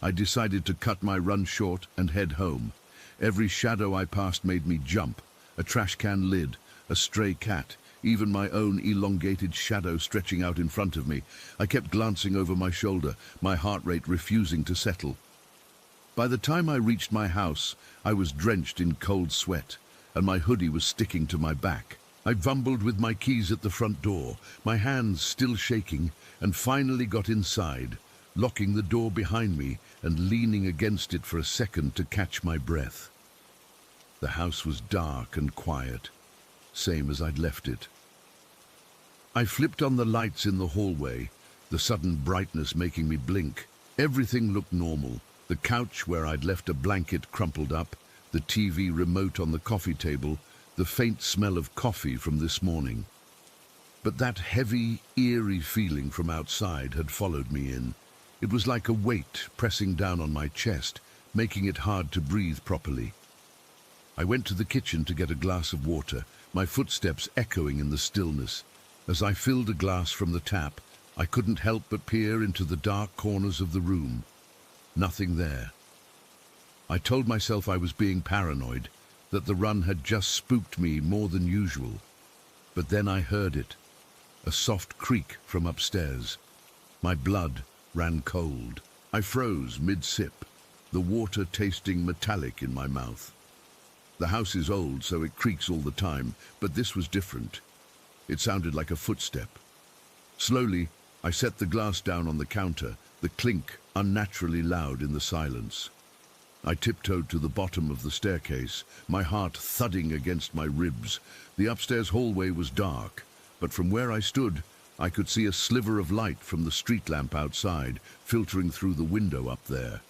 I decided to cut my run short and head home. Every shadow I passed made me jump. A trash can lid, a stray cat, even my own elongated shadow stretching out in front of me. I kept glancing over my shoulder, my heart rate refusing to settle. By the time I reached my house, I was drenched in cold sweat, and my hoodie was sticking to my back. I fumbled with my keys at the front door, my hands still shaking, and finally got inside, locking the door behind me and leaning against it for a second to catch my breath. The house was dark and quiet, same as I'd left it. I flipped on the lights in the hallway, the sudden brightness making me blink. Everything looked normal. The couch where I'd left a blanket crumpled up, the TV remote on the coffee table, the faint smell of coffee from this morning. But that heavy, eerie feeling from outside had followed me in. It was like a weight pressing down on my chest, making it hard to breathe properly. I went to the kitchen to get a glass of water, my footsteps echoing in the stillness. As I filled a glass from the tap, I couldn't help but peer into the dark corners of the room. Nothing there. I told myself I was being paranoid, that the run had just spooked me more than usual. But then I heard it, a soft creak from upstairs. My blood ran cold. I froze mid-sip, the water tasting metallic in my mouth. The house is old, so it creaks all the time, but this was different. It sounded like a footstep. Slowly, I set the glass down on the counter, the clink unnaturally loud in the silence. I tiptoed to the bottom of the staircase, my heart thudding against my ribs. The upstairs hallway was dark, but from where I stood, I could see a sliver of light from the street lamp outside, filtering through the window up there.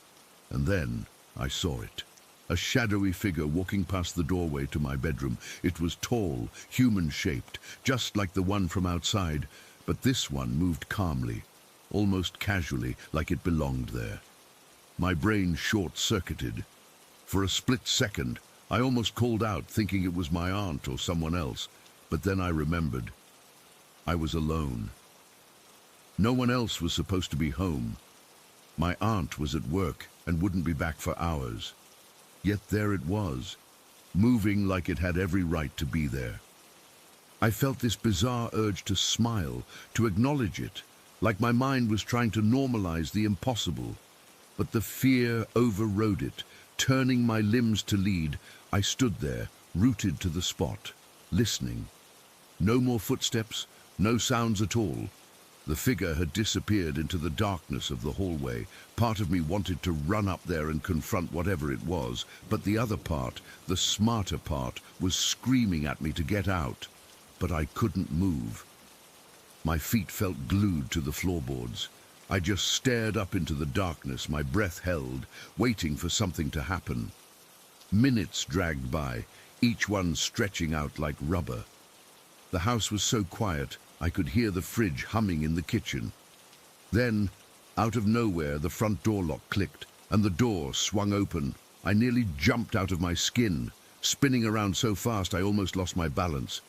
And then I saw it. A shadowy figure walking past the doorway to my bedroom. It was tall, human-shaped, just like the one from outside, but this one moved calmly, almost casually, like it belonged there. My brain short-circuited. For a split second, I almost called out, thinking it was my aunt or someone else, But then I remembered. I was alone. No one else was supposed to be home. My aunt was at work and wouldn't be back for hours. Yet there it was, moving like it had every right to be there. I felt this bizarre urge to smile, to acknowledge it, like my mind was trying to normalize the impossible. But the fear overrode it, turning my limbs to lead. I stood there, rooted to the spot, listening. No more footsteps, no sounds at all. The figure had disappeared into the darkness of the hallway. Part of me wanted to run up there and confront whatever it was, but the other part, the smarter part, was screaming at me to get out. But I couldn't move. My feet felt glued to the floorboards. I just stared up into the darkness, my breath held, waiting for something to happen. Minutes dragged by, each one stretching out like rubber. The house was so quiet, I could hear the fridge humming in the kitchen. Then, out of nowhere, the front door lock clicked, and the door swung open. I nearly jumped out of my skin, spinning around so fast I almost lost my balance.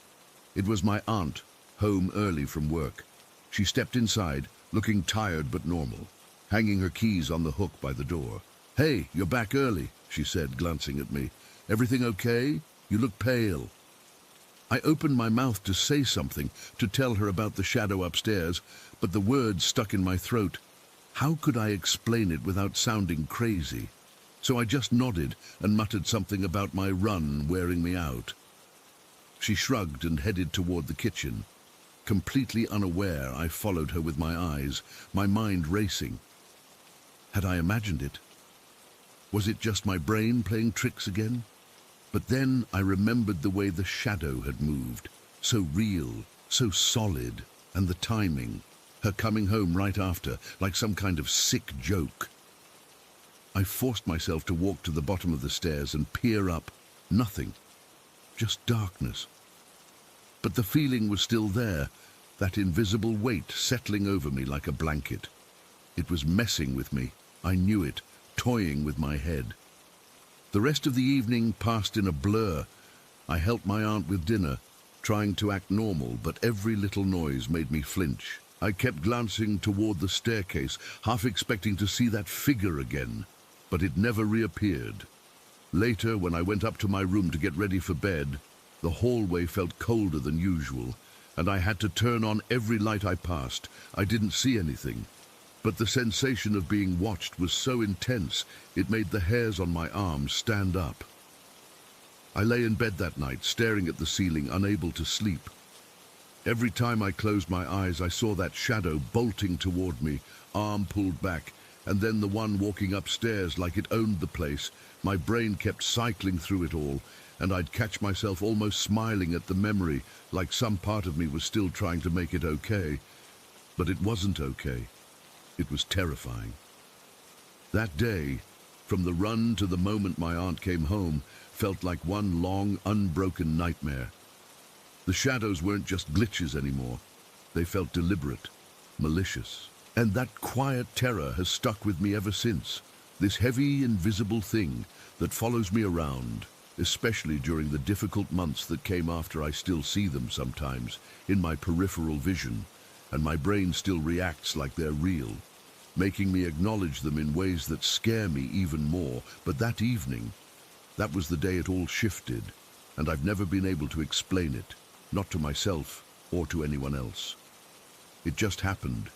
It was my aunt, home early from work. She stepped inside, looking tired but normal, hanging her keys on the hook by the door. "Hey, you're back early," she said, glancing at me. "Everything okay? You look pale." I opened my mouth to say something, to tell her about the shadow upstairs, but the words stuck in my throat. How could I explain it without sounding crazy? So I just nodded and muttered something about my run wearing me out. She shrugged and headed toward the kitchen. Completely unaware, I followed her with my eyes, my mind racing. Had I imagined it? Was it just my brain playing tricks again? But then I remembered the way the shadow had moved, so real, so solid, and the timing, her coming home right after, like some kind of sick joke. I forced myself to walk to the bottom of the stairs and peer up. Nothing, just darkness. But the feeling was still there, that invisible weight settling over me like a blanket. It was messing with me, I knew it, toying with my head. The rest of the evening passed in a blur. I helped my aunt with dinner, trying to act normal, but every little noise made me flinch. I kept glancing toward the staircase, half expecting to see that figure again, but it never reappeared. Later, when I went up to my room to get ready for bed, the hallway felt colder than usual, and I had to turn on every light I passed. I didn't see anything, but the sensation of being watched was so intense, it made the hairs on my arms stand up. I lay in bed that night, staring at the ceiling, unable to sleep. Every time I closed my eyes, I saw that shadow bolting toward me, arm pulled back, and then the one walking upstairs like it owned the place. My brain kept cycling through it all, and I'd catch myself almost smiling at the memory, like some part of me was still trying to make it okay. But it wasn't okay. It was terrifying. That day, from the run to the moment my aunt came home, felt like one long, unbroken nightmare. The shadows weren't just glitches anymore. They felt deliberate, malicious. And that quiet terror has stuck with me ever since. This heavy, invisible thing that follows me around, especially during the difficult months that came after. I still see them sometimes, in my peripheral vision, and my brain still reacts like they're real, making me acknowledge them in ways that scare me even more. But that evening, that was the day it all shifted, and I've never been able to explain it, not to myself or to anyone else. It just happened,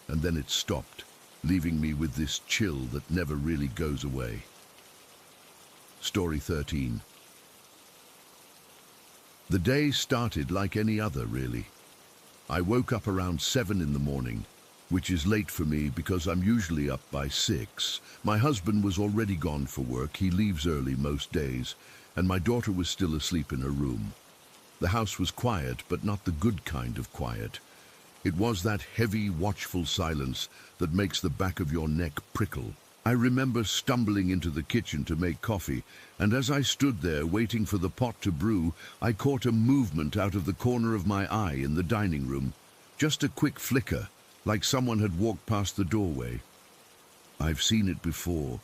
and then it stopped, leaving me with this chill that never really goes away. Story 13. The day started like any other, really. I woke up around 7 in the morning, which is late for me because I'm usually up by 6. My husband was already gone for work. He leaves early most days, and my daughter was still asleep in her room. The house was quiet, but not the good kind of quiet. It was that heavy, watchful silence that makes the back of your neck prickle. I remember stumbling into the kitchen to make coffee, and as I stood there waiting for the pot to brew, I caught a movement out of the corner of my eye in the dining room. Just a quick flicker, like someone had walked past the doorway. I've seen it before.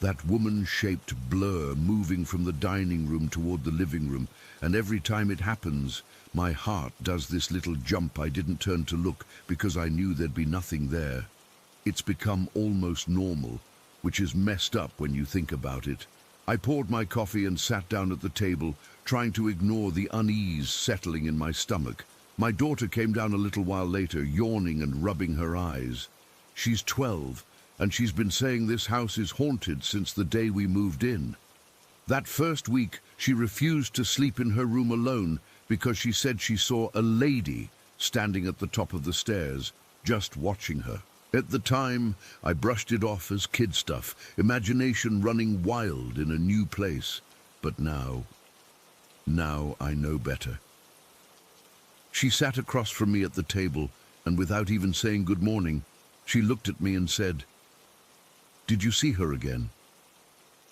That woman-shaped blur moving from the dining room toward the living room, and every time it happens, my heart does this little jump. I didn't turn to look because I knew there'd be nothing there. It's become almost normal, which is messed up when you think about it. I poured my coffee and sat down at the table, trying to ignore the unease settling in my stomach. My daughter came down a little while later, yawning and rubbing her eyes. She's 12, and she's been saying this house is haunted since the day we moved in. That first week, she refused to sleep in her room alone because she said she saw a lady standing at the top of the stairs, just watching her. At the time, I brushed it off as kid stuff, imagination running wild in a new place. But now I know better. She sat across from me at the table, and without even saying good morning, she looked at me and said, "Did you see her again?"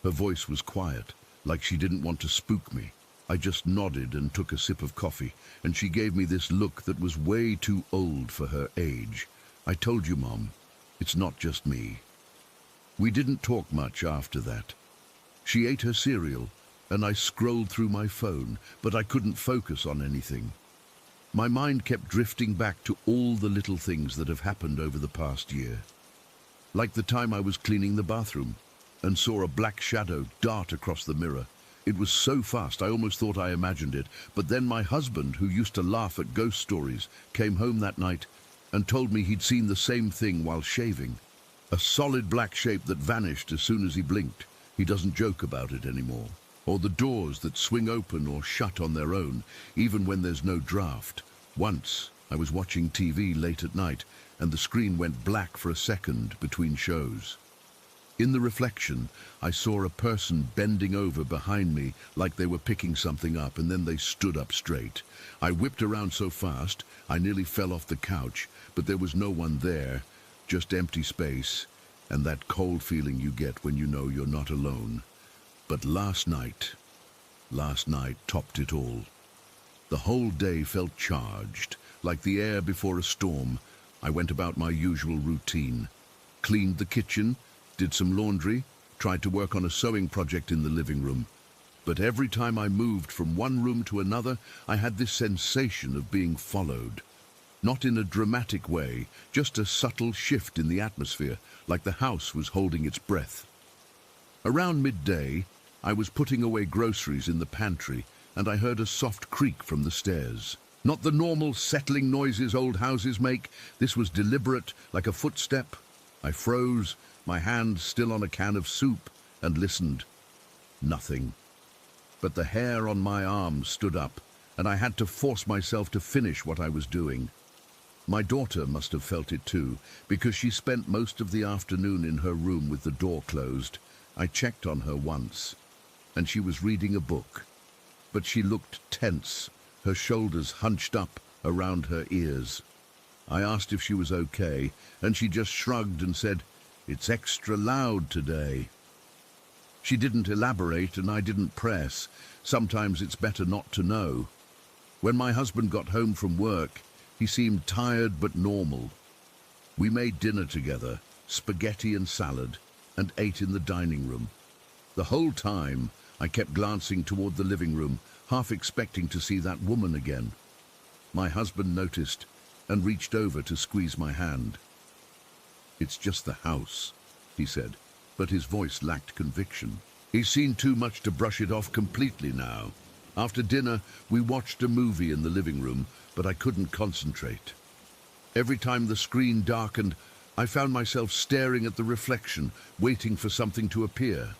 Her voice was quiet, like she didn't want to spook me. I just nodded and took a sip of coffee, and she gave me this look that was way too old for her age. "I told you, Mom, it's not just me." We didn't talk much after that. She ate her cereal, and I scrolled through my phone, but I couldn't focus on anything. My mind kept drifting back to all the little things that have happened over the past year. Like the time I was cleaning the bathroom and saw a black shadow dart across the mirror. It was so fast I almost thought I imagined it, but then my husband, who used to laugh at ghost stories, came home that night and told me he'd seen the same thing while shaving. A solid black shape that vanished as soon as he blinked. He doesn't joke about it anymore. Or the doors that swing open or shut on their own, even when there's no draft. Once, I was watching TV late at night, and the screen went black for a second between shows. In the reflection, I saw a person bending over behind me like they were picking something up, and then they stood up straight. I whipped around so fast, I nearly fell off the couch, but there was no one there, just empty space, and that cold feeling you get when you know you're not alone. But last night topped it all. The whole day felt charged, like the air before a storm. I went about my usual routine, cleaned the kitchen, did some laundry, tried to work on a sewing project in the living room. But every time I moved from one room to another, I had this sensation of being followed. Not in a dramatic way, just a subtle shift in the atmosphere, like the house was holding its breath. Around midday, I was putting away groceries in the pantry, and I heard a soft creak from the stairs. Not the normal settling noises old houses make. This was deliberate, like a footstep. I froze, my hand still on a can of soup, and listened. Nothing. But the hair on my arm stood up, and I had to force myself to finish what I was doing. My daughter must have felt it too, because she spent most of the afternoon in her room with the door closed. I checked on her once, and she was reading a book. But she looked tense, her shoulders hunched up around her ears. I asked if she was okay, and she just shrugged and said, "It's extra loud today." She didn't elaborate, and I didn't press. Sometimes it's better not to know. When my husband got home from work, he seemed tired but normal. We made dinner together, spaghetti and salad, and ate in the dining room. The whole time, I kept glancing toward the living room, half expecting to see that woman again. My husband noticed and reached over to squeeze my hand. "It's just the house," he said, but his voice lacked conviction. He's seen too much to brush it off completely now. After dinner, we watched a movie in the living room, but I couldn't concentrate. Every time the screen darkened, I found myself staring at the reflection, waiting for something to appear.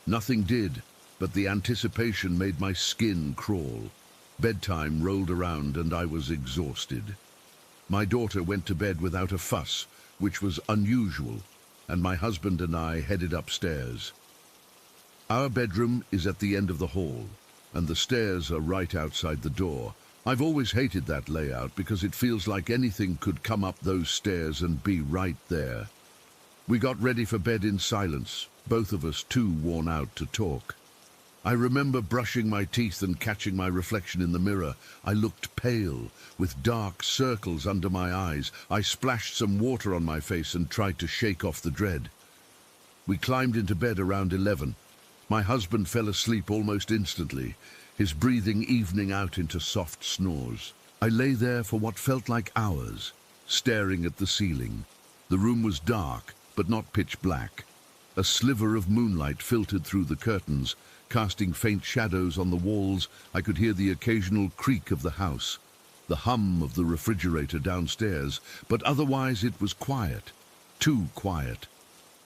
Nothing did, but the anticipation made my skin crawl. Bedtime rolled around and I was exhausted. My daughter went to bed without a fuss, which was unusual, and my husband and I headed upstairs. Our bedroom is at the end of the hall, and the stairs are right outside the door. I've always hated that layout because it feels like anything could come up those stairs and be right there. We got ready for bed in silence, both of us too worn out to talk. I remember brushing my teeth and catching my reflection in the mirror. I looked pale, with dark circles under my eyes. I splashed some water on my face and tried to shake off the dread. We climbed into bed around 11. My husband fell asleep almost instantly, his breathing evening out into soft snores. I lay there for what felt like hours, staring at the ceiling. The room was dark, but not pitch black. A sliver of moonlight filtered through the curtains, casting faint shadows on the walls. I could hear the occasional creak of the house, the hum of the refrigerator downstairs, but otherwise it was quiet, too quiet.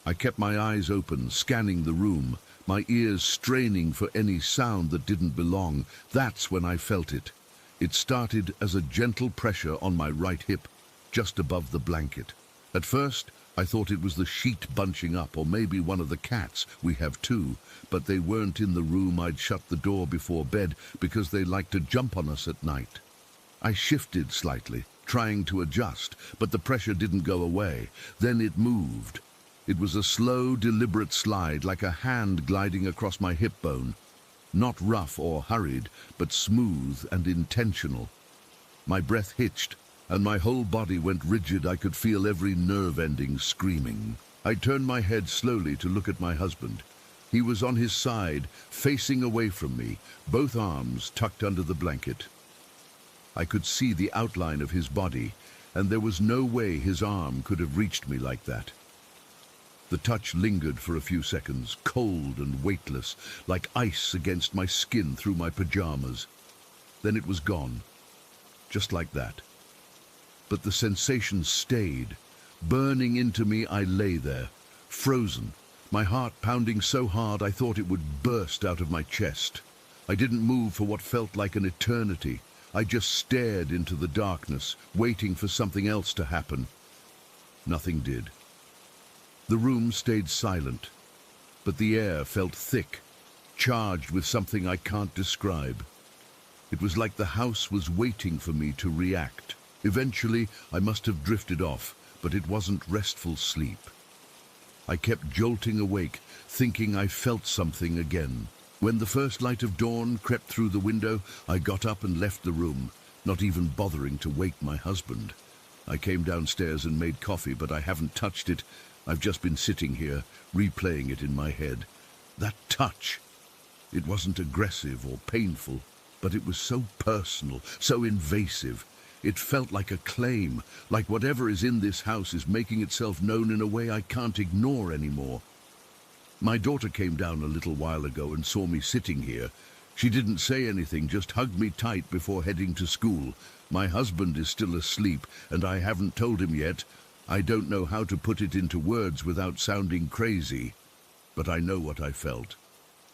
I kept my eyes open, scanning the room, my ears straining for any sound that didn't belong. That's when I felt it. It started as a gentle pressure on my right hip, just above the blanket. At first, I thought it was the sheet bunching up, or maybe one of the cats. We have two, but they weren't in the room. I'd shut the door before bed because they like to jump on us at night. I shifted slightly, trying to adjust, but the pressure didn't go away. Then it moved. It was a slow, deliberate slide, like a hand gliding across my hip bone. Not rough or hurried, but smooth and intentional. My breath hitched, and my whole body went rigid. I could feel every nerve ending screaming. I turned my head slowly to look at my husband. He was on his side, facing away from me, both arms tucked under the blanket. I could see the outline of his body, and there was no way his arm could have reached me like that. The touch lingered for a few seconds, cold and weightless, like ice against my skin through my pajamas. Then it was gone, just like that. But the sensation stayed. Burning into me, I lay there, frozen, my heart pounding so hard I thought it would burst out of my chest. I didn't move for what felt like an eternity. I just stared into the darkness, waiting for something else to happen. Nothing did. The room stayed silent, but the air felt thick, charged with something I can't describe. It was like the house was waiting for me to react. Eventually, I must have drifted off, but it wasn't restful sleep. I kept jolting awake, thinking I felt something again. When the first light of dawn crept through the window, I got up and left the room, not even bothering to wake my husband. I came downstairs and made coffee, but I haven't touched it. I've just been sitting here, replaying it in my head. That touch! It wasn't aggressive or painful, but it was so personal, so invasive. It felt like a claim, like whatever is in this house is making itself known in a way I can't ignore anymore. My daughter came down a little while ago and saw me sitting here. She didn't say anything, just hugged me tight before heading to school. My husband is still asleep, and I haven't told him yet. I don't know how to put it into words without sounding crazy, but I know what I felt.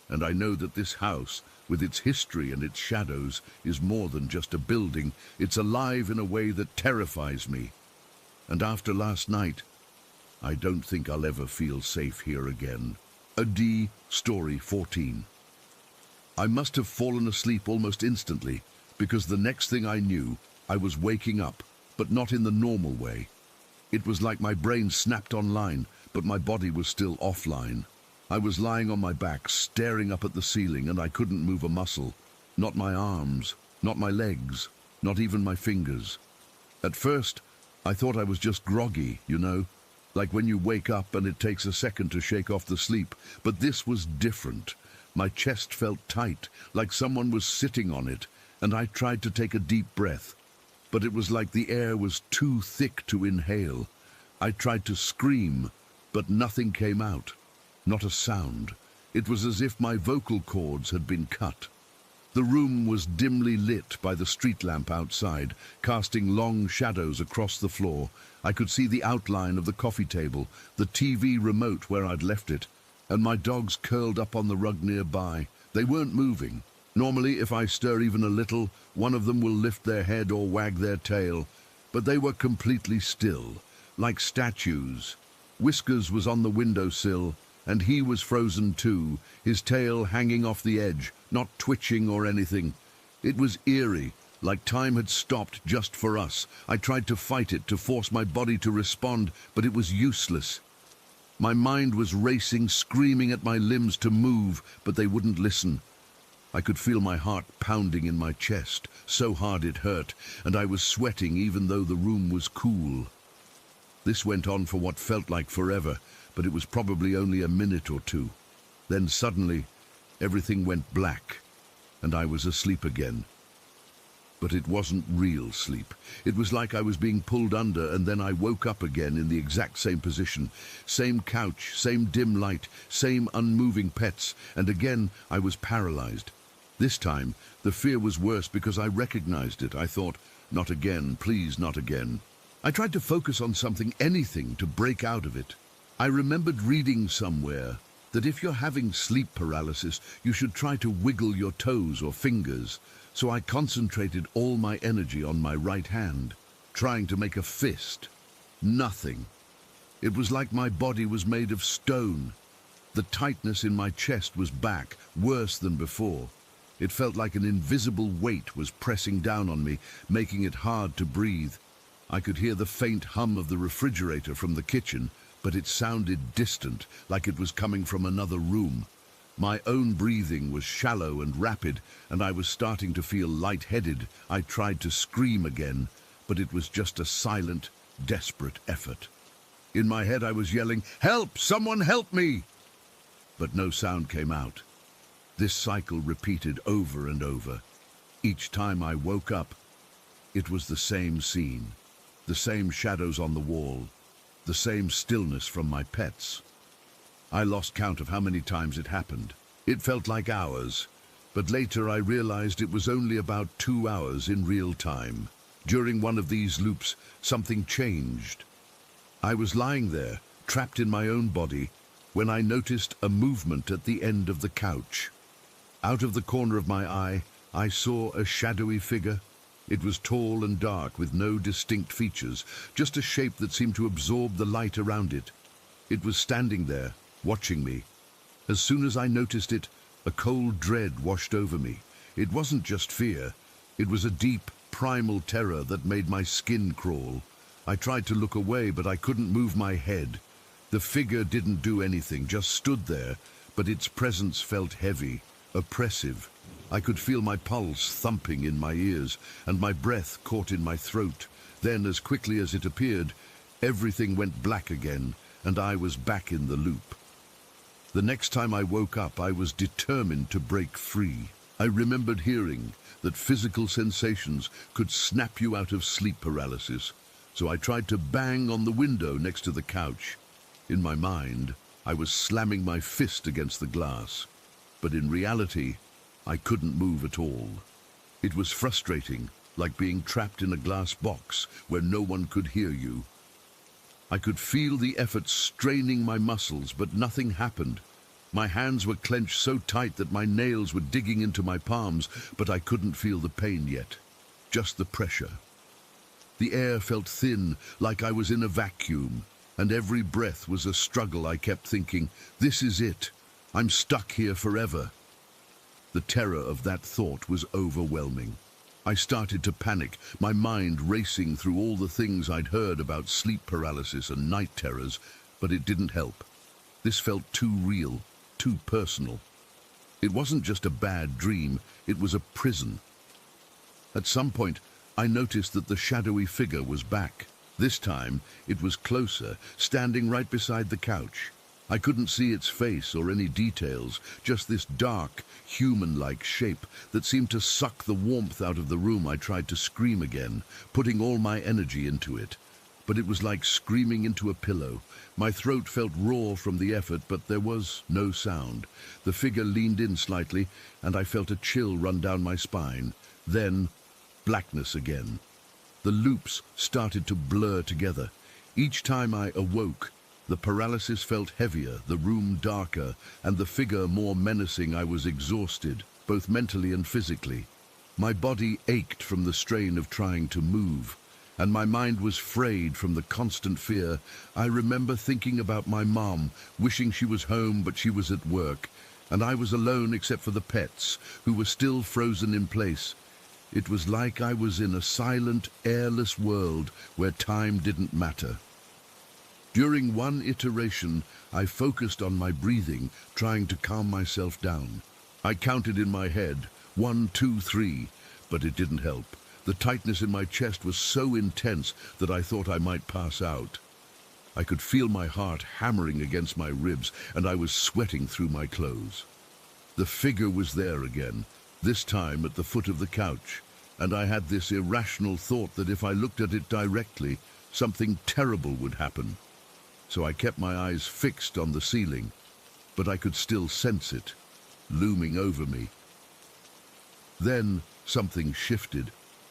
And I know that this house, with its history and its shadows, is more than just a building. It's alive in a way that terrifies me. And after last night, I don't think I'll ever feel safe here again. A D. Story 14. I must have fallen asleep almost instantly, because the next thing I knew, I was waking up, but not in the normal way. It was like my brain snapped online, but my body was still offline. I was lying on my back, staring up at the ceiling, and I couldn't move a muscle. Not my arms, not my legs, not even my fingers. At first, I thought I was just groggy, like when you wake up and it takes a second to shake off the sleep. But this was different. My chest felt tight, like someone was sitting on it, and I tried to take a deep breath. But it was like the air was too thick to inhale. I tried to scream, but nothing came out. Not a sound. It was as if my vocal cords had been cut. The room was dimly lit by the street lamp outside, casting long shadows across the floor. I could see the outline of the coffee table, the TV remote where I'd left it, and my dogs curled up on the rug nearby. They weren't moving. Normally, if I stir even a little, one of them will lift their head or wag their tail, but they were completely still, like statues. Whiskers was on the windowsill, and he was frozen too, his tail hanging off the edge, not twitching or anything. It was eerie, like time had stopped just for us. I tried to fight it, to force my body to respond, but it was useless. My mind was racing, screaming at my limbs to move, but they wouldn't listen. I could feel my heart pounding in my chest, so hard it hurt, and I was sweating even though the room was cool. This went on for what felt like forever, but it was probably only a minute or two. Then suddenly, everything went black, and I was asleep again. But it wasn't real sleep. It was like I was being pulled under, and then I woke up again in the exact same position. Same couch, same dim light, same unmoving pets, and again I was paralyzed. This time, the fear was worse because I recognized it. I thought, not again, please, not again. I tried to focus on something, anything, to break out of it. I remembered reading somewhere that if you're having sleep paralysis, you should try to wiggle your toes or fingers. So I concentrated all my energy on my right hand, trying to make a fist. Nothing. It was like my body was made of stone. The tightness in my chest was back, worse than before. It felt like an invisible weight was pressing down on me, making it hard to breathe. I could hear the faint hum of the refrigerator from the kitchen, but it sounded distant, like it was coming from another room. My own breathing was shallow and rapid, and I was starting to feel lightheaded. I tried to scream again, but it was just a silent, desperate effort. In my head I was yelling, "Help! Someone help me!" But no sound came out. This cycle repeated over and over. Each time I woke up, it was the same scene. The same shadows on the wall, the same stillness from my pets. I lost count of how many times it happened. It felt like hours, but later I realized it was only about 2 hours in real time. During one of these loops, something changed. I was lying there, trapped in my own body, when I noticed a movement at the end of the couch. Out of the corner of my eye, I saw a shadowy figure. It was tall and dark, with no distinct features, just a shape that seemed to absorb the light around it. It was standing there, watching me. As soon as I noticed it, a cold dread washed over me. It wasn't just fear. It was a deep, primal terror that made my skin crawl. I tried to look away, but I couldn't move my head. The figure didn't do anything, just stood there, but its presence felt heavy, oppressive. I could feel my pulse thumping in my ears, and my breath caught in my throat. Then, as quickly as it appeared, everything went black again, and I was back in the loop. The next time I woke up, I was determined to break free. I remembered hearing that physical sensations could snap you out of sleep paralysis, so I tried to bang on the window next to the couch. In my mind, I was slamming my fist against the glass, but in reality, I couldn't move at all. It was frustrating, like being trapped in a glass box where no one could hear you. I could feel the effort straining my muscles, but nothing happened. My hands were clenched so tight that my nails were digging into my palms, but I couldn't feel the pain yet, just the pressure. The air felt thin, like I was in a vacuum, and every breath was a struggle. I kept thinking, this is it. I'm stuck here forever. The terror of that thought was overwhelming. I started to panic, my mind racing through all the things I'd heard about sleep paralysis and night terrors, but it didn't help. This felt too real, too personal. It wasn't just a bad dream, it was a prison. At some point, I noticed that the shadowy figure was back. This time, it was closer, standing right beside the couch. I couldn't see its face or any details, just this dark, human-like shape that seemed to suck the warmth out of the room. I tried to scream again, putting all my energy into it. But it was like screaming into a pillow. My throat felt raw from the effort, but there was no sound. The figure leaned in slightly, and I felt a chill run down my spine. Then, blackness again. The loops started to blur together. Each time I awoke, the paralysis felt heavier, the room darker, and the figure more menacing. I was exhausted, both mentally and physically. My body ached from the strain of trying to move, and my mind was frayed from the constant fear. I remember thinking about my mom, wishing she was home, but she was at work, and I was alone except for the pets, who were still frozen in place. It was like I was in a silent, airless world where time didn't matter. During one iteration, I focused on my breathing, trying to calm myself down. I counted in my head, 1, 2, 3, but it didn't help. The tightness in my chest was so intense that I thought I might pass out. I could feel my heart hammering against my ribs, and I was sweating through my clothes. The figure was there again, this time at the foot of the couch, and I had this irrational thought that if I looked at it directly, something terrible would happen. So I kept my eyes fixed on the ceiling, but I could still sense it, looming over me. Then something shifted.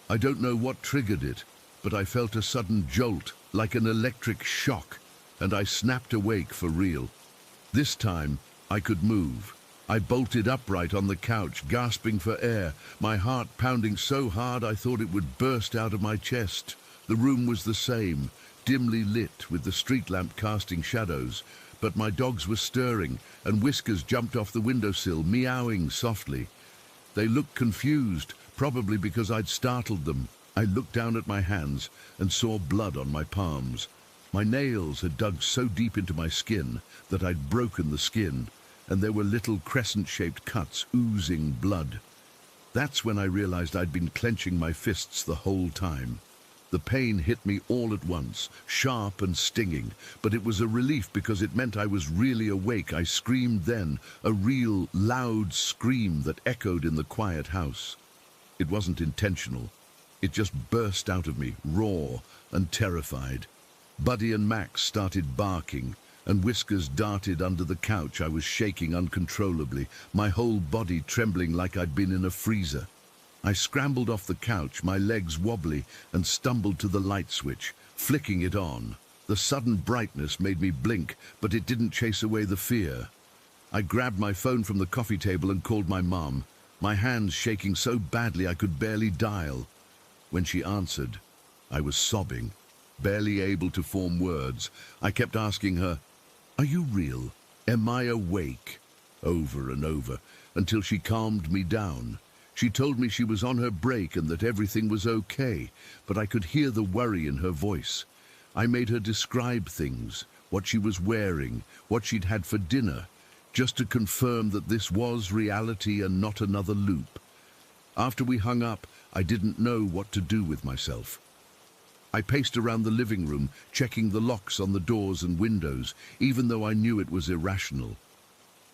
I don't know what triggered it, but I felt a sudden jolt, like an electric shock, and I snapped awake for real. This time, I could move. I bolted upright on the couch, gasping for air, my heart pounding so hard I thought it would burst out of my chest. The room was the same, dimly lit with the street lamp casting shadows, but my dogs were stirring, and Whiskers jumped off the windowsill, meowing softly. They looked confused, probably because I'd startled them. I looked down at my hands and saw blood on my palms. My nails had dug so deep into my skin that I'd broken the skin, and there were little crescent-shaped cuts oozing blood. That's when I realized I'd been clenching my fists the whole time. The pain hit me all at once, sharp and stinging, but it was a relief because it meant I was really awake. I screamed then, a real, loud scream that echoed in the quiet house. It wasn't intentional. It just burst out of me, raw and terrified. Buddy and Max started barking, and Whiskers darted under the couch. I was shaking uncontrollably, my whole body trembling like I'd been in a freezer. I scrambled off the couch, my legs wobbly, and stumbled to the light switch, flicking it on. The sudden brightness made me blink, but it didn't chase away the fear. I grabbed my phone from the coffee table and called my mom, my hands shaking so badly I could barely dial. When she answered, I was sobbing, barely able to form words. I kept asking her, "Are you real? Am I awake?" over and over, until she calmed me down. She told me she was on her break and that everything was okay, but I could hear the worry in her voice. I made her describe things, what she was wearing, what she'd had for dinner, just to confirm that this was reality and not another loop. After we hung up, I didn't know what to do with myself. I paced around the living room, checking the locks on the doors and windows, even though I knew it was irrational.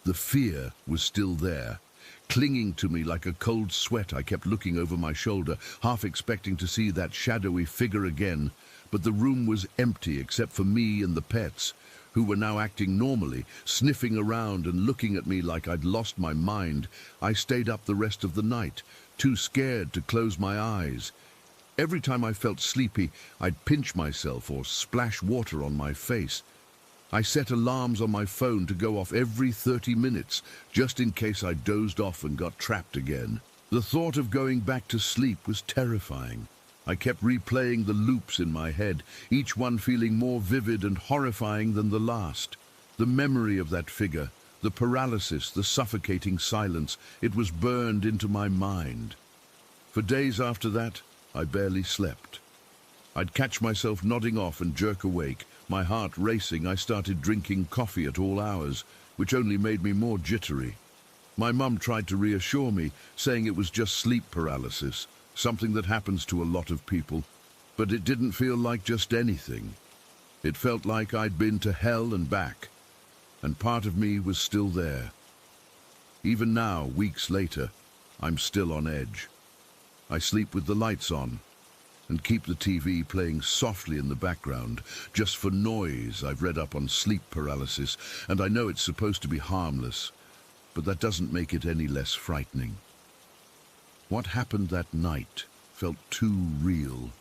The fear was still there, clinging to me like a cold sweat. I kept looking over my shoulder, half expecting to see that shadowy figure again, but the room was empty except for me and the pets, who were now acting normally, sniffing around and looking at me like I'd lost my mind. I stayed up the rest of the night, too scared to close my eyes. Every time I felt sleepy, I'd pinch myself or splash water on my face. I set alarms on my phone to go off every 30 minutes, just in case I dozed off and got trapped again. The thought of going back to sleep was terrifying. I kept replaying the loops in my head, each one feeling more vivid and horrifying than the last. The memory of that figure, the paralysis, the suffocating silence, it was burned into my mind. For days after that, I barely slept. I'd catch myself nodding off and jerk awake, my heart racing. I started drinking coffee at all hours, which only made me more jittery. My mum tried to reassure me, saying it was just sleep paralysis, something that happens to a lot of people, but it didn't feel like just anything. It felt like I'd been to hell and back, and part of me was still there. Even now, weeks later, I'm still on edge. I sleep with the lights on and keep the TV playing softly in the background, just for noise. I've read up on sleep paralysis, and I know it's supposed to be harmless, but that doesn't make it any less frightening. What happened that night felt too real,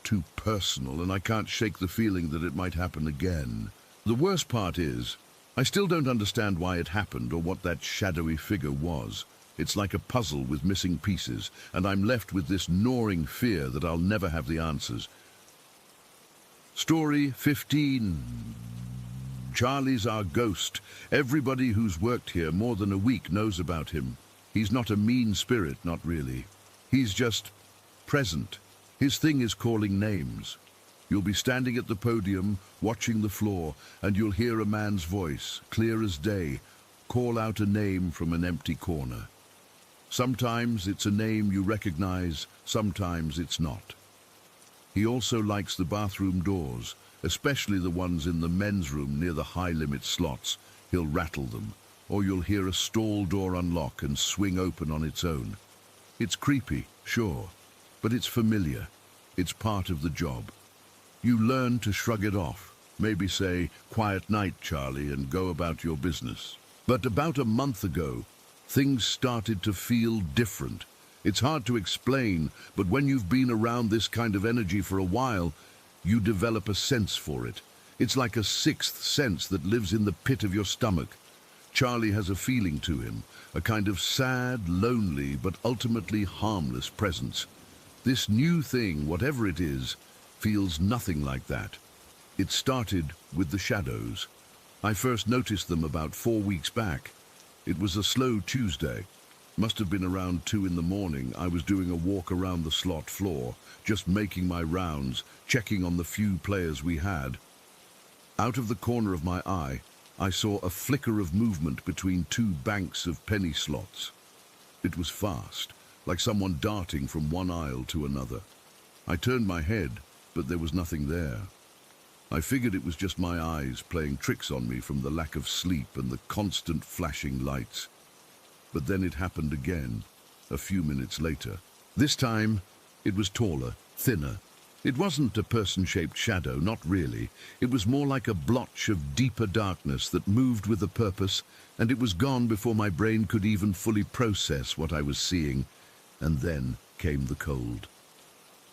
too personal, and I can't shake the feeling that it might happen again. The worst part is, I still don't understand why it happened or what that shadowy figure was. It's like a puzzle with missing pieces, and I'm left with this gnawing fear that I'll never have the answers. Story 15. Charlie's our ghost. Everybody who's worked here more than a week knows about him. He's not a mean spirit, not really. He's just present. His thing is calling names. You'll be standing at the podium, watching the floor, and you'll hear a man's voice, clear as day, call out a name from an empty corner. Sometimes it's a name you recognize, sometimes it's not. He also likes the bathroom doors, especially the ones in the men's room near the high-limit slots. He'll rattle them, or you'll hear a stall door unlock and swing open on its own. It's creepy, sure, but it's familiar. It's part of the job. You learn to shrug it off, maybe say, "Quiet night, Charlie," and go about your business. But about a month ago, things started to feel different. It's hard to explain, but when you've been around this kind of energy for a while, you develop a sense for it. It's like a sixth sense that lives in the pit of your stomach. Charlie has a feeling to him, a kind of sad, lonely, but ultimately harmless presence. This new thing, whatever it is, feels nothing like that. It started with the shadows. I first noticed them about 4 weeks back. It was a slow Tuesday. Must have been around 2 in the morning. I was doing a walk around the slot floor, just making my rounds, checking on the few players we had. Out of the corner of my eye, I saw a flicker of movement between 2 banks of penny slots. It was fast, like someone darting from one aisle to another. I turned my head, but there was nothing there. I figured it was just my eyes playing tricks on me from the lack of sleep and the constant flashing lights. But then it happened again, a few minutes later. This time, it was taller, thinner. It wasn't a person-shaped shadow, not really. It was more like a blotch of deeper darkness that moved with a purpose, and it was gone before my brain could even fully process what I was seeing. And then came the cold.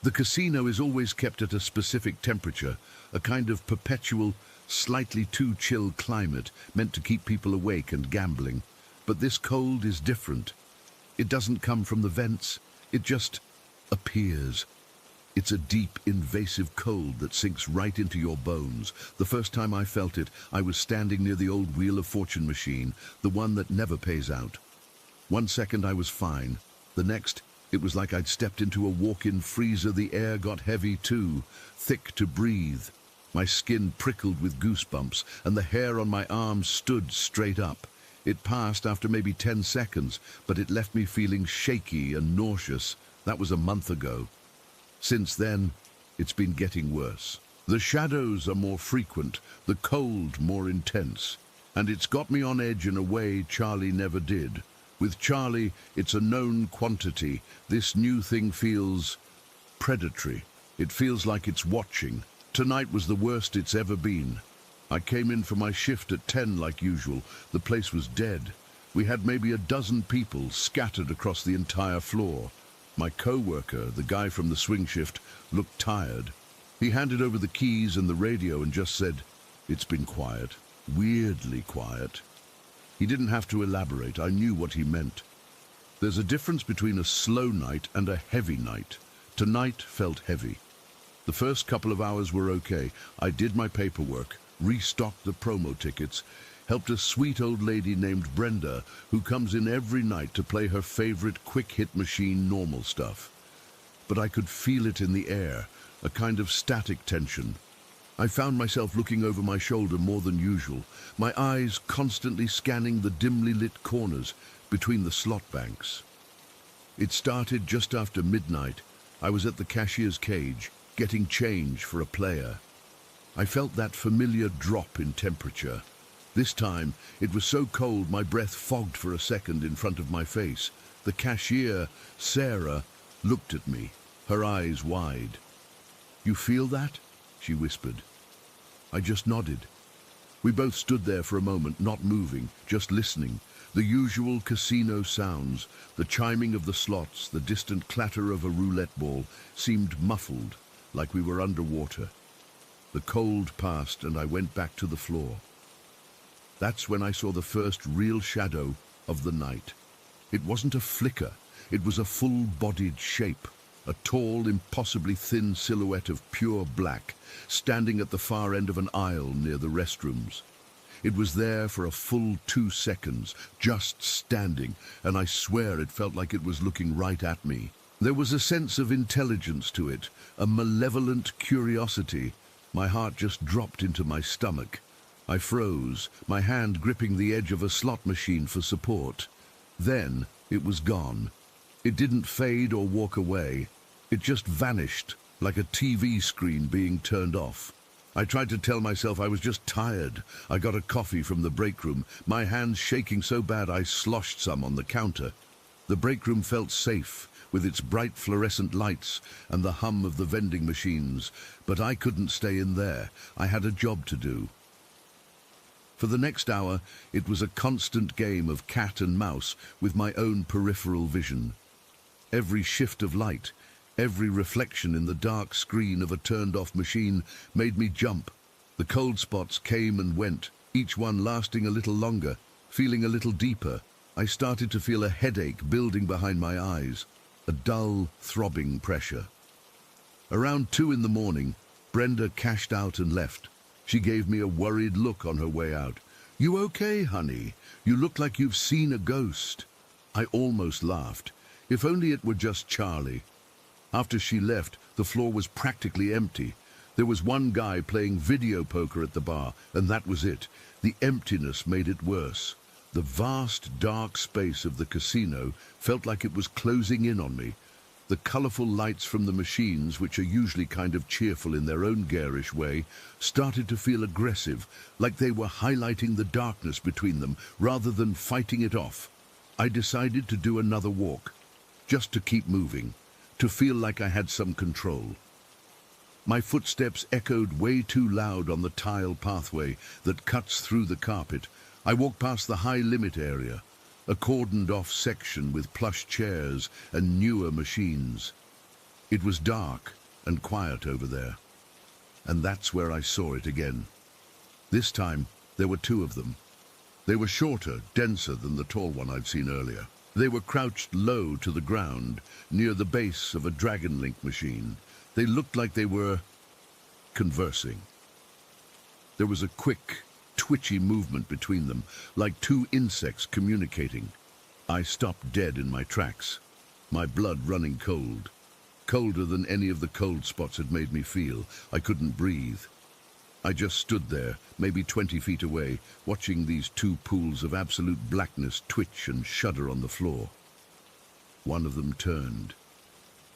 The casino is always kept at a specific temperature, a kind of perpetual, slightly too chill climate meant to keep people awake and gambling. But this cold is different. It doesn't come from the vents, it just appears. It's a deep, invasive cold that sinks right into your bones. The first time I felt it, I was standing near the old Wheel of Fortune machine, the one that never pays out. 1 second I was fine. The next, it was like I'd stepped into a walk-in freezer. The air got heavy too, thick to breathe. My skin prickled with goosebumps, and the hair on my arms stood straight up. It passed after maybe 10 seconds, but it left me feeling shaky and nauseous. That was a month ago. Since then, it's been getting worse. The shadows are more frequent, the cold more intense, and it's got me on edge in a way Charlie never did. With Charlie, it's a known quantity. This new thing feels predatory. It feels like it's watching. Tonight was the worst it's ever been. I came in for my shift at 10 like usual. The place was dead. We had maybe a dozen people scattered across the entire floor. My co-worker, the guy from the swing shift, looked tired. He handed over the keys and the radio and just said, "It's been quiet, weirdly quiet." He didn't have to elaborate. I knew what he meant. There's a difference between a slow night and a heavy night. Tonight felt heavy. The first couple of hours were okay. I did my paperwork, restocked the promo tickets, helped a sweet old lady named Brenda, who comes in every night to play her favorite quick-hit machine normal stuff. But I could feel it in the air, a kind of static tension. I found myself looking over my shoulder more than usual, my eyes constantly scanning the dimly lit corners between the slot banks. It started just after midnight. I was at the cashier's cage, getting change for a player. I felt that familiar drop in temperature. This time, it was so cold my breath fogged for a second in front of my face. The cashier, Sarah, looked at me, her eyes wide. "You feel that?" she whispered. I just nodded. We both stood there for a moment, not moving, just listening. The usual casino sounds, the chiming of the slots, the distant clatter of a roulette ball, seemed muffled, like we were underwater. The cold passed and I went back to the floor. That's when I saw the first real shadow of the night. It wasn't a flicker, it was a full-bodied shape, a tall, impossibly thin silhouette of pure black, standing at the far end of an aisle near the restrooms. It was there for a full 2 seconds, just standing, and I swear it felt like it was looking right at me. There was a sense of intelligence to it, a malevolent curiosity. My heart just dropped into my stomach. I froze, my hand gripping the edge of a slot machine for support. Then it was gone. It didn't fade or walk away. It just vanished, like a TV screen being turned off. I tried to tell myself I was just tired. I got a coffee from the break room, my hands shaking so bad I sloshed some on the counter. The break room felt safe, with its bright fluorescent lights and the hum of the vending machines, but I couldn't stay in there. I had a job to do. For the next hour, it was a constant game of cat and mouse with my own peripheral vision. Every shift of light, every reflection in the dark screen of a turned-off machine made me jump. The cold spots came and went, each one lasting a little longer, feeling a little deeper. I started to feel a headache building behind my eyes, a dull, throbbing pressure. Around 2 in the morning, Brenda cashed out and left. She gave me a worried look on her way out. "You okay, honey? You look like you've seen a ghost." I almost laughed. If only it were just Charlie. After she left, the floor was practically empty. There was one guy playing video poker at the bar, and that was it. The emptiness made it worse. The vast, dark space of the casino felt like it was closing in on me. The colourful lights from the machines, which are usually kind of cheerful in their own garish way, started to feel aggressive, like they were highlighting the darkness between them rather than fighting it off. I decided to do another walk, just to keep moving, to feel like I had some control. My footsteps echoed way too loud on the tile pathway that cuts through the carpet. I walked past the high-limit area, a cordoned-off section with plush chairs and newer machines. It was dark and quiet over there, and that's where I saw it again. This time, there were 2 of them. They were shorter, denser than the tall one I'd seen earlier. They were crouched low to the ground, near the base of a Dragon Link machine. They looked like they were conversing. There was a quick, twitchy movement between them, like 2 insects communicating. I stopped dead in my tracks, my blood running cold. Colder than any of the cold spots had made me feel. I couldn't breathe. I just stood there, maybe 20 feet away, watching these 2 pools of absolute blackness twitch and shudder on the floor. One of them turned.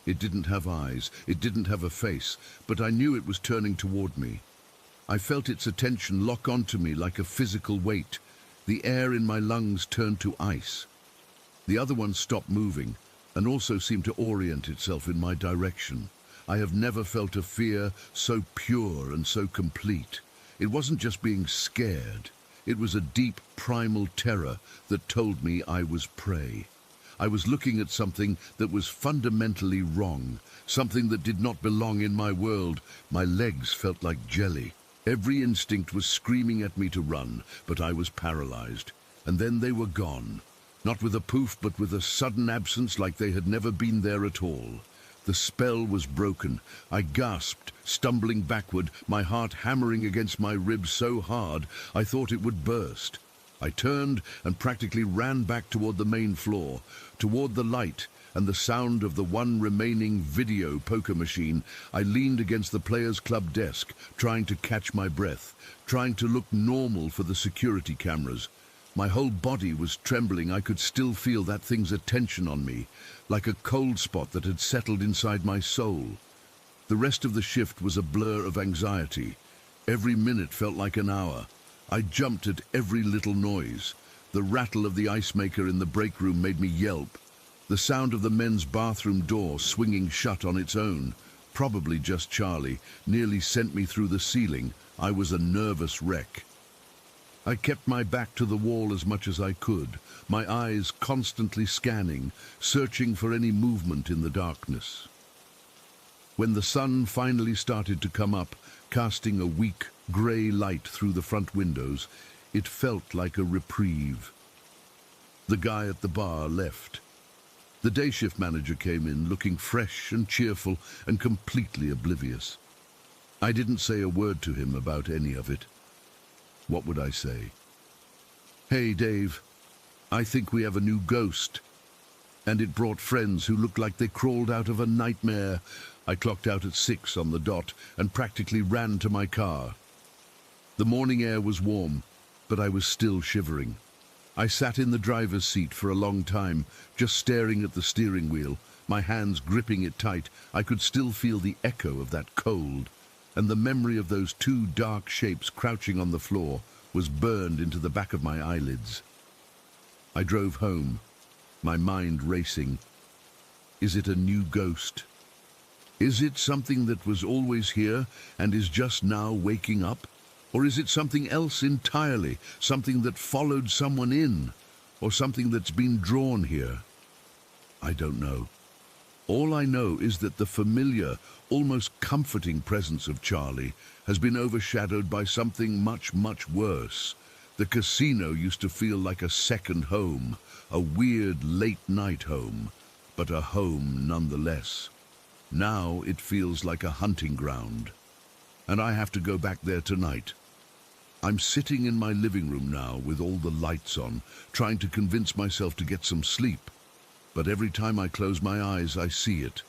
It didn't have eyes, it didn't have a face, but I knew it was turning toward me. I felt its attention lock onto me like a physical weight. The air in my lungs turned to ice. The other one stopped moving, and also seemed to orient itself in my direction. I have never felt a fear so pure and so complete. It wasn't just being scared. It was a deep, primal terror that told me I was prey. I was looking at something that was fundamentally wrong, something that did not belong in my world. My legs felt like jelly. Every instinct was screaming at me to run, but I was paralyzed. And then they were gone. Not with a poof, but with a sudden absence, like they had never been there at all. The spell was broken. I gasped, stumbling backward, my heart hammering against my ribs so hard I thought it would burst. I turned and practically ran back toward the main floor, toward the light and the sound of the one remaining video poker machine. I leaned against the Players Club desk, trying to catch my breath, trying to look normal for the security cameras. My whole body was trembling. I could still feel that thing's attention on me, like a cold spot that had settled inside my soul. The rest of the shift was a blur of anxiety. Every minute felt like an hour. I jumped at every little noise. The rattle of the ice maker in the break room made me yelp. The sound of the men's bathroom door swinging shut on its own, probably just Charlie, nearly sent me through the ceiling. I was a nervous wreck. I kept my back to the wall as much as I could, my eyes constantly scanning, searching for any movement in the darkness. When the sun finally started to come up, casting a weak, grey light through the front windows, it felt like a reprieve. The guy at the bar left. The day shift manager came in, looking fresh and cheerful and completely oblivious. I didn't say a word to him about any of it. What would I say? "Hey, Dave, I think we have a new ghost." And it brought friends who looked like they crawled out of a nightmare. I clocked out at 6 on the dot and practically ran to my car. The morning air was warm, but I was still shivering. I sat in the driver's seat for a long time, just staring at the steering wheel, my hands gripping it tight. I could still feel the echo of that cold. and the memory of those two dark shapes crouching on the floor was burned into the back of my eyelids. I drove home, my mind racing. Is it a new ghost? Is it something that was always here and is just now waking up? Or is it something else entirely, something that followed someone in, or something that's been drawn here? I don't know. All I know is that the familiar, almost comforting presence of Charlie has been overshadowed by something much, much worse. The casino used to feel like a second home, a weird late-night home, but a home nonetheless. Now it feels like a hunting ground, and I have to go back there tonight. I'm sitting in my living room now with all the lights on, trying to convince myself to get some sleep. But every time I close my eyes, I see it,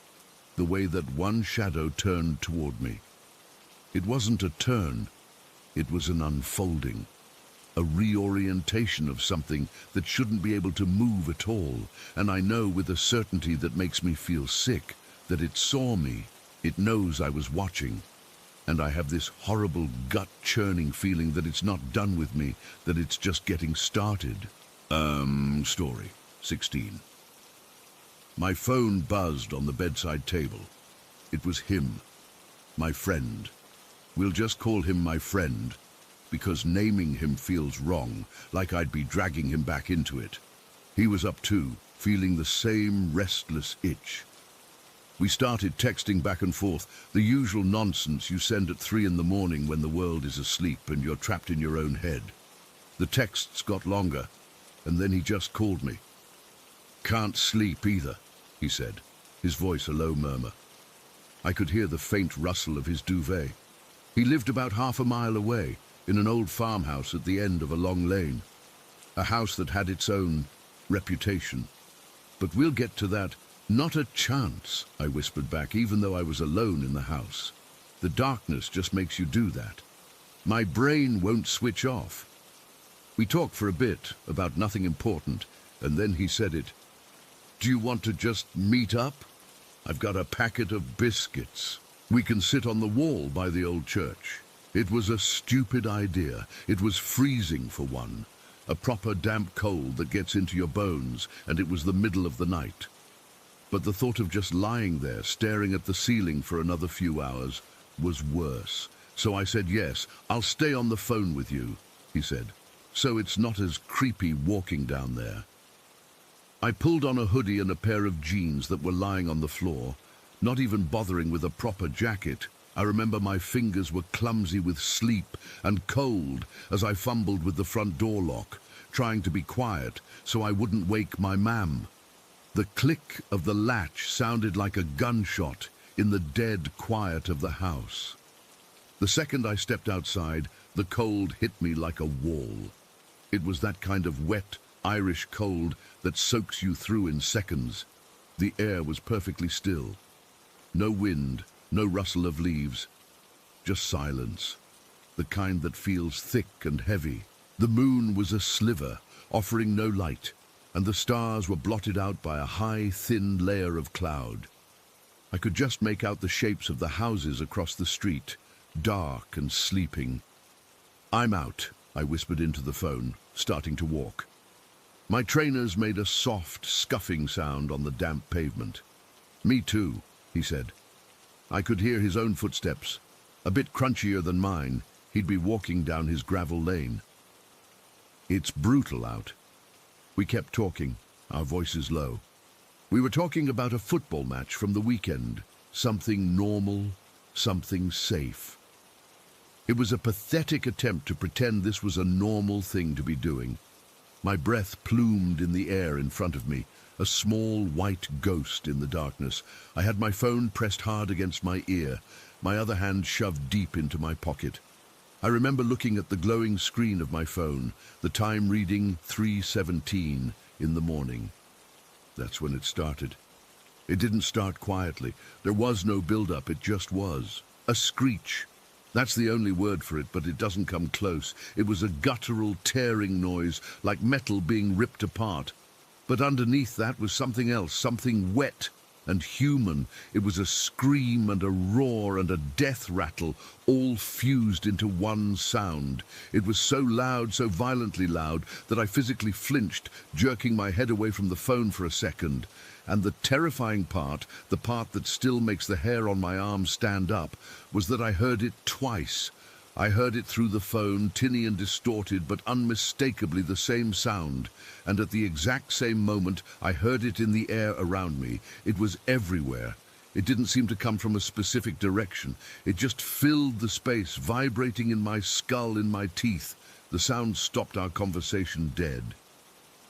the way that one shadow turned toward me. It wasn't a turn, it was an unfolding, a reorientation of something that shouldn't be able to move at all, and I know with a certainty that makes me feel sick that it saw me, it knows I was watching. And I have this horrible gut-churning feeling that it's not done with me, that it's just getting started. Story 16. My phone buzzed on the bedside table. It was him, my friend. We'll just call him my friend, because naming him feels wrong, like I'd be dragging him back into it. He was up too, feeling the same restless itch. We started texting back and forth, the usual nonsense you send at 3 in the morning when the world is asleep and you're trapped in your own head. The texts got longer, and then he just called me. "Can't sleep either," he said, his voice a low murmur. I could hear the faint rustle of his duvet. He lived about half a mile away, in an old farmhouse at the end of a long lane. A house that had its own reputation. But we'll get to that. "Not a chance," I whispered back, even though I was alone in the house. The darkness just makes you do that. My brain won't switch off. We talked for a bit about nothing important, and then he said it. "Do you want to just meet up? I've got a packet of biscuits. We can sit on the wall by the old church." It was a stupid idea. It was freezing for one. A proper damp cold that gets into your bones, and it was the middle of the night. But the thought of just lying there, staring at the ceiling for another few hours, was worse. So I said, "Yes, I'll stay on the phone with you," he said. "So it's not as creepy walking down there." I pulled on a hoodie and a pair of jeans that were lying on the floor, not even bothering with a proper jacket. I remember my fingers were clumsy with sleep and cold as I fumbled with the front door lock, trying to be quiet so I wouldn't wake my mam. The click of the latch sounded like a gunshot in the dead quiet of the house. The second I stepped outside, the cold hit me like a wall. It was that kind of wet Irish cold that soaks you through in seconds. The air was perfectly still. No wind, no rustle of leaves, just silence, the kind that feels thick and heavy. The moon was a sliver, offering no light, and the stars were blotted out by a high, thin layer of cloud. I could just make out the shapes of the houses across the street, dark and sleeping. "I'm out," I whispered into the phone, starting to walk. My trainers made a soft, scuffing sound on the damp pavement. "Me too," he said. I could hear his own footsteps, a bit crunchier than mine. He'd be walking down his gravel lane. "It's brutal out." We kept talking, our voices low. We were talking about a football match from the weekend, something normal, something safe. It was a pathetic attempt to pretend this was a normal thing to be doing. My breath plumed in the air in front of me, a small white ghost in the darkness. I had my phone pressed hard against my ear, my other hand shoved deep into my pocket. I remember looking at the glowing screen of my phone, the time reading 3:17 in the morning. That's when it started. It didn't start quietly. There was no build-up, it just was. A screech. That's the only word for it, but it doesn't come close. It was a guttural, tearing noise, like metal being ripped apart. But underneath that was something else, something wet and human. It was a scream and a roar and a death rattle, all fused into one sound. It was so loud, so violently loud, that I physically flinched, jerking my head away from the phone for a second. And the terrifying part, the part that still makes the hair on my arm stand up, was that I heard it twice. I heard it through the phone, tinny and distorted, but unmistakably the same sound. And at the exact same moment, I heard it in the air around me. It was everywhere. It didn't seem to come from a specific direction. It just filled the space, vibrating in my skull, in my teeth. The sound stopped our conversation dead.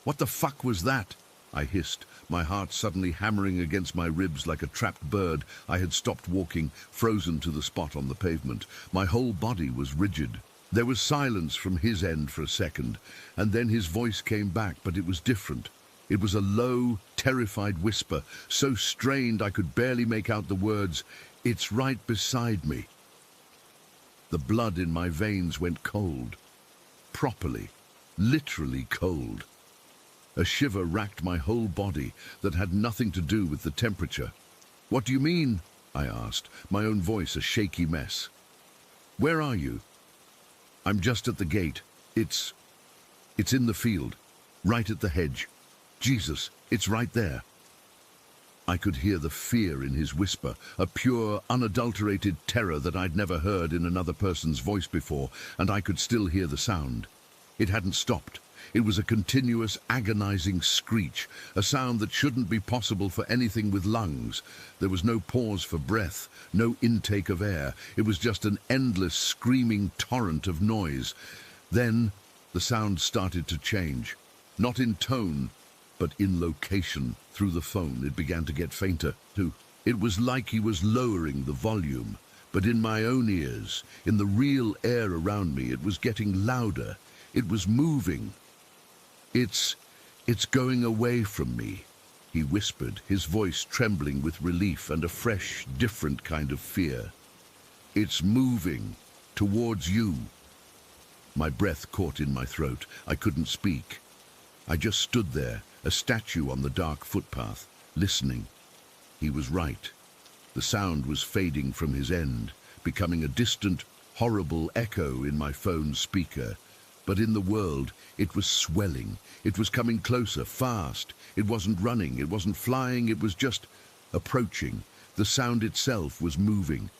"What the fuck was that?" I hissed, my heart suddenly hammering against my ribs like a trapped bird. I had stopped walking, frozen to the spot on the pavement. My whole body was rigid. There was silence from his end for a second, and then his voice came back, but it was different. It was a low, terrified whisper, so strained I could barely make out the words, "It's right beside me." The blood in my veins went cold. Properly, literally cold. A shiver racked my whole body that had nothing to do with the temperature. "What do you mean?" I asked, my own voice a shaky mess. "Where are you?" "I'm just at the gate. It's in the field, right at the hedge. Jesus, it's right there." I could hear the fear in his whisper, a pure, unadulterated terror that I'd never heard in another person's voice before, and I could still hear the sound. It hadn't stopped. It was a continuous, agonizing screech, a sound that shouldn't be possible for anything with lungs. There was no pause for breath, no intake of air. It was just an endless, screaming torrent of noise. Then the sound started to change. Not in tone, but in location. Through the phone, it began to get fainter, too. It was like he was lowering the volume. But in my own ears, in the real air around me, it was getting louder. It was moving. It's going away from me," he whispered, his voice trembling with relief and a fresh, different kind of fear. "It's moving towards you." My breath caught in my throat. I couldn't speak. I just stood there, a statue on the dark footpath, listening. He was right. The sound was fading from his end, becoming a distant, horrible echo in my phone's speaker. But in the world, it was swelling. It was coming closer, fast. It wasn't running, it wasn't flying, it was just approaching. The sound itself was moving.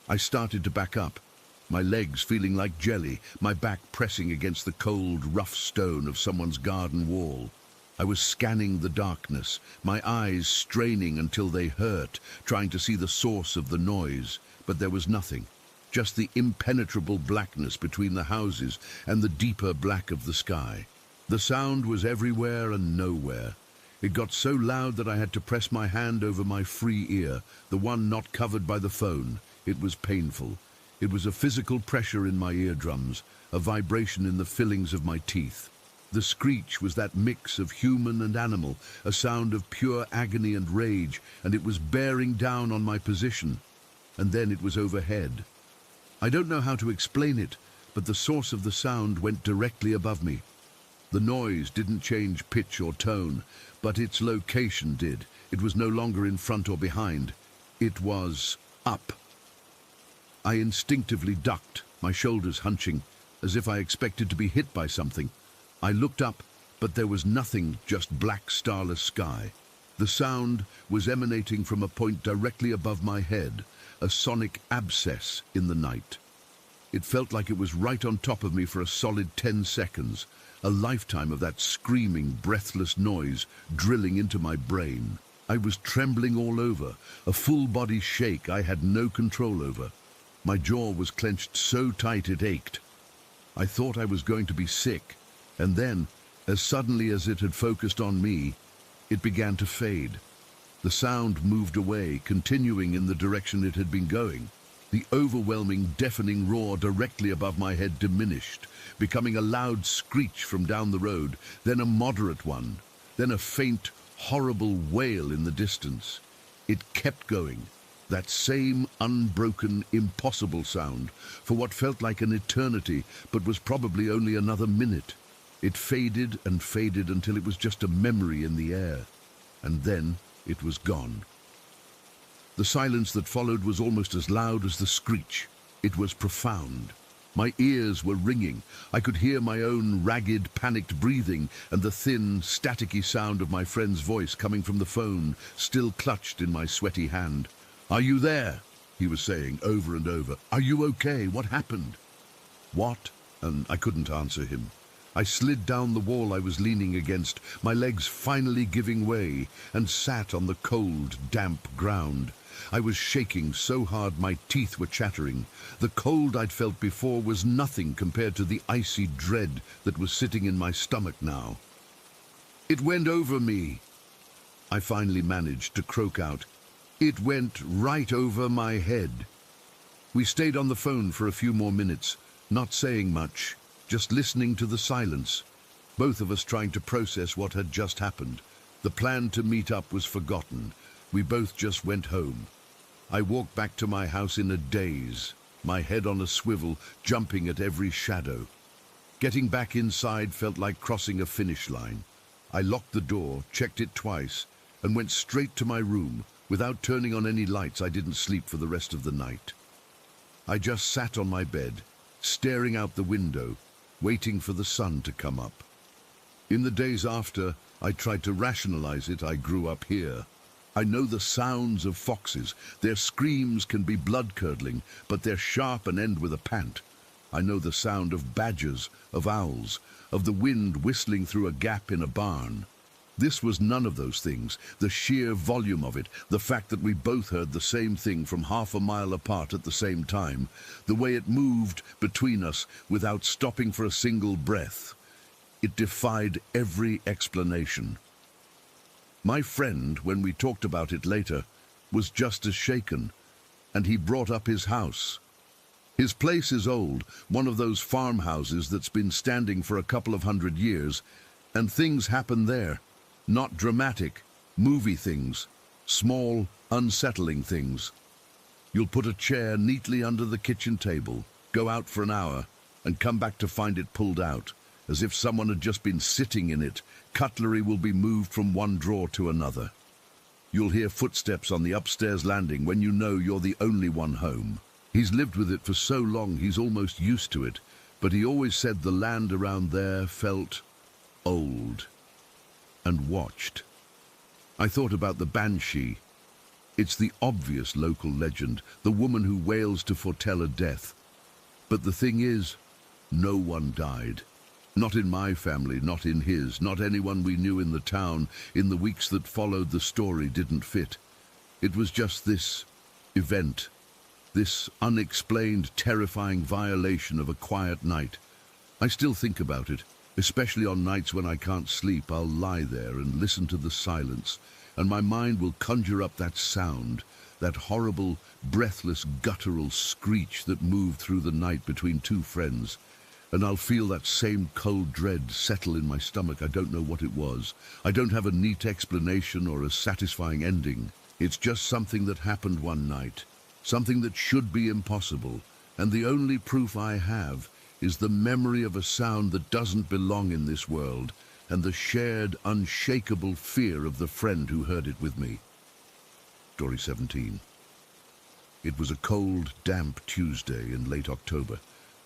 I started to back up, my legs feeling like jelly, my back pressing against the cold, rough stone of someone's garden wall. I was scanning the darkness, my eyes straining until they hurt, trying to see the source of the noise, but there was nothing. Just the impenetrable blackness between the houses and the deeper black of the sky. The sound was everywhere and nowhere. It got so loud that I had to press my hand over my free ear, the one not covered by the phone. It was painful. It was a physical pressure in my eardrums, a vibration in the fillings of my teeth. The screech was that mix of human and animal, a sound of pure agony and rage, and it was bearing down on my position. And then it was overhead. I don't know how to explain it, but the source of the sound went directly above me. The noise didn't change pitch or tone, but its location did. It was no longer in front or behind. It was up. I instinctively ducked, my shoulders hunching, as if I expected to be hit by something. I looked up, but there was nothing, just black, starless sky. The sound was emanating from a point directly above my head, a sonic abscess in the night. It felt like it was right on top of me for a solid 10 seconds, a lifetime of that screaming, breathless noise drilling into my brain. I was trembling all over, a full-body shake I had no control over. My jaw was clenched so tight it ached. I thought I was going to be sick, and then, as suddenly as it had focused on me, it began to fade. The sound moved away, continuing in the direction it had been going. The overwhelming, deafening roar directly above my head diminished, becoming a loud screech from down the road, then a moderate one, then a faint, horrible wail in the distance. It kept going, that same unbroken, impossible sound, for what felt like an eternity, but was probably only another minute. It faded until it was just a memory in the air, and then it was gone. The silence that followed was almost as loud as the screech. It was profound. My ears were ringing. I could hear my own ragged, panicked breathing and the thin, staticky sound of my friend's voice coming from the phone, still clutched in my sweaty hand. "Are you there?" he was saying over and over. "Are you okay? What happened?" "What?" And I couldn't answer him. I slid down the wall I was leaning against, my legs finally giving way, and sat on the cold, damp ground. I was shaking so hard my teeth were chattering. The cold I'd felt before was nothing compared to the icy dread that was sitting in my stomach now. "It went over me," I finally managed to croak out. "It went right over my head." We stayed on the phone for a few more minutes, not saying much, just listening to the silence, both of us trying to process what had just happened. The plan to meet up was forgotten. We both just went home. I walked back to my house in a daze, my head on a swivel, jumping at every shadow. Getting back inside felt like crossing a finish line. I locked the door, checked it twice, and went straight to my room. Without turning on any lights, I didn't sleep for the rest of the night. I just sat on my bed, staring out the window, waiting for the sun to come up. In the days after, I tried to rationalize it. I grew up here. I know the sounds of foxes. Their screams can be blood-curdling, but they're sharp and end with a pant. I know the sound of badgers, of owls, of the wind whistling through a gap in a barn. This was none of those things. The sheer volume of it, the fact that we both heard the same thing from half a mile apart at the same time, the way it moved between us without stopping for a single breath. It defied every explanation. My friend, when we talked about it later, was just as shaken, and he brought up his house. His place is old, one of those farmhouses that's been standing for a couple of 100 years, and things happen there. Not dramatic, movie things, small, unsettling things. You'll put a chair neatly under the kitchen table, go out for an hour, and come back to find it pulled out, as if someone had just been sitting in it. Cutlery will be moved from one drawer to another. You'll hear footsteps on the upstairs landing when you know you're the only one home. He's lived with it for so long he's almost used to it, but he always said the land around there felt old. And watched. I thought about the banshee. It's the obvious local legend, the woman who wails to foretell a death. But the thing is, no one died. Not in my family, not in his, not anyone we knew in the town. In the weeks that followed, the story didn't fit. It was just this event, this unexplained, terrifying violation of a quiet night. I still think about it. Especially on nights when I can't sleep, I'll lie there and listen to the silence, and my mind will conjure up that sound, that horrible, breathless, guttural screech that moved through the night between two friends. And I'll feel that same cold dread settle in my stomach. I don't know what it was. I don't have a neat explanation or a satisfying ending. It's just something that happened one night, something that should be impossible, and the only proof I have is the memory of a sound that doesn't belong in this world, and the shared, unshakable fear of the friend who heard it with me. Story 17. It was a cold, damp Tuesday in late October.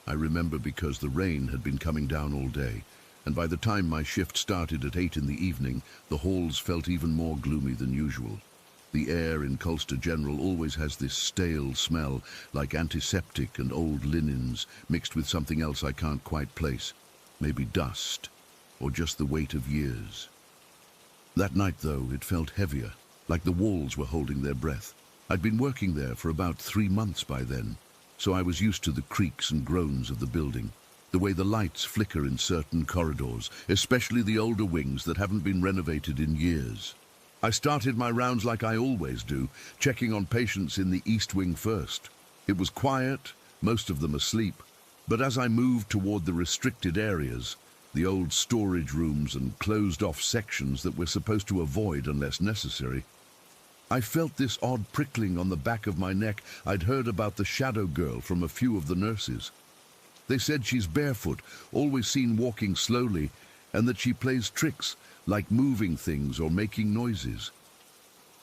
I remember because the rain had been coming down all day, and by the time my shift started at 8 in the evening, the halls felt even more gloomy than usual. The air in Colster General always has this stale smell, like antiseptic and old linens, mixed with something else I can't quite place. Maybe dust, or just the weight of years. That night, though, it felt heavier, like the walls were holding their breath. I'd been working there for about 3 months by then, so I was used to the creaks and groans of the building, the way the lights flicker in certain corridors, especially the older wings that haven't been renovated in years. I started my rounds like I always do, checking on patients in the East Wing first. It was quiet, most of them asleep, but as I moved toward the restricted areas, the old storage rooms and closed-off sections that we're supposed to avoid unless necessary, I felt this odd prickling on the back of my neck. I'd heard about the shadow girl from a few of the nurses. They said she's barefoot, always seen walking slowly, and that she plays tricks, like moving things or making noises.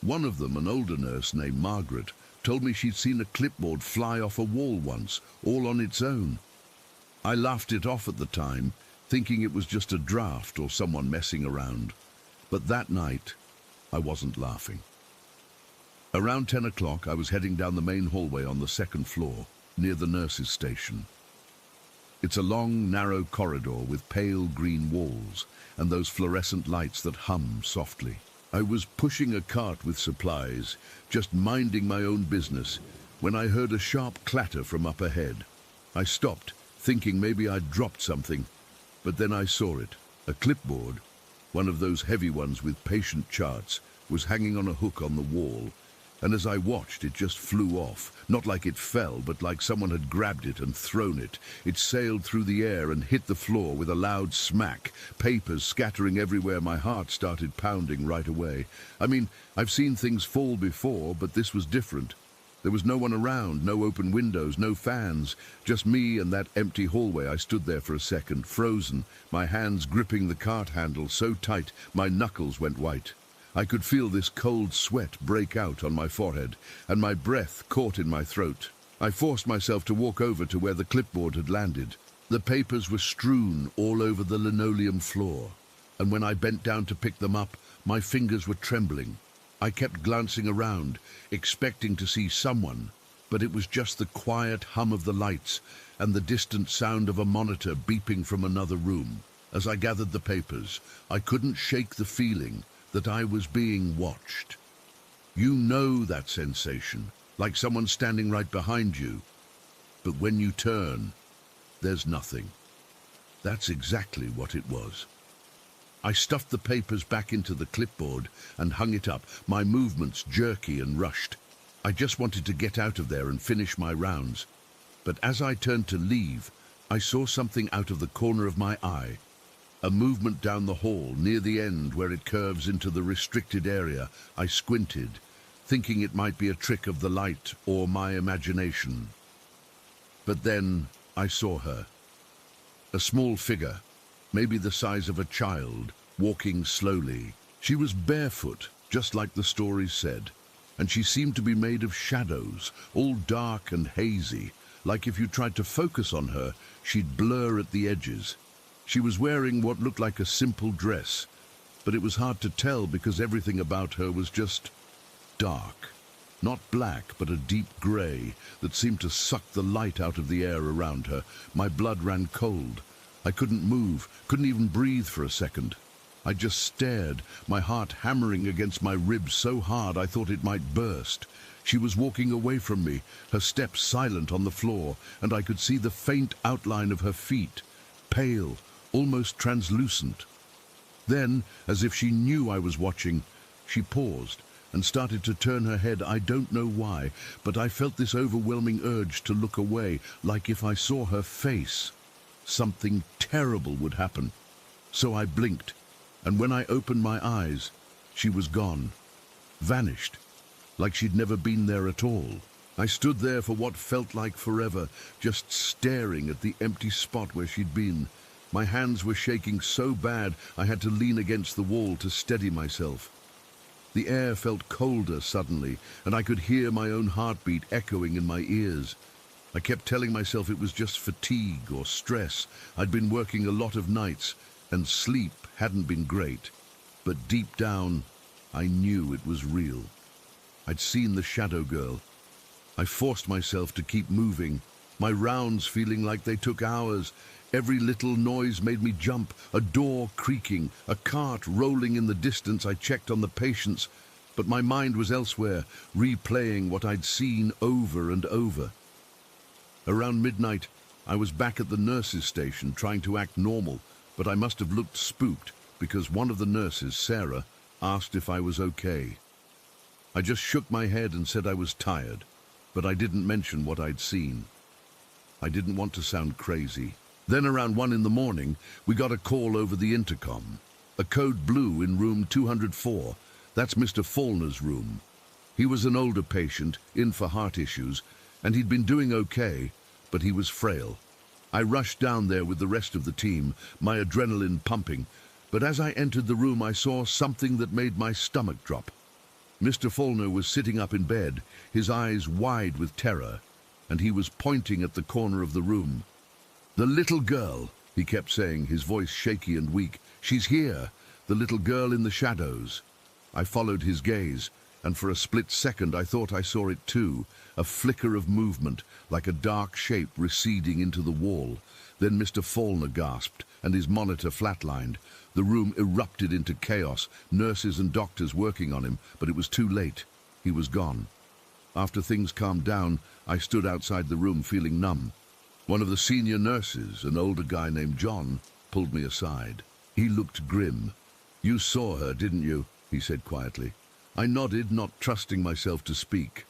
One of them, an older nurse named Margaret, told me she'd seen a clipboard fly off a wall once, all on its own. I laughed it off at the time, thinking it was just a draft or someone messing around. But that night, I wasn't laughing. Around 10 o'clock, I was heading down the main hallway on the second floor, near the nurses' station. It's a long, narrow corridor with pale green walls and those fluorescent lights that hum softly. I was pushing a cart with supplies, just minding my own business, when I heard a sharp clatter from up ahead. I stopped, thinking maybe I'd dropped something, but then I saw it. A clipboard, one of those heavy ones with patient charts, was hanging on a hook on the wall, and as I watched, it just flew off, not like it fell, but like someone had grabbed it and thrown it. It sailed through the air and hit the floor with a loud smack, papers scattering everywhere. My heart started pounding right away. I mean, I've seen things fall before, but this was different. There was no one around, no open windows, no fans, just me and that empty hallway. I stood there for a second, frozen, my hands gripping the cart handle so tight my knuckles went white. I could feel this cold sweat break out on my forehead, and my breath caught in my throat. I forced myself to walk over to where the clipboard had landed. The papers were strewn all over the linoleum floor, and when I bent down to pick them up, my fingers were trembling. I kept glancing around, expecting to see someone, but it was just the quiet hum of the lights and the distant sound of a monitor beeping from another room. As I gathered the papers, I couldn't shake the feeling that I was being watched. You know that sensation, like someone standing right behind you, but when you turn, there's nothing. That's exactly what it was. I stuffed the papers back into the clipboard and hung it up, my movements jerky and rushed. I just wanted to get out of there and finish my rounds. But as I turned to leave, I saw something out of the corner of my eye. A movement down the hall, near the end where it curves into the restricted area. I squinted, thinking it might be a trick of the light or my imagination. But then I saw her. A small figure, maybe the size of a child, walking slowly. She was barefoot, just like the stories said, and she seemed to be made of shadows, all dark and hazy, like if you tried to focus on her, she'd blur at the edges. She was wearing what looked like a simple dress, but it was hard to tell because everything about her was just dark. Not black, but a deep grey that seemed to suck the light out of the air around her. My blood ran cold. I couldn't move, couldn't even breathe for a second. I just stared, my heart hammering against my ribs so hard I thought it might burst. She was walking away from me, her steps silent on the floor, and I could see the faint outline of her feet, pale, almost translucent. Then, as if she knew I was watching, she paused and started to turn her head. I don't know why, but I felt this overwhelming urge to look away, like if I saw her face, something terrible would happen. So I blinked, and when I opened my eyes, she was gone, vanished, like she'd never been there at all. I stood there for what felt like forever, just staring at the empty spot where she'd been. My hands were shaking so bad I had to lean against the wall to steady myself. The air felt colder suddenly, and I could hear my own heartbeat echoing in my ears. I kept telling myself it was just fatigue or stress. I'd been working a lot of nights, and sleep hadn't been great. But deep down, I knew it was real. I'd seen the shadow girl. I forced myself to keep moving, my rounds feeling like they took hours. Every little noise made me jump, a door creaking, a cart rolling in the distance. I checked on the patients, but my mind was elsewhere, replaying what I'd seen over and over. Around midnight, I was back at the nurses' station trying to act normal, but I must have looked spooked because one of the nurses, Sarah, asked if I was okay. I just shook my head and said I was tired, but I didn't mention what I'd seen. I didn't want to sound crazy. Then around 1 in the morning, we got a call over the intercom. A code blue in room 204. That's Mr. Fallner's room. He was an older patient, in for heart issues, and he'd been doing okay, but he was frail. I rushed down there with the rest of the team, my adrenaline pumping, but as I entered the room I saw something that made my stomach drop. Mr. Faulkner was sitting up in bed, his eyes wide with terror, and he was pointing at the corner of the room. "The little girl," he kept saying, his voice shaky and weak. "She's here, the little girl in the shadows." I followed his gaze, and for a split second I thought I saw it too, a flicker of movement, like a dark shape receding into the wall. Then Mr. Faulkner gasped, and his monitor flatlined. The room erupted into chaos, nurses and doctors working on him, but it was too late. He was gone. After things calmed down, I stood outside the room feeling numb. One of the senior nurses, an older guy named John, pulled me aside. He looked grim. "You saw her, didn't you?" he said quietly. I nodded, not trusting myself to speak.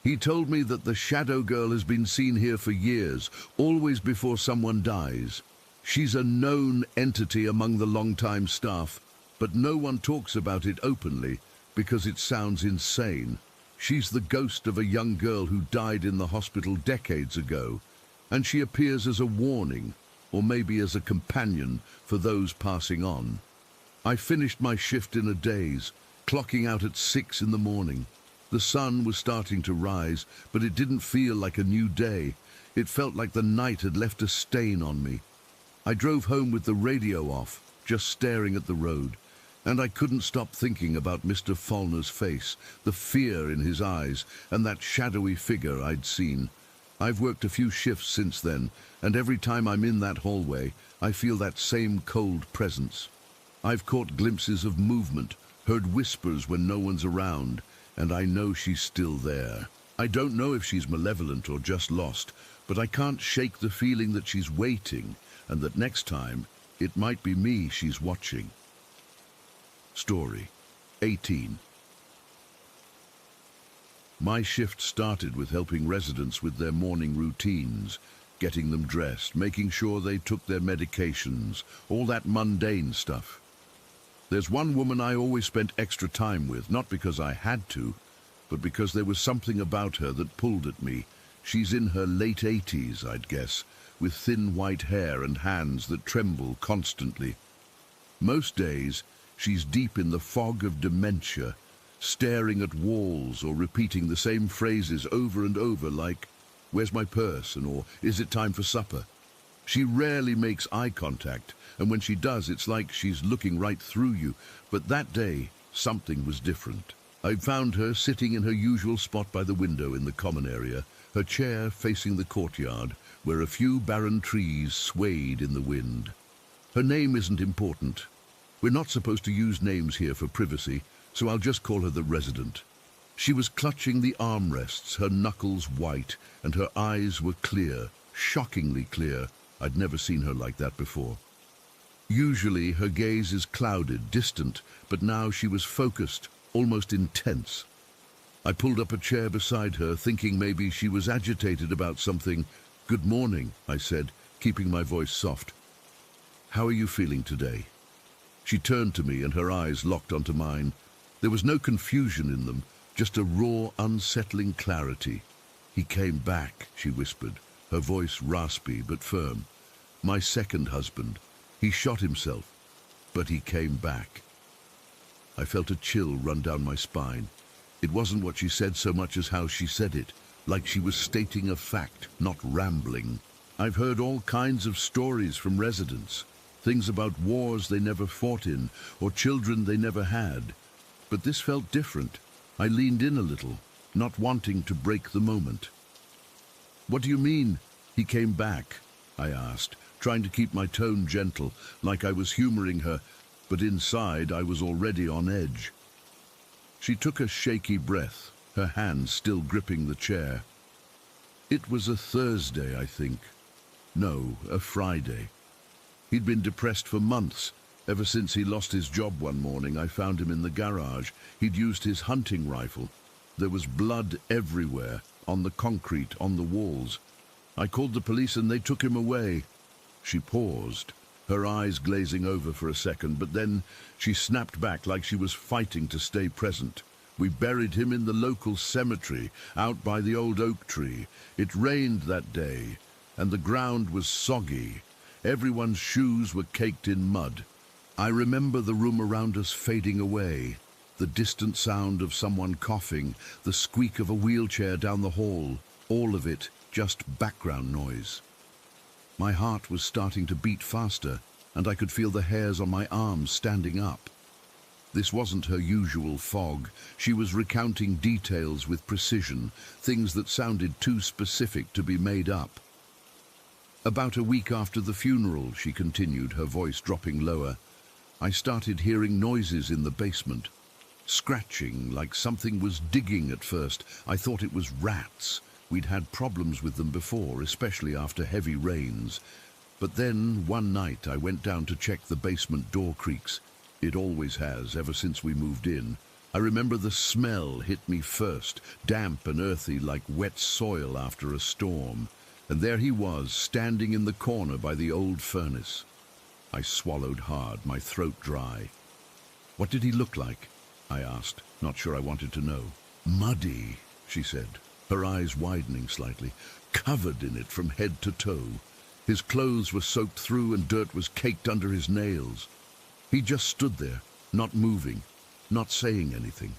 "He told me that the shadow girl has been seen here for years, always before someone dies. She's a known entity among the long-time staff, but no one talks about it openly because it sounds insane. She's the ghost of a young girl who died in the hospital decades ago, and she appears as a warning, or maybe as a companion for those passing on." I finished my shift in a daze, clocking out at 6 in the morning. The sun was starting to rise, but it didn't feel like a new day. It felt like the night had left a stain on me. I drove home with the radio off, just staring at the road, and I couldn't stop thinking about Mr. Faulkner's face, the fear in his eyes, and that shadowy figure I'd seen. I've worked a few shifts since then, and every time I'm in that hallway, I feel that same cold presence. I've caught glimpses of movement, heard whispers when no one's around, and I know she's still there. I don't know if she's malevolent or just lost, but I can't shake the feeling that she's waiting, and that next time, it might be me she's watching. Story 18. My shift started with helping residents with their morning routines, getting them dressed, making sure they took their medications, all that mundane stuff. There's one woman I always spent extra time with, not because I had to, but because there was something about her that pulled at me. She's in her late 80s, I'd guess, with thin white hair and hands that tremble constantly. Most days, she's deep in the fog of dementia, staring at walls or repeating the same phrases over and over like, "Where's my purse?" or "Is it time for supper?" She rarely makes eye contact, and when she does, it's like she's looking right through you. But that day, something was different. I found her sitting in her usual spot by the window in the common area, her chair facing the courtyard, where a few barren trees swayed in the wind. Her name isn't important. We're not supposed to use names here for privacy, so I'll just call her the resident. She was clutching the armrests, her knuckles white, and her eyes were clear, shockingly clear. I'd never seen her like that before. Usually her gaze is clouded, distant, but now she was focused, almost intense. I pulled up a chair beside her, thinking maybe she was agitated about something. "Good morning," I said, keeping my voice soft. "How are you feeling today?" She turned to me and her eyes locked onto mine. There was no confusion in them, just a raw, unsettling clarity. "He came back," she whispered, her voice raspy but firm. "My second husband. He shot himself, but he came back." I felt a chill run down my spine. It wasn't what she said so much as how she said it, like she was stating a fact, not rambling. I've heard all kinds of stories from residents, things about wars they never fought in, or children they never had. But this felt different. I leaned in a little, not wanting to break the moment. "What do you mean, he came back?" I asked, trying to keep my tone gentle, like I was humoring her, but inside I was already on edge. She took a shaky breath, her hands still gripping the chair. "It was a Thursday, I think. No, a Friday. He'd been depressed for months. Ever since he lost his job one morning, I found him in the garage. He'd used his hunting rifle. There was blood everywhere, on the concrete, on the walls. I called the police and they took him away." She paused, her eyes glazing over for a second, but then she snapped back like she was fighting to stay present. "We buried him in the local cemetery, out by the old oak tree. It rained that day, and the ground was soggy. Everyone's shoes were caked in mud. I remember the room around us fading away, The distant sound of someone coughing, the squeak of a wheelchair down the hall, all of it just background noise. My heart was starting to beat faster, and I could feel the hairs on my arms standing up. This wasn't her usual fog. She was recounting details with precision, things that sounded too specific to be made up. About a week after the funeral, she continued, her voice dropping lower, I started hearing noises in the basement. Scratching, like something was digging at first. I thought it was rats. We'd had problems with them before, especially after heavy rains. But then, one night, I went down to check the basement door creaks. It always has, ever since we moved in. I remember the smell hit me first, damp and earthy like wet soil after a storm. And there he was, standing in the corner by the old furnace. I swallowed hard, my throat dry. What did he look like? I asked, not sure I wanted to know. Muddy, she said, her eyes widening slightly, covered in it from head to toe. His clothes were soaked through and dirt was caked under his nails. He just stood there, not moving, not saying anything.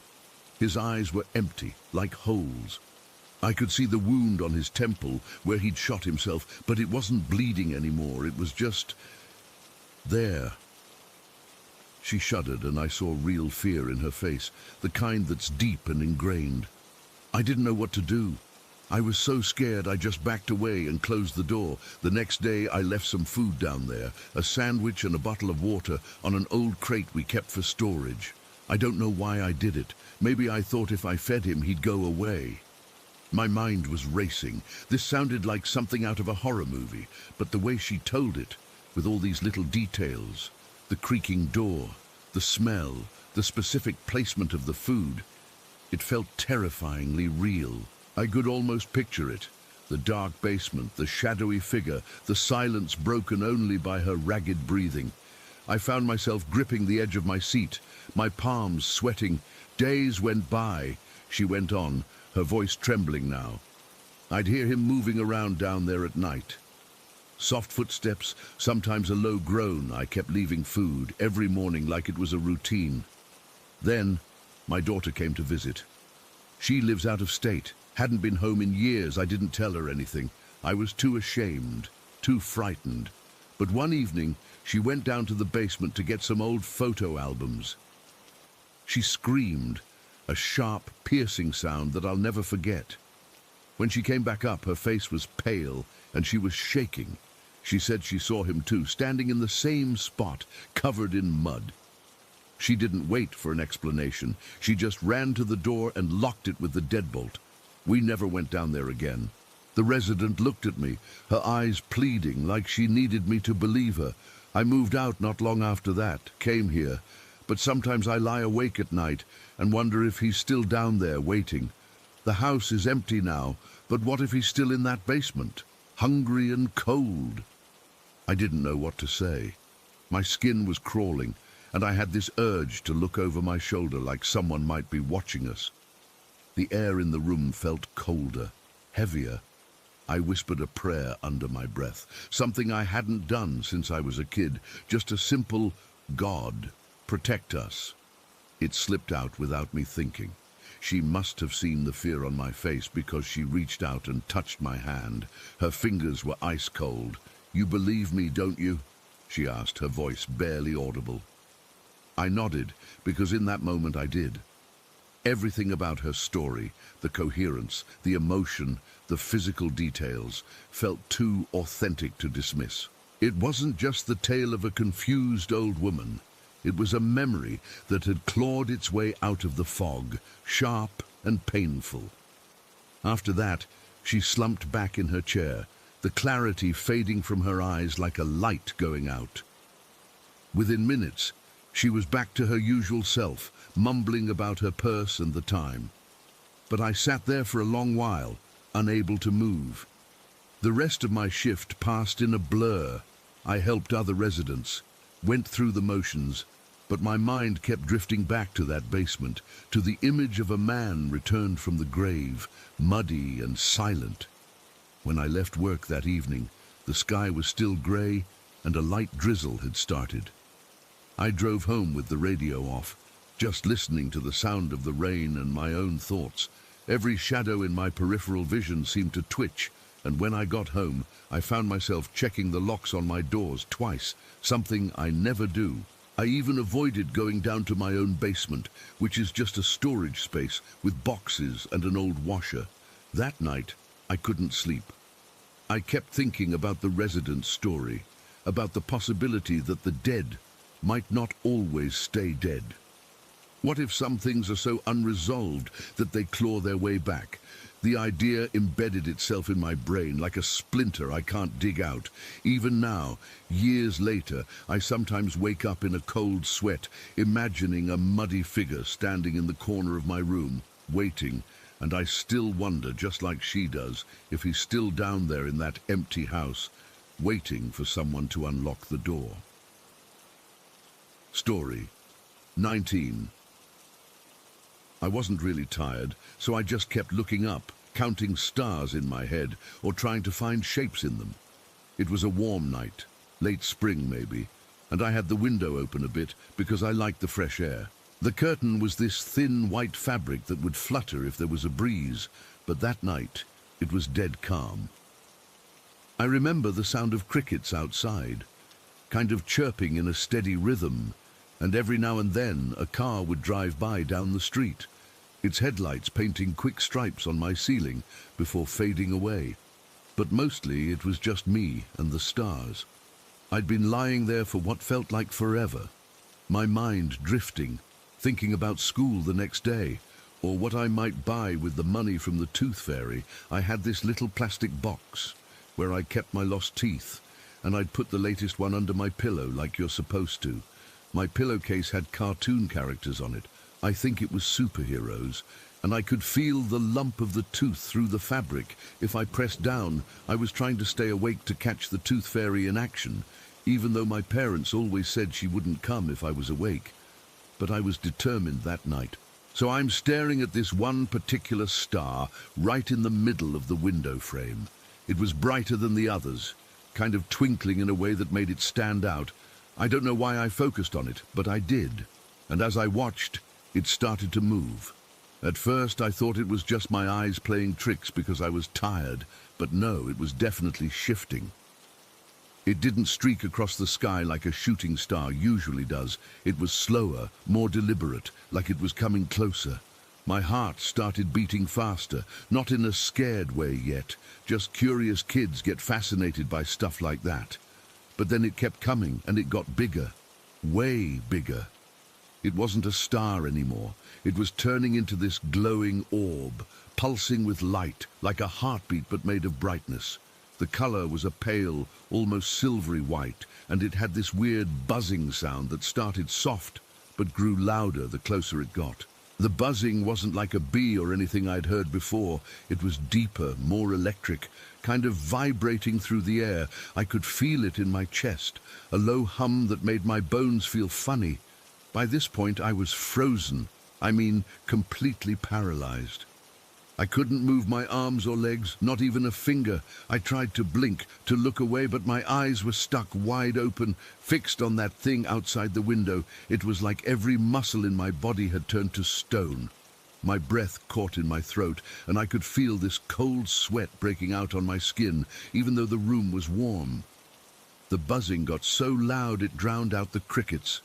His eyes were empty, like holes. I could see the wound on his temple where he'd shot himself, but it wasn't bleeding anymore. It was just there. She shuddered, and I saw real fear in her face, the kind that's deep and ingrained. I didn't know what to do. I was so scared I just backed away and closed the door. The next day I left some food down there, a sandwich and a bottle of water on an old crate we kept for storage. I don't know why I did it. Maybe I thought if I fed him he'd go away. My mind was racing. This sounded like something out of a horror movie, but the way she told it, with all these little details, the creaking door, the smell, the specific placement of the food, it felt terrifyingly real. I could almost picture it. The dark basement, the shadowy figure, the silence broken only by her ragged breathing. I found myself gripping the edge of my seat, my palms sweating. Days went by, she went on, her voice trembling now. I'd hear him moving around down there at night. Soft footsteps, sometimes a low groan. I kept leaving food every morning like it was a routine. Then, my daughter came to visit. She lives out of state, hadn't been home in years. I didn't tell her anything. I was too ashamed, too frightened. But one evening, she went down to the basement to get some old photo albums. She screamed, a sharp, piercing sound that I'll never forget. When she came back up, her face was pale and she was shaking. She said she saw him too, standing in the same spot, covered in mud. She didn't wait for an explanation. She just ran to the door and locked it with the deadbolt. We never went down there again. The resident looked at me, her eyes pleading, like she needed me to believe her. I moved out not long after that, came here. But sometimes I lie awake at night and wonder if he's still down there waiting. The house is empty now, but what if he's still in that basement, hungry and cold? I didn't know what to say. My skin was crawling, and I had this urge to look over my shoulder like someone might be watching us. The air in the room felt colder, heavier. I whispered a prayer under my breath, something I hadn't done since I was a kid, just a simple, God, protect us. It slipped out without me thinking. She must have seen the fear on my face because she reached out and touched my hand. Her fingers were ice cold. You believe me, don't you? She asked, her voice barely audible. I nodded, because in that moment I did. Everything about her story, the coherence, the emotion, the physical details, felt too authentic to dismiss. It wasn't just the tale of a confused old woman. It was a memory that had clawed its way out of the fog, sharp and painful. After that, she slumped back in her chair, the clarity fading from her eyes like a light going out. Within minutes, she was back to her usual self, mumbling about her purse and the time. But I sat there for a long while, unable to move. The rest of my shift passed in a blur. I helped other residents, went through the motions, but my mind kept drifting back to that basement, to the image of a man returned from the grave, muddy and silent. When I left work that evening, the sky was still grey and a light drizzle had started. I drove home with the radio off, Just listening to the sound of the rain and my own thoughts, every shadow in my peripheral vision seemed to twitch, and when I got home, I found myself checking the locks on my doors twice, something I never do. I even avoided going down to my own basement, which is just a storage space with boxes and an old washer. That night, I couldn't sleep. I kept thinking about the resident's story, about the possibility that the dead might not always stay dead. What if some things are so unresolved that they claw their way back? The idea embedded itself in my brain like a splinter I can't dig out. Even now, years later, I sometimes wake up in a cold sweat, imagining a muddy figure standing in the corner of my room, waiting, and I still wonder, just like she does, if he's still down there in that empty house, waiting for someone to unlock the door. Story 19. I wasn't really tired, so I just kept looking up, counting stars in my head, or trying to find shapes in them. It was a warm night, late spring maybe, and I had the window open a bit because I liked the fresh air. The curtain was this thin white fabric that would flutter if there was a breeze, but that night it was dead calm. I remember the sound of crickets outside, kind of chirping in a steady rhythm, and every now and then a car would drive by down the street, its headlights painting quick stripes on my ceiling before fading away. But mostly it was just me and the stars. I'd been lying there for what felt like forever, my mind drifting, thinking about school the next day, or what I might buy with the money from the tooth fairy. I had this little plastic box where I kept my lost teeth, and I'd put the latest one under my pillow like you're supposed to. My pillowcase had cartoon characters on it. I think it was superheroes, and I could feel the lump of the tooth through the fabric. If I pressed down, I was trying to stay awake to catch the tooth fairy in action, even though my parents always said she wouldn't come if I was awake. But I was determined that night. So I'm staring at this one particular star right in the middle of the window frame. It was brighter than the others, kind of twinkling in a way that made it stand out. I don't know why I focused on it, but I did. And as I watched, it started to move. At first, I thought it was just my eyes playing tricks because I was tired, but no, it was definitely shifting. It didn't streak across the sky like a shooting star usually does. It was slower, more deliberate, like it was coming closer. My heart started beating faster, not in a scared way yet. Just curious kids get fascinated by stuff like that. But then it kept coming, and it got bigger, way bigger. It wasn't a star anymore. It was turning into this glowing orb, pulsing with light, like a heartbeat but made of brightness. The color was a pale, almost silvery white, and it had this weird buzzing sound that started soft but grew louder the closer it got. The buzzing wasn't like a bee or anything I'd heard before. It was deeper, more electric, kind of vibrating through the air. I could feel it in my chest, a low hum that made my bones feel funny. By this point, I was frozen. I mean, completely paralyzed. I couldn't move my arms or legs, not even a finger. I tried to blink, to look away, but my eyes were stuck wide open, fixed on that thing outside the window. It was like every muscle in my body had turned to stone. My breath caught in my throat, and I could feel this cold sweat breaking out on my skin, even though the room was warm. The buzzing got so loud it drowned out the crickets,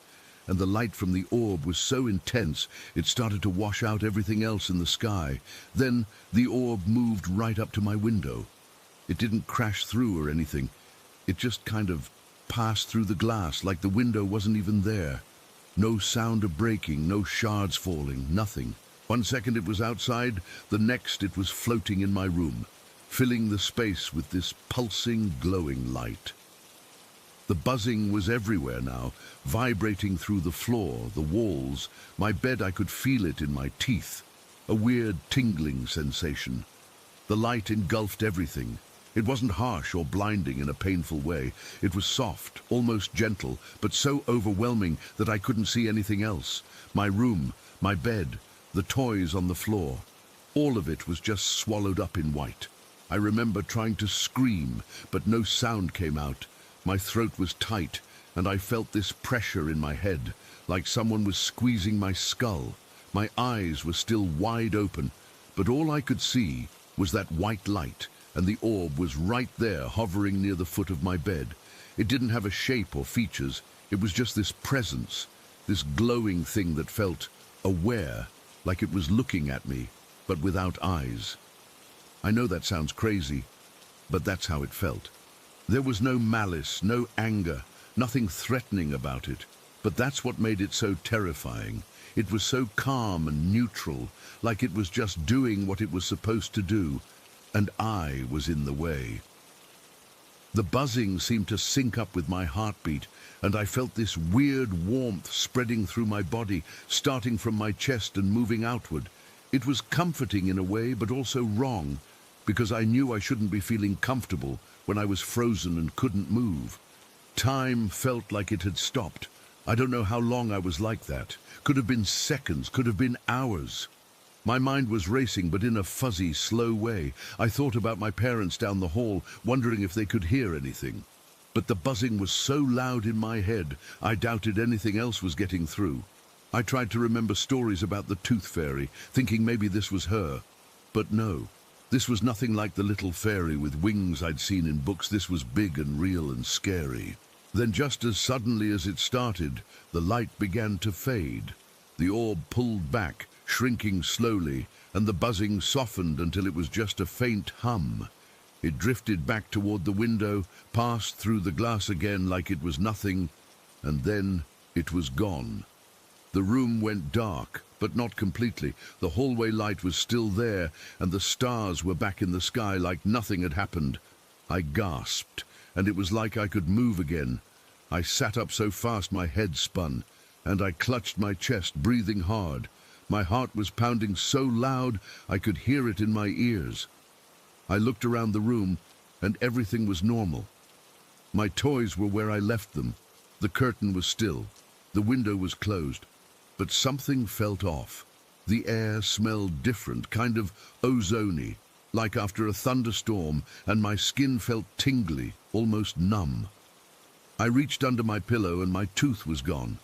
and the light from the orb was so intense it started to wash out everything else in the sky. Then the orb moved right up to my window. It didn't crash through or anything. It just kind of passed through the glass like the window wasn't even there. No sound of breaking, no shards falling, nothing. 1 second it was outside, the next it was floating in my room, filling the space with this pulsing, glowing light. The buzzing was everywhere now, vibrating through the floor, the walls, my bed. I could feel it in my teeth, a weird tingling sensation. The light engulfed everything. It wasn't harsh or blinding in a painful way. It was soft, almost gentle, but so overwhelming that I couldn't see anything else. My room, my bed, the toys on the floor, all of it was just swallowed up in white. I remember trying to scream, but no sound came out. My throat was tight, and I felt this pressure in my head, like someone was squeezing my skull. My eyes were still wide open, but all I could see was that white light, and the orb was right there, hovering near the foot of my bed. It didn't have a shape or features. It was just this presence, this glowing thing that felt aware, like it was looking at me, but without eyes. I know that sounds crazy, but that's how it felt. There was no malice, no anger, nothing threatening about it, but that's what made it so terrifying. It was so calm and neutral, like it was just doing what it was supposed to do, and I was in the way. The buzzing seemed to sync up with my heartbeat, and I felt this weird warmth spreading through my body, starting from my chest and moving outward. It was comforting in a way, but also wrong, because I knew I shouldn't be feeling comfortable when I was frozen and couldn't move. Time felt like it had stopped. I don't know how long I was like that. Could have been seconds, could have been hours. My mind was racing, but in a fuzzy, slow way. I thought about my parents down the hall, wondering if they could hear anything. But the buzzing was so loud in my head, I doubted anything else was getting through. I tried to remember stories about the Tooth Fairy, thinking maybe this was her. But no, this was nothing like the little fairy with wings I'd seen in books. This was big and real and scary. Then just as suddenly as it started, the light began to fade. The orb pulled back, shrinking slowly, and the buzzing softened until it was just a faint hum. It drifted back toward the window, passed through the glass again like it was nothing, and then it was gone. The room went dark, but not completely. The hallway light was still there, and the stars were back in the sky like nothing had happened. I gasped, and it was like I could move again. I sat up so fast my head spun, and I clutched my chest, breathing hard. My heart was pounding so loud I could hear it in my ears. I looked around the room, and everything was normal. My toys were where I left them. The curtain was still. The window was closed. But something felt off. The air smelled different, kind of ozony, like after a thunderstorm, and my skin felt tingly, almost numb. I reached under my pillow and my tooth was gone.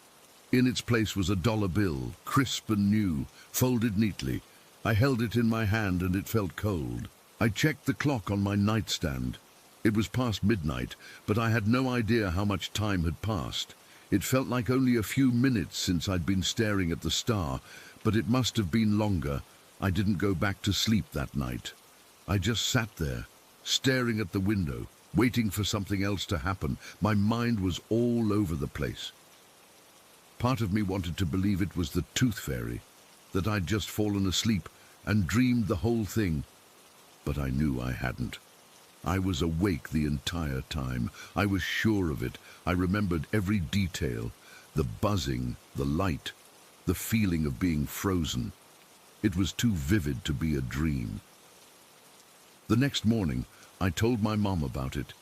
In its place was a dollar bill, crisp and new, folded neatly. I held it in my hand and it felt cold. I checked the clock on my nightstand. It was past midnight, but I had no idea how much time had passed. It felt like only a few minutes since I'd been staring at the star, but it must have been longer. I didn't go back to sleep that night. I just sat there, staring at the window, waiting for something else to happen. My mind was all over the place. Part of me wanted to believe it was the Tooth Fairy, that I'd just fallen asleep and dreamed the whole thing. But I knew I hadn't. I was awake the entire time. I was sure of it. I remembered every detail, the buzzing, the light, the feeling of being frozen. It was too vivid to be a dream. The next morning, I told my mom about it,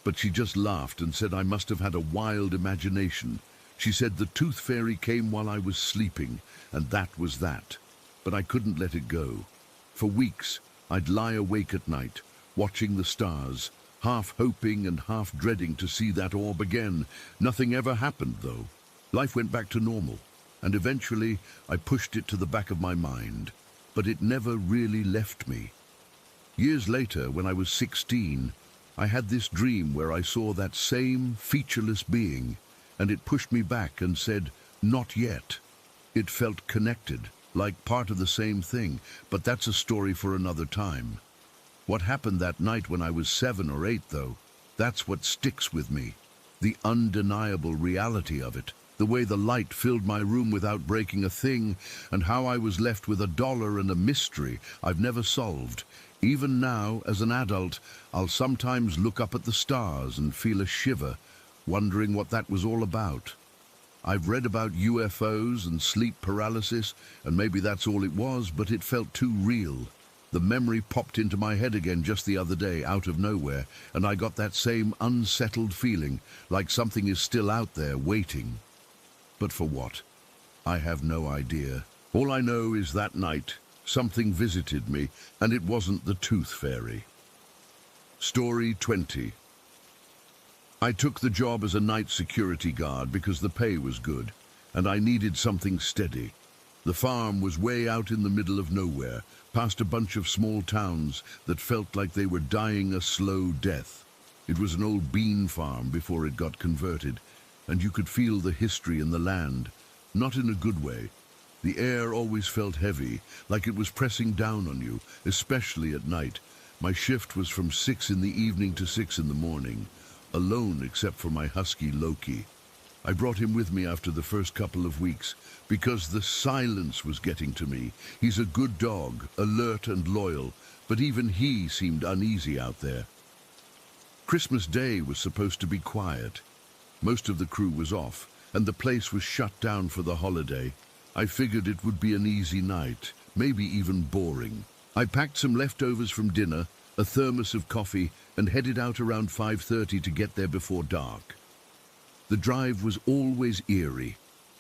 but she just laughed and said I must have had a wild imagination. She said the Tooth Fairy came while I was sleeping, and that was that. But I couldn't let it go. For weeks, I'd lie awake at night, watching the stars, half hoping and half dreading to see that orb again. Nothing ever happened, though. Life went back to normal, and eventually I pushed it to the back of my mind. But it never really left me. Years later, when I was 16, I had this dream where I saw that same featureless being, and it pushed me back and said, "Not yet." It felt connected, like part of the same thing, but that's a story for another time. What happened that night when I was 7 or 8, though, that's what sticks with me. The undeniable reality of it, the way the light filled my room without breaking a thing, and how I was left with $1 and a mystery I've never solved. Even now, as an adult, I'll sometimes look up at the stars and feel a shiver, wondering what that was all about. I've read about UFOs and sleep paralysis, and maybe that's all it was, but it felt too real. The memory popped into my head again just the other day, out of nowhere, and I got that same unsettled feeling, like something is still out there waiting. But for what? I have no idea. All I know is that night, something visited me, and it wasn't the Tooth Fairy. Story 20. I took the job as a night security guard because the pay was good, and I needed something steady. The farm was way out in the middle of nowhere, past a bunch of small towns that felt like they were dying a slow death. It was an old bean farm before it got converted, and you could feel the history in the land, not in a good way. The air always felt heavy, like it was pressing down on you, especially at night. My shift was from 6 in the evening to 6 in the morning, alone except for my husky Loki. I brought him with me after the first couple of weeks because the silence was getting to me. He's a good dog, alert and loyal, but even he seemed uneasy out there. Christmas Day was supposed to be quiet. Most of the crew was off, and the place was shut down for the holiday. I figured it would be an easy night, maybe even boring. I packed some leftovers from dinner, a thermos of coffee, and headed out around 5:30 to get there before dark. The drive was always eerie.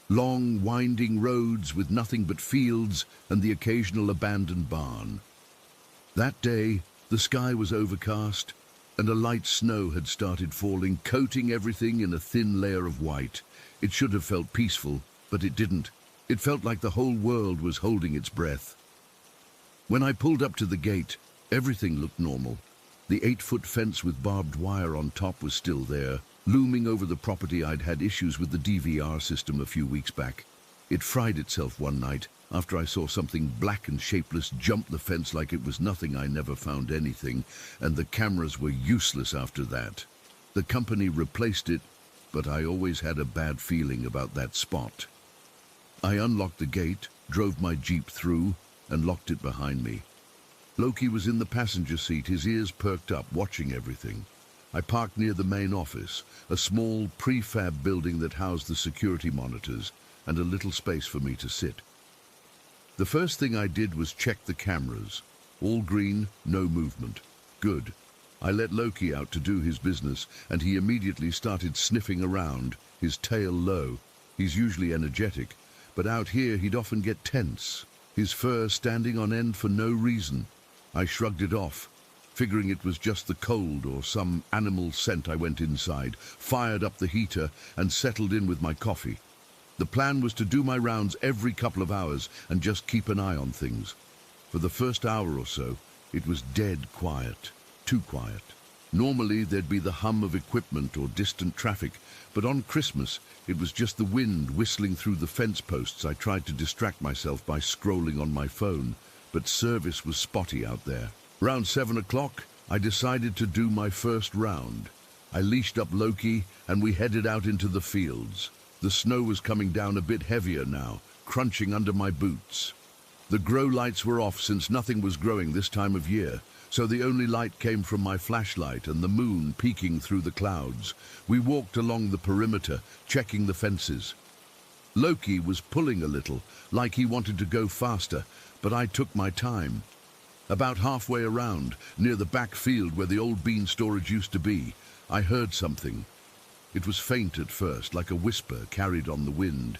Long, winding roads with nothing but fields and the occasional abandoned barn. That day, the sky was overcast, and a light snow had started falling, coating everything in a thin layer of white. It should have felt peaceful, but it didn't. It felt like the whole world was holding its breath. When I pulled up to the gate, everything looked normal. The 8-foot fence with barbed wire on top was still there. Looming over the property, I'd had issues with the DVR system a few weeks back. It fried itself one night after I saw something black and shapeless jump the fence like it was nothing. I never found anything, and the cameras were useless after that. The company replaced it, but I always had a bad feeling about that spot. I unlocked the gate, drove my Jeep through, and locked it behind me. Loki was in the passenger seat, his ears perked up, watching everything. I parked near the main office, a small prefab building that housed the security monitors, and a little space for me to sit. The first thing I did was check the cameras. All green, no movement. Good. I let Loki out to do his business, and he immediately started sniffing around, his tail low. He's usually energetic, but out here he'd often get tense, his fur standing on end for no reason. I shrugged it off, figuring it was just the cold or some animal scent. I went inside, fired up the heater, and settled in with my coffee. The plan was to do my rounds every couple of hours and just keep an eye on things. For the first hour or so, it was dead quiet, too quiet. Normally, there'd be the hum of equipment or distant traffic, but on Christmas, it was just the wind whistling through the fence posts. I tried to distract myself by scrolling on my phone, but service was spotty out there. Around 7 o'clock, I decided to do my first round. I leashed up Loki, and we headed out into the fields. The snow was coming down a bit heavier now, crunching under my boots. The grow lights were off since nothing was growing this time of year, so the only light came from my flashlight and the moon peeking through the clouds. We walked along the perimeter, checking the fences. Loki was pulling a little, like he wanted to go faster, but I took my time. About halfway around, near the back field where the old bean storage used to be, I heard something. It was faint at first, like a whisper carried on the wind.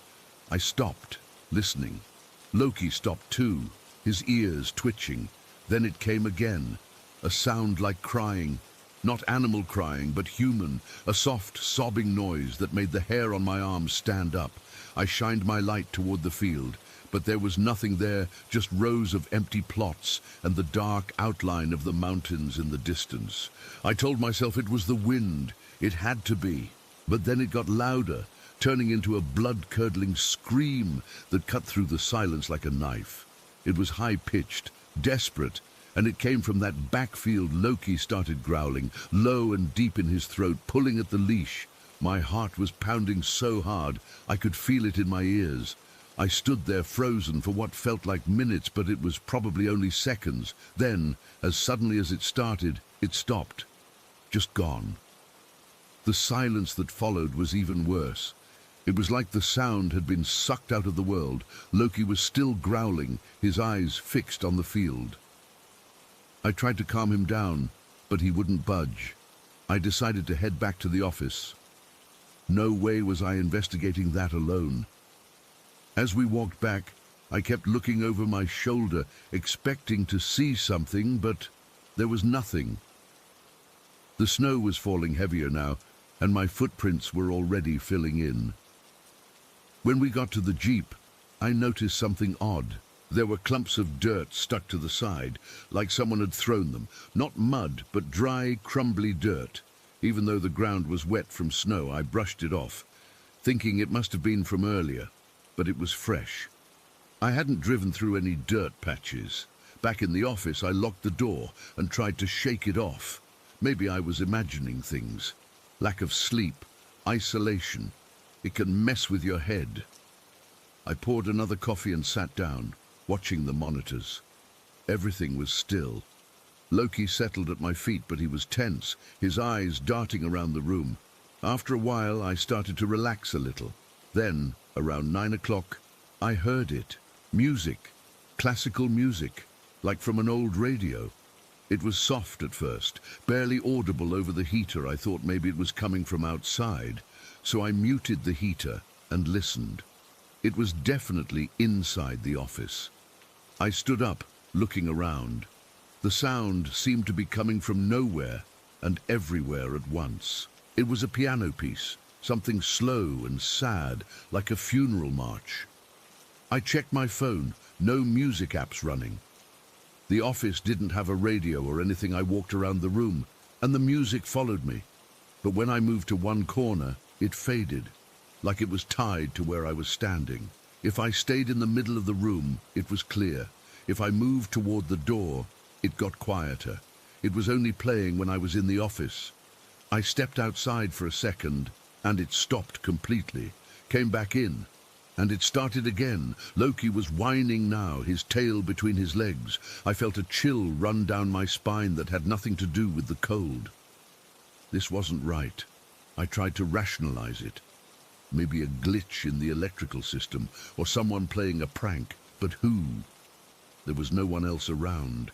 I stopped, listening. Loki stopped too, his ears twitching. Then it came again, a sound like crying. Not animal crying, but human, a soft, sobbing noise that made the hair on my arms stand up. I shined my light toward the field, but there was nothing there, just rows of empty plots and the dark outline of the mountains in the distance. I told myself it was the wind. It had to be. But then it got louder, turning into a blood-curdling scream that cut through the silence like a knife. It was high-pitched, desperate, and it came from that backfield. Loki started growling, low and deep in his throat, pulling at the leash. My heart was pounding so hard I could feel it in my ears. I stood there frozen for what felt like minutes, but it was probably only seconds. Then, as suddenly as it started, it stopped. Just gone. The silence that followed was even worse. It was like the sound had been sucked out of the world. Loki was still growling, his eyes fixed on the field. I tried to calm him down, but he wouldn't budge. I decided to head back to the office. No way was I investigating that alone. As we walked back, I kept looking over my shoulder, expecting to see something, but there was nothing. The snow was falling heavier now, and my footprints were already filling in. When we got to the Jeep, I noticed something odd. There were clumps of dirt stuck to the side, like someone had thrown them. Not mud, but dry, crumbly dirt. Even though the ground was wet from snow, I brushed it off, thinking it must have been from earlier, but it was fresh. I hadn't driven through any dirt patches. Back in the office, I locked the door and tried to shake it off. Maybe I was imagining things. Lack of sleep, isolation. It can mess with your head. I poured another coffee and sat down, watching the monitors. Everything was still. Loki settled at my feet, but he was tense, his eyes darting around the room. After a while, I started to relax a little. Then, around 9 o'clock, I heard it. Music. Classical music, like from an old radio. It was soft at first, barely audible over the heater. I thought maybe it was coming from outside, so I muted the heater and listened. It was definitely inside the office. I stood up, looking around. The sound seemed to be coming from nowhere and everywhere at once. It was a piano piece, something slow and sad, like a funeral march. I checked my phone, no music apps running. The office didn't have a radio or anything. I walked around the room, and the music followed me. But when I moved to one corner, it faded, like it was tied to where I was standing. If I stayed in the middle of the room, it was clear. If I moved toward the door, it got quieter. It was only playing when I was in the office. I stepped outside for a second, and it stopped completely. Came back in, and it started again. Loki was whining now, his tail between his legs. I felt a chill run down my spine that had nothing to do with the cold. This wasn't right. I tried to rationalize it. Maybe a glitch in the electrical system, or someone playing a prank. But who? There was no one else around.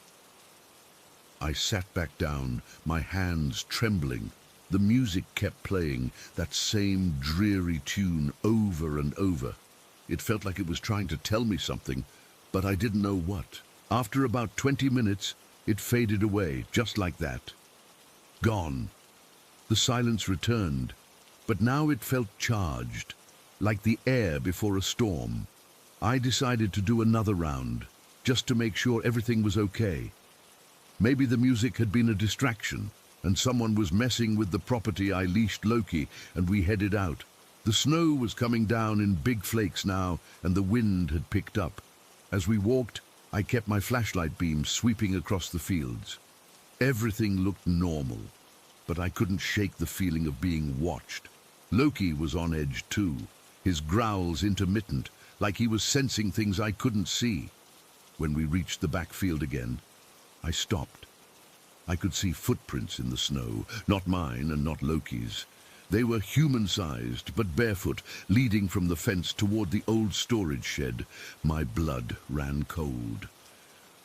I sat back down, my hands trembling. The music kept playing, that same dreary tune over and over. It felt like it was trying to tell me something, but I didn't know what. After about 20 minutes, it faded away, just like that. Gone. The silence returned, but now it felt charged, like the air before a storm. I decided to do another round, just to make sure everything was okay. Maybe the music had been a distraction, and someone was messing with the property. I leashed Loki, and we headed out. The snow was coming down in big flakes now, and the wind had picked up. As we walked, I kept my flashlight beam sweeping across the fields. Everything looked normal, but I couldn't shake the feeling of being watched. Loki was on edge too, his growls intermittent, like he was sensing things I couldn't see. When we reached the backfield again, I stopped. I could see footprints in the snow, not mine and not Loki's. They were human-sized, but barefoot, leading from the fence toward the old storage shed. My blood ran cold.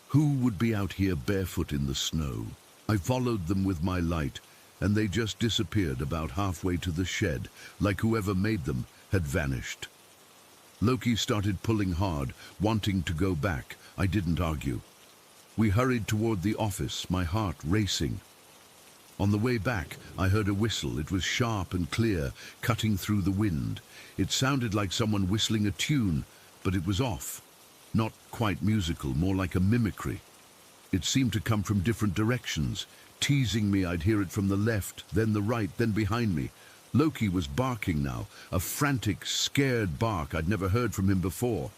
Who would be out here barefoot in the snow? I followed them with my light, and they just disappeared about halfway to the shed, like whoever made them had vanished. Loki started pulling hard, wanting to go back. I didn't argue. We hurried toward the office, my heart racing. On the way back, I heard a whistle. It was sharp and clear, cutting through the wind. It sounded like someone whistling a tune, but it was off. Not quite musical, more like a mimicry. It seemed to come from different directions, teasing me. I'd hear it from the left, then the right, then behind me. Loki was barking now, a frantic, scared bark. I'd never heard from him before.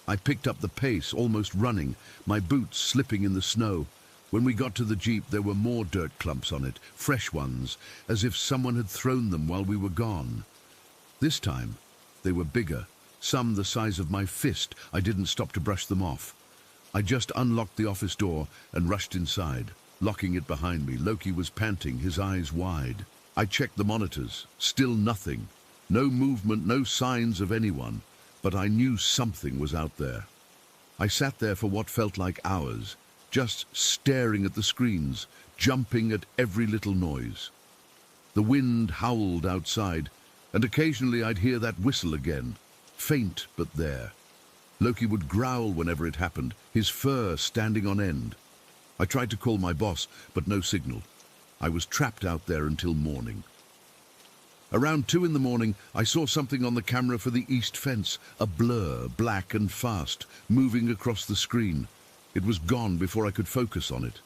I picked up the pace, almost running, my boots slipping in the snow. When we got to the Jeep, there were more dirt clumps on it, fresh ones, as if someone had thrown them while we were gone. This time, they were bigger, some the size of my fist. I didn't stop to brush them off. I just unlocked the office door and rushed inside, locking it behind me. Loki was panting, his eyes wide. I checked the monitors, still nothing. No movement, no signs of anyone. But I knew something was out there. I sat there for what felt like hours, just staring at the screens, jumping at every little noise. The wind howled outside, and occasionally I'd hear that whistle again, faint but there. Loki would growl whenever it happened, his fur standing on end. I tried to call my boss, but no signal. I was trapped out there until morning. Around 2 in the morning, I saw something on the camera for the east fence, a blur, black and fast, moving across the screen. It was gone before I could focus on it.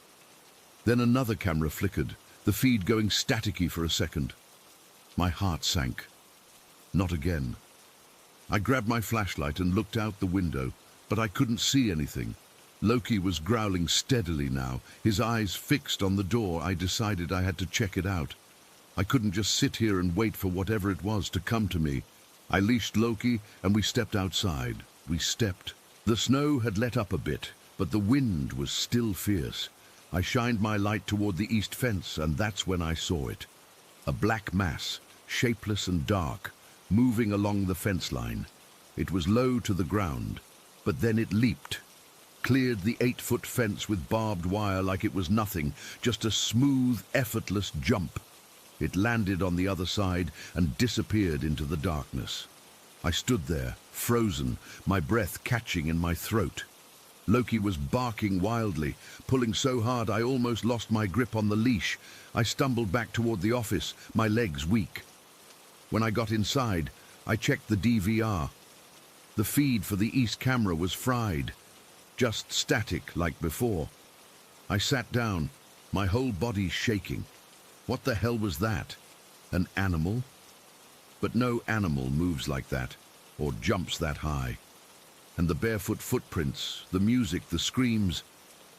Then another camera flickered, the feed going staticky for a second. My heart sank. Not again. I grabbed my flashlight and looked out the window, but I couldn't see anything. Loki was growling steadily now, his eyes fixed on the door. I decided I had to check it out. I couldn't just sit here and wait for whatever it was to come to me. I leashed Loki and we stepped outside. We stepped. The snow had let up a bit, but the wind was still fierce. I shined my light toward the east fence, and that's when I saw it. A black mass, shapeless and dark, moving along the fence line. It was low to the ground, but then it leaped, cleared the 8-foot fence with barbed wire like it was nothing, just a smooth, effortless jump. It landed on the other side and disappeared into the darkness. I stood there, frozen, my breath catching in my throat. Loki was barking wildly, pulling so hard I almost lost my grip on the leash. I stumbled back toward the office, my legs weak. When I got inside, I checked the DVR. The feed for the east camera was fried, just static like before. I sat down, my whole body shaking. What the hell was that? An animal? But no animal moves like that, or jumps that high. And the barefoot footprints, the music, the screams,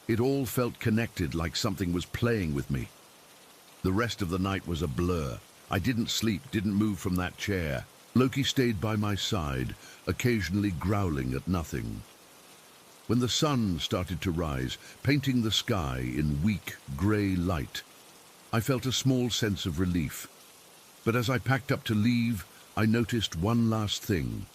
it all felt connected, like something was playing with me. The rest of the night was a blur. I didn't sleep, didn't move from that chair. Loki stayed by my side, occasionally growling at nothing. When the sun started to rise, painting the sky in weak, grey light, I felt a small sense of relief. But as I packed up to leave, I noticed one last thing.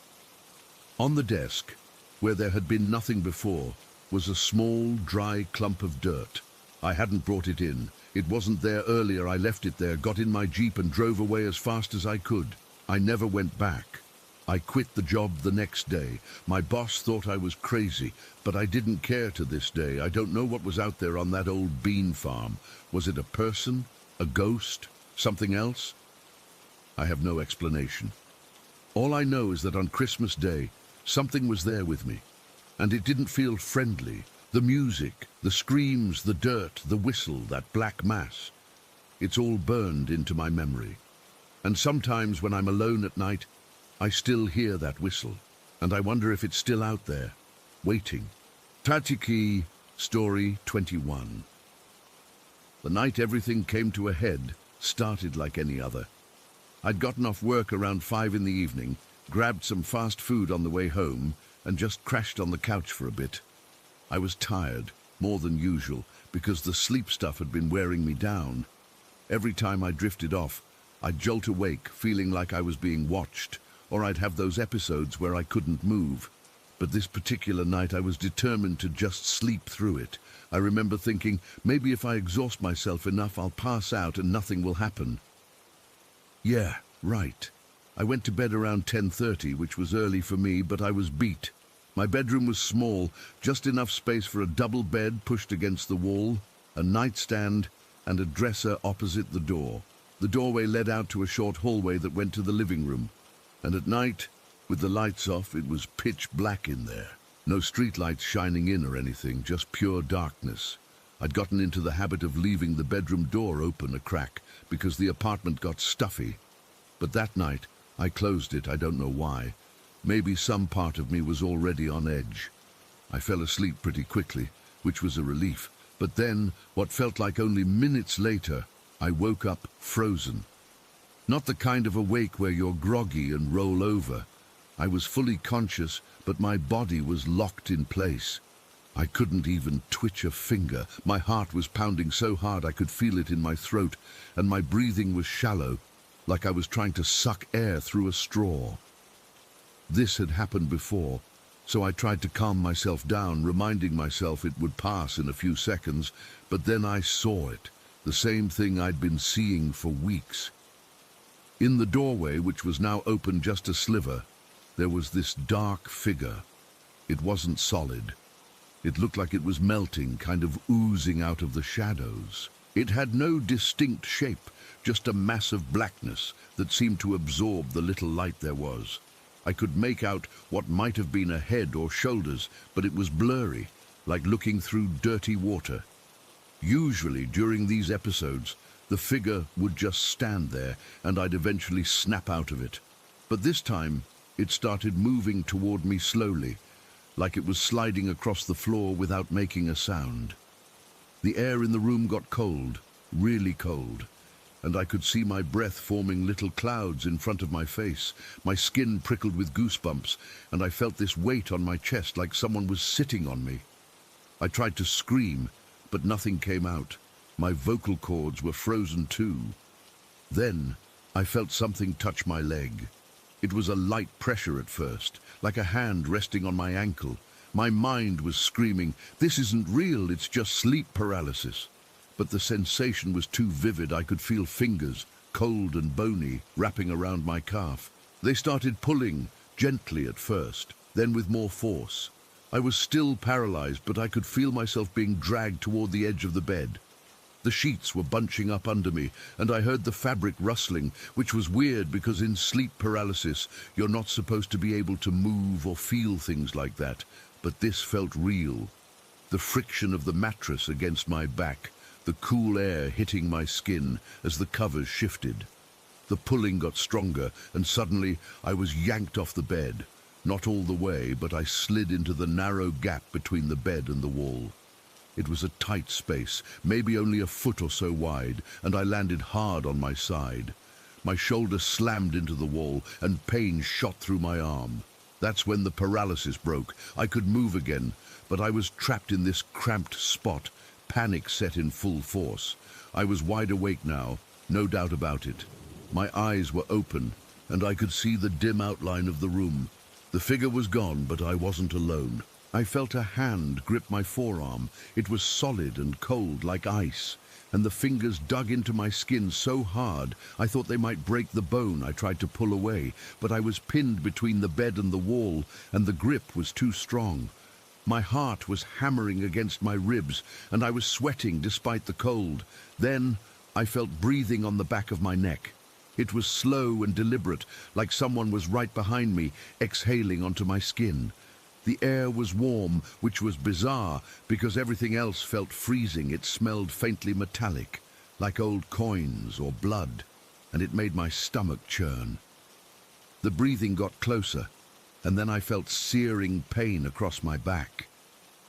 On the desk, where there had been nothing before, was a small, dry clump of dirt. I hadn't brought it in. It wasn't there earlier. I left it there, got in my Jeep and drove away as fast as I could. I never went back. I quit the job the next day. My boss thought I was crazy, but I didn't care to this day. I don't know what was out there on that old bean farm. Was it a person? A ghost? Something else? I have no explanation. All I know is that on Christmas Day, something was there with me, and it didn't feel friendly. The music, the screams, the dirt, the whistle, that black mass. It's all burned into my memory. And sometimes when I'm alone at night, I still hear that whistle, and I wonder if it's still out there, waiting. Tatiki, Story 21. The night everything came to a head started like any other. I'd gotten off work around 5 in the evening, grabbed some fast food on the way home, and just crashed on the couch for a bit. I was tired, more than usual, because the sleep stuff had been wearing me down. Every time I drifted off, I'd jolt awake, feeling like I was being watched, or I'd have those episodes where I couldn't move. But this particular night I was determined to just sleep through it. I remember thinking, maybe if I exhaust myself enough, I'll pass out and nothing will happen. Yeah, right. I went to bed around 10:30, which was early for me, but I was beat. My bedroom was small, just enough space for a double bed pushed against the wall, a nightstand, and a dresser opposite the door. The doorway led out to a short hallway that went to the living room. And at night, with the lights off, it was pitch black in there. No streetlights shining in or anything, just pure darkness. I'd gotten into the habit of leaving the bedroom door open a crack because the apartment got stuffy. But that night, I closed it. I don't know why. Maybe some part of me was already on edge. I fell asleep pretty quickly, which was a relief. But then, what felt like only minutes later, I woke up frozen. Not the kind of awake where you're groggy and roll over. I was fully conscious, but my body was locked in place. I couldn't even twitch a finger. My heart was pounding so hard I could feel it in my throat, and my breathing was shallow, like I was trying to suck air through a straw. This had happened before, so I tried to calm myself down, reminding myself it would pass in a few seconds, but then I saw it, the same thing I'd been seeing for weeks. In the doorway, which was now open just a sliver, there was this dark figure. It wasn't solid. It looked like it was melting, kind of oozing out of the shadows. It had no distinct shape, just a mass of blackness that seemed to absorb the little light there was. I could make out what might have been a head or shoulders, but it was blurry, like looking through dirty water. Usually, during these episodes, the figure would just stand there and I'd eventually snap out of it. But this time, it started moving toward me slowly, like it was sliding across the floor without making a sound. The air in the room got cold, really cold, and I could see my breath forming little clouds in front of my face. My skin prickled with goosebumps, and I felt this weight on my chest like someone was sitting on me. I tried to scream, but nothing came out. My vocal cords were frozen too. Then I felt something touch my leg. It was a light pressure at first, like a hand resting on my ankle. My mind was screaming, "This isn't real, it's just sleep paralysis." But the sensation was too vivid. I could feel fingers, cold and bony, wrapping around my calf. They started pulling, gently at first, then with more force. I was still paralyzed, but I could feel myself being dragged toward the edge of the bed. The sheets were bunching up under me, and I heard the fabric rustling, which was weird because in sleep paralysis, you're not supposed to be able to move or feel things like that. But this felt real. The friction of the mattress against my back, the cool air hitting my skin as the covers shifted. The pulling got stronger, and suddenly I was yanked off the bed. Not all the way, but I slid into the narrow gap between the bed and the wall. It was a tight space, maybe only a foot or so wide, and I landed hard on my side. My shoulder slammed into the wall, and pain shot through my arm. That's when the paralysis broke. I could move again, but I was trapped in this cramped spot. Panic set in full force. I was wide awake now, no doubt about it. My eyes were open, and I could see the dim outline of the room. The figure was gone, but I wasn't alone. I felt a hand grip my forearm. It was solid and cold like ice, and the fingers dug into my skin so hard I thought they might break the bone. I tried to pull away, but I was pinned between the bed and the wall, and the grip was too strong. My heart was hammering against my ribs, and I was sweating despite the cold. Then I felt breathing on the back of my neck. It was slow and deliberate, like someone was right behind me, exhaling onto my skin. The air was warm, which was bizarre because everything else felt freezing. It smelled faintly metallic, like old coins or blood, and it made my stomach churn. The breathing got closer, and then I felt searing pain across my back.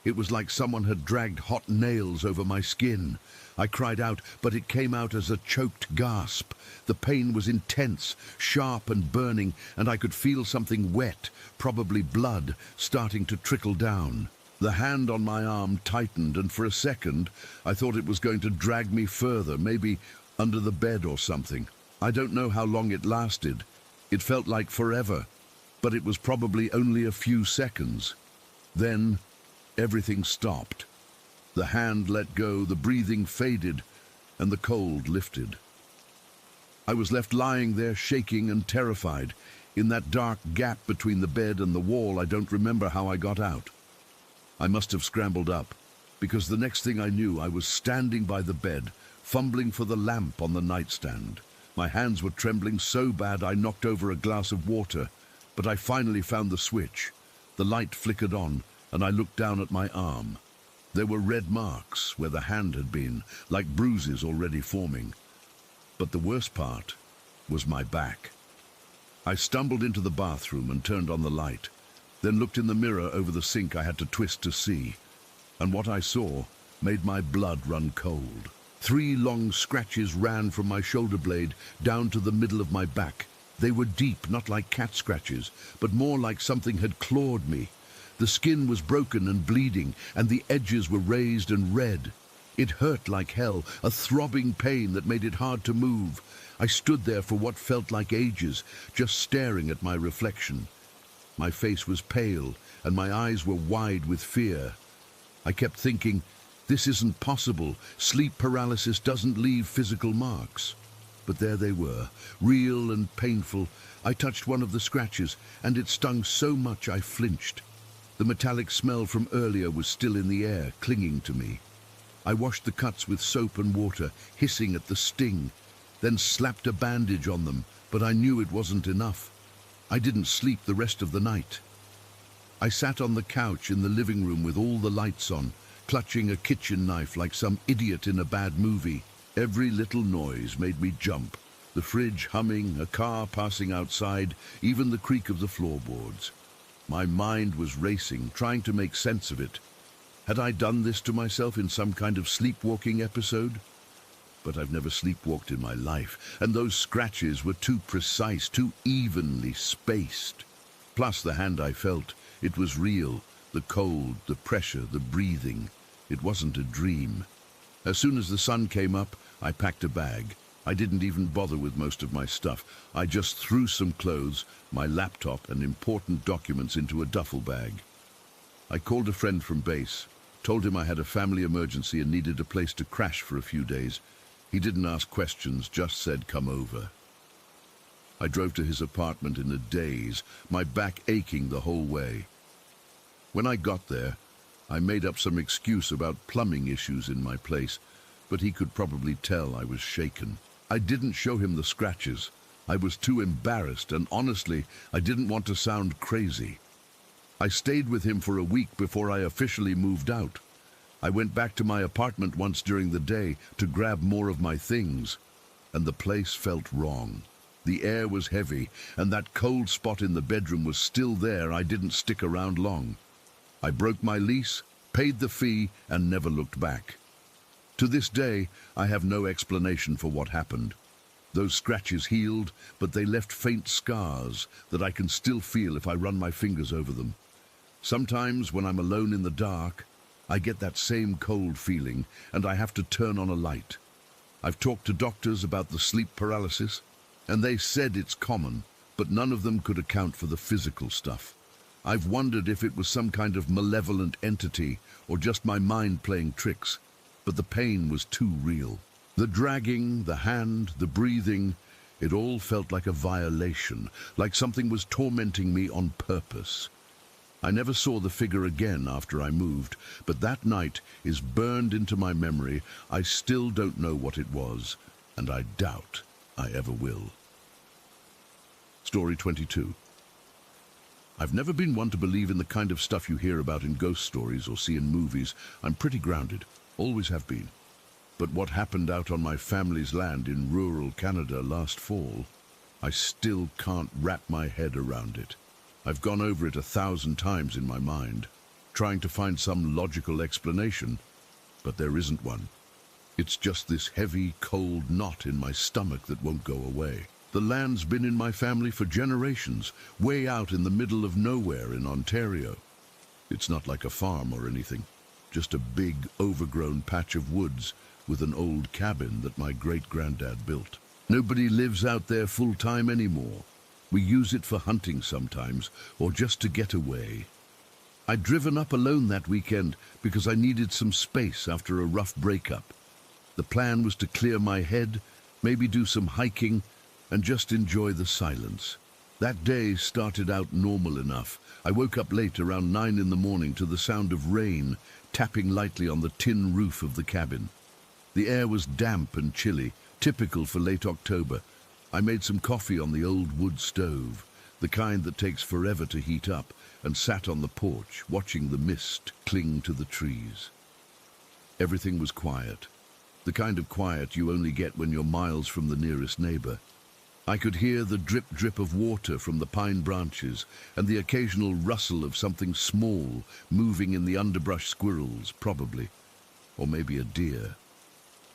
It was like someone had dragged hot nails over my skin. I cried out, but it came out as a choked gasp. The pain was intense, sharp and burning, and I could feel something wet, probably blood, starting to trickle down. The hand on my arm tightened, and for a second, I thought it was going to drag me further, maybe under the bed or something. I don't know how long it lasted. It felt like forever, but it was probably only a few seconds. Then everything stopped. The hand let go, the breathing faded, and the cold lifted. I was left lying there, shaking and terrified. In that dark gap between the bed and the wall, I don't remember how I got out. I must have scrambled up, because the next thing I knew, I was standing by the bed, fumbling for the lamp on the nightstand. My hands were trembling so bad I knocked over a glass of water, but I finally found the switch. The light flickered on, and I looked down at my arm. There were red marks where the hand had been, like bruises already forming. But the worst part was my back. I stumbled into the bathroom and turned on the light, then looked in the mirror over the sink. I had to twist to see, and what I saw made my blood run cold. 3 long scratches ran from my shoulder blade down to the middle of my back. They were deep, not like cat scratches, but more like something had clawed me. The skin was broken and bleeding, and the edges were raised and red. It hurt like hell, a throbbing pain that made it hard to move. I stood there for what felt like ages, just staring at my reflection. My face was pale, and my eyes were wide with fear. I kept thinking, this isn't possible. Sleep paralysis doesn't leave physical marks. But there they were, real and painful. I touched one of the scratches, and it stung so much I flinched. The metallic smell from earlier was still in the air, clinging to me. I washed the cuts with soap and water, hissing at the sting, then slapped a bandage on them, but I knew it wasn't enough. I didn't sleep the rest of the night. I sat on the couch in the living room with all the lights on, clutching a kitchen knife like some idiot in a bad movie. Every little noise made me jump. The fridge humming, a car passing outside, even the creak of the floorboards. My mind was racing, trying to make sense of it. Had I done this to myself in some kind of sleepwalking episode? But I've never sleepwalked in my life, and those scratches were too precise, too evenly spaced. Plus the hand I felt, it was real. The cold, the pressure, the breathing. It wasn't a dream. As soon as the sun came up, I packed a bag. I didn't even bother with most of my stuff. I just threw some clothes, my laptop and important documents into a duffel bag. I called a friend from base, told him I had a family emergency and needed a place to crash for a few days. He didn't ask questions, just said, "Come over." I drove to his apartment in a daze, my back aching the whole way. When I got there, I made up some excuse about plumbing issues in my place, but he could probably tell I was shaken. I didn't show him the scratches. I was too embarrassed, and honestly, I didn't want to sound crazy. I stayed with him for a week before I officially moved out. I went back to my apartment once during the day to grab more of my things, and the place felt wrong. The air was heavy, and that cold spot in the bedroom was still there. I didn't stick around long. I broke my lease, paid the fee, and never looked back. To this day, I have no explanation for what happened. Those scratches healed, but they left faint scars that I can still feel if I run my fingers over them. Sometimes, when I'm alone in the dark, I get that same cold feeling, and I have to turn on a light. I've talked to doctors about the sleep paralysis, and they said it's common, but none of them could account for the physical stuff. I've wondered if it was some kind of malevolent entity or just my mind playing tricks, but the pain was too real. The dragging, the hand, the breathing, it all felt like a violation, like something was tormenting me on purpose. I never saw the figure again after I moved, but that night is burned into my memory. I still don't know what it was, and I doubt I ever will. Story 22. I've never been one to believe in the kind of stuff you hear about in ghost stories or see in movies. I'm pretty grounded, always have been. But what happened out on my family's land in rural Canada last fall, I still can't wrap my head around it. I've gone over it 1,000 times in my mind, trying to find some logical explanation, but there isn't one. It's just this heavy, cold knot in my stomach that won't go away. The land's been in my family for generations, way out in the middle of nowhere in Ontario. It's not like a farm or anything, just a big, overgrown patch of woods with an old cabin that my great-granddad built. Nobody lives out there full-time anymore. We use it for hunting sometimes, or just to get away. I'd driven up alone that weekend because I needed some space after a rough breakup. The plan was to clear my head, maybe do some hiking, and just enjoy the silence. That day started out normal enough. I woke up late around 9 in the morning to the sound of rain tapping lightly on the tin roof of the cabin. The air was damp and chilly, typical for late October. I made some coffee on the old wood stove, the kind that takes forever to heat up, and sat on the porch, watching the mist cling to the trees. Everything was quiet, the kind of quiet you only get when you're miles from the nearest neighbor. I could hear the drip-drip of water from the pine branches and the occasional rustle of something small moving in the underbrush, squirrels, probably, or maybe a deer.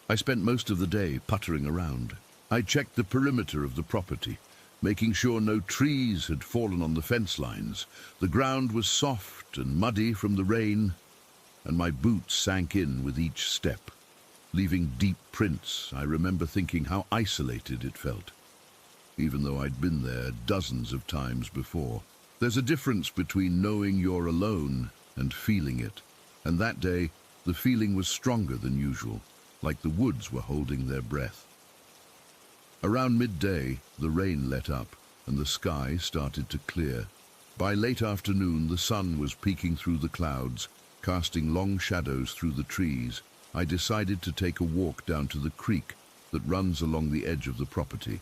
I spent most of the day puttering around. I checked the perimeter of the property, making sure no trees had fallen on the fence lines. The ground was soft and muddy from the rain, and my boots sank in with each step, leaving deep prints. I remember thinking how isolated it felt, even though I'd been there dozens of times before. There's a difference between knowing you're alone and feeling it, and that day the feeling was stronger than usual, like the woods were holding their breath. Around midday, the rain let up, and the sky started to clear. By late afternoon, the sun was peeking through the clouds, casting long shadows through the trees. I decided to take a walk down to the creek that runs along the edge of the property.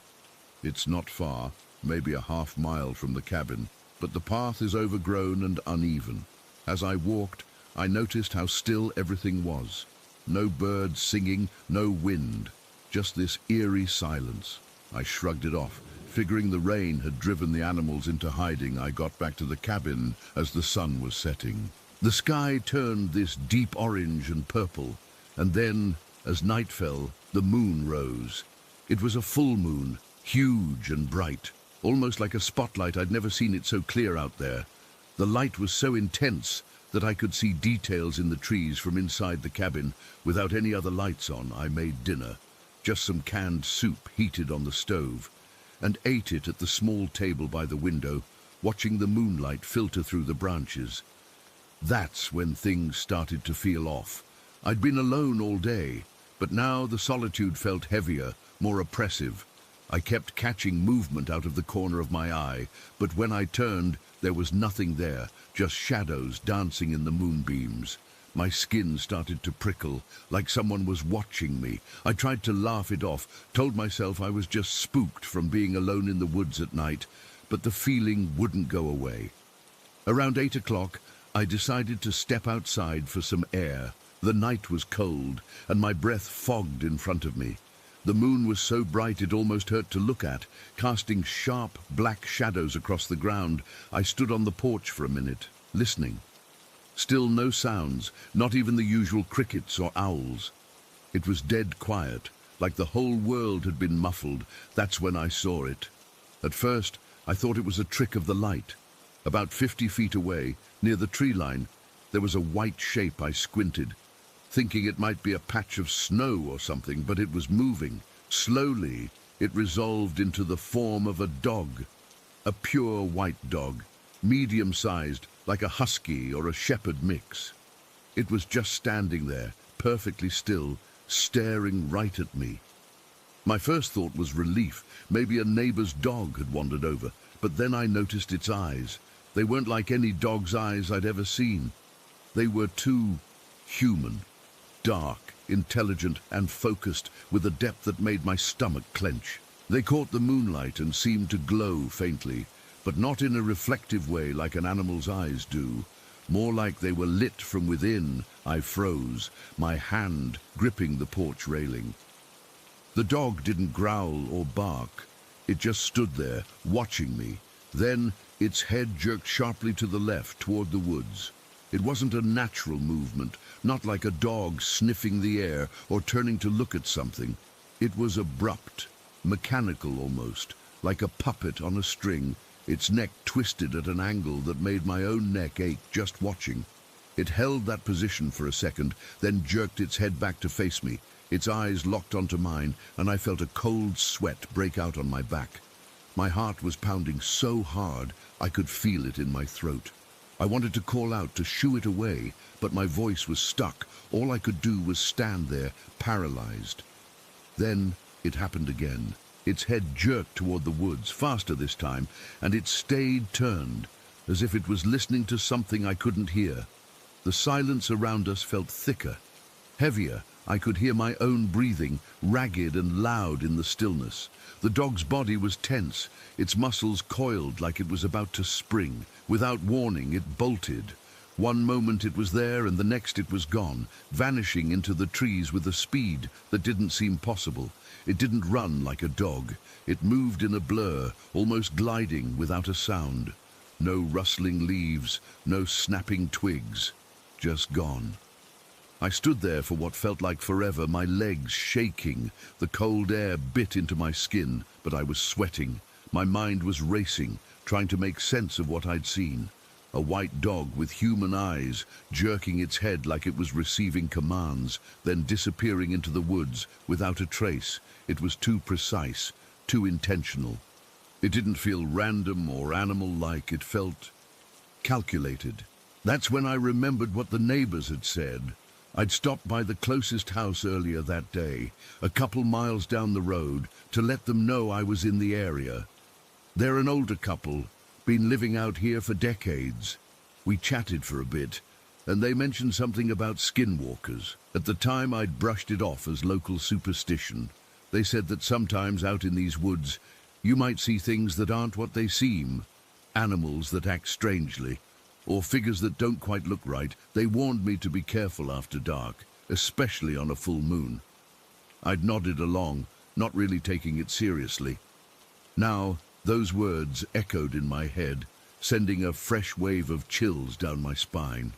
It's not far, maybe a half-mile from the cabin, but the path is overgrown and uneven. As I walked, I noticed how still everything was. No birds singing, no wind, just this eerie silence. I shrugged it off. Figuring the rain had driven the animals into hiding, I got back to the cabin as the sun was setting. The sky turned this deep orange and purple, and then, as night fell, the moon rose. It was a full moon, huge and bright, almost like a spotlight. I'd never seen it so clear out there. The light was so intense that I could see details in the trees from inside the cabin. Without any other lights on, I made dinner, just some canned soup heated on the stove, and ate it at the small table by the window, watching the moonlight filter through the branches. That's when things started to feel off. I'd been alone all day, but now the solitude felt heavier, more oppressive. I kept catching movement out of the corner of my eye, but when I turned, there was nothing there, just shadows dancing in the moonbeams. My skin started to prickle, like someone was watching me. I tried to laugh it off, told myself I was just spooked from being alone in the woods at night, but the feeling wouldn't go away. Around 8 o'clock, I decided to step outside for some air. The night was cold, and my breath fogged in front of me. The moon was so bright it almost hurt to look at, casting sharp, black shadows across the ground. I stood on the porch for a minute, listening. Still no sounds, not even the usual crickets or owls. It was dead quiet, like the whole world had been muffled. That's when I saw it. At first, I thought it was a trick of the light. About 50 feet away, near the tree line, there was a white shape. I squinted, thinking it might be a patch of snow or something, but it was moving. Slowly, it resolved into the form of a dog, a pure white dog, medium-sized, like a husky or a shepherd mix. It was just standing there, perfectly still, staring right at me. My first thought was relief. Maybe a neighbor's dog had wandered over, but then I noticed its eyes. They weren't like any dog's eyes I'd ever seen. They were too human, dark, intelligent, and focused, with a depth that made my stomach clench. They caught the moonlight and seemed to glow faintly, but not in a reflective way like an animal's eyes do. More like they were lit from within. I froze, my hand gripping the porch railing. The dog didn't growl or bark. It just stood there, watching me. Then its head jerked sharply to the left, toward the woods. It wasn't a natural movement, not like a dog sniffing the air or turning to look at something. It was abrupt, mechanical almost, like a puppet on a string. Its neck twisted at an angle that made my own neck ache just watching. It held that position for a second, then jerked its head back to face me. Its eyes locked onto mine, and I felt a cold sweat break out on my back. My heart was pounding so hard I could feel it in my throat. I wanted to call out to shoo it away, but my voice was stuck. All I could do was stand there, paralyzed. Then it happened again. Its head jerked toward the woods, faster this time, and it stayed turned, as if it was listening to something I couldn't hear. The silence around us felt thicker, heavier. I could hear my own breathing, ragged and loud in the stillness. The dog's body was tense, its muscles coiled like it was about to spring. Without warning, it bolted. One moment it was there, and the next it was gone, vanishing into the trees with a speed that didn't seem possible. It didn't run like a dog. It moved in a blur, almost gliding without a sound. No rustling leaves, no snapping twigs, just gone. I stood there for what felt like forever, my legs shaking. The cold air bit into my skin, but I was sweating. My mind was racing, trying to make sense of what I'd seen. A white dog with human eyes, jerking its head like it was receiving commands, then disappearing into the woods without a trace. It was too precise, too intentional. It didn't feel random or animal-like. It felt calculated. That's when I remembered what the neighbors had said. I'd stopped by the closest house earlier that day, a couple miles down the road, to let them know I was in the area. They're an older couple, been living out here for decades. We chatted for a bit, and they mentioned something about skinwalkers. At the time, I'd brushed it off as local superstition. They said that sometimes out in these woods, you might see things that aren't what they seem, animals that act strangely, or figures that don't quite look right. They warned me to be careful after dark, especially on a full moon. I'd nodded along, not really taking it seriously. Now, those words echoed in my head, sending a fresh wave of chills down my spine.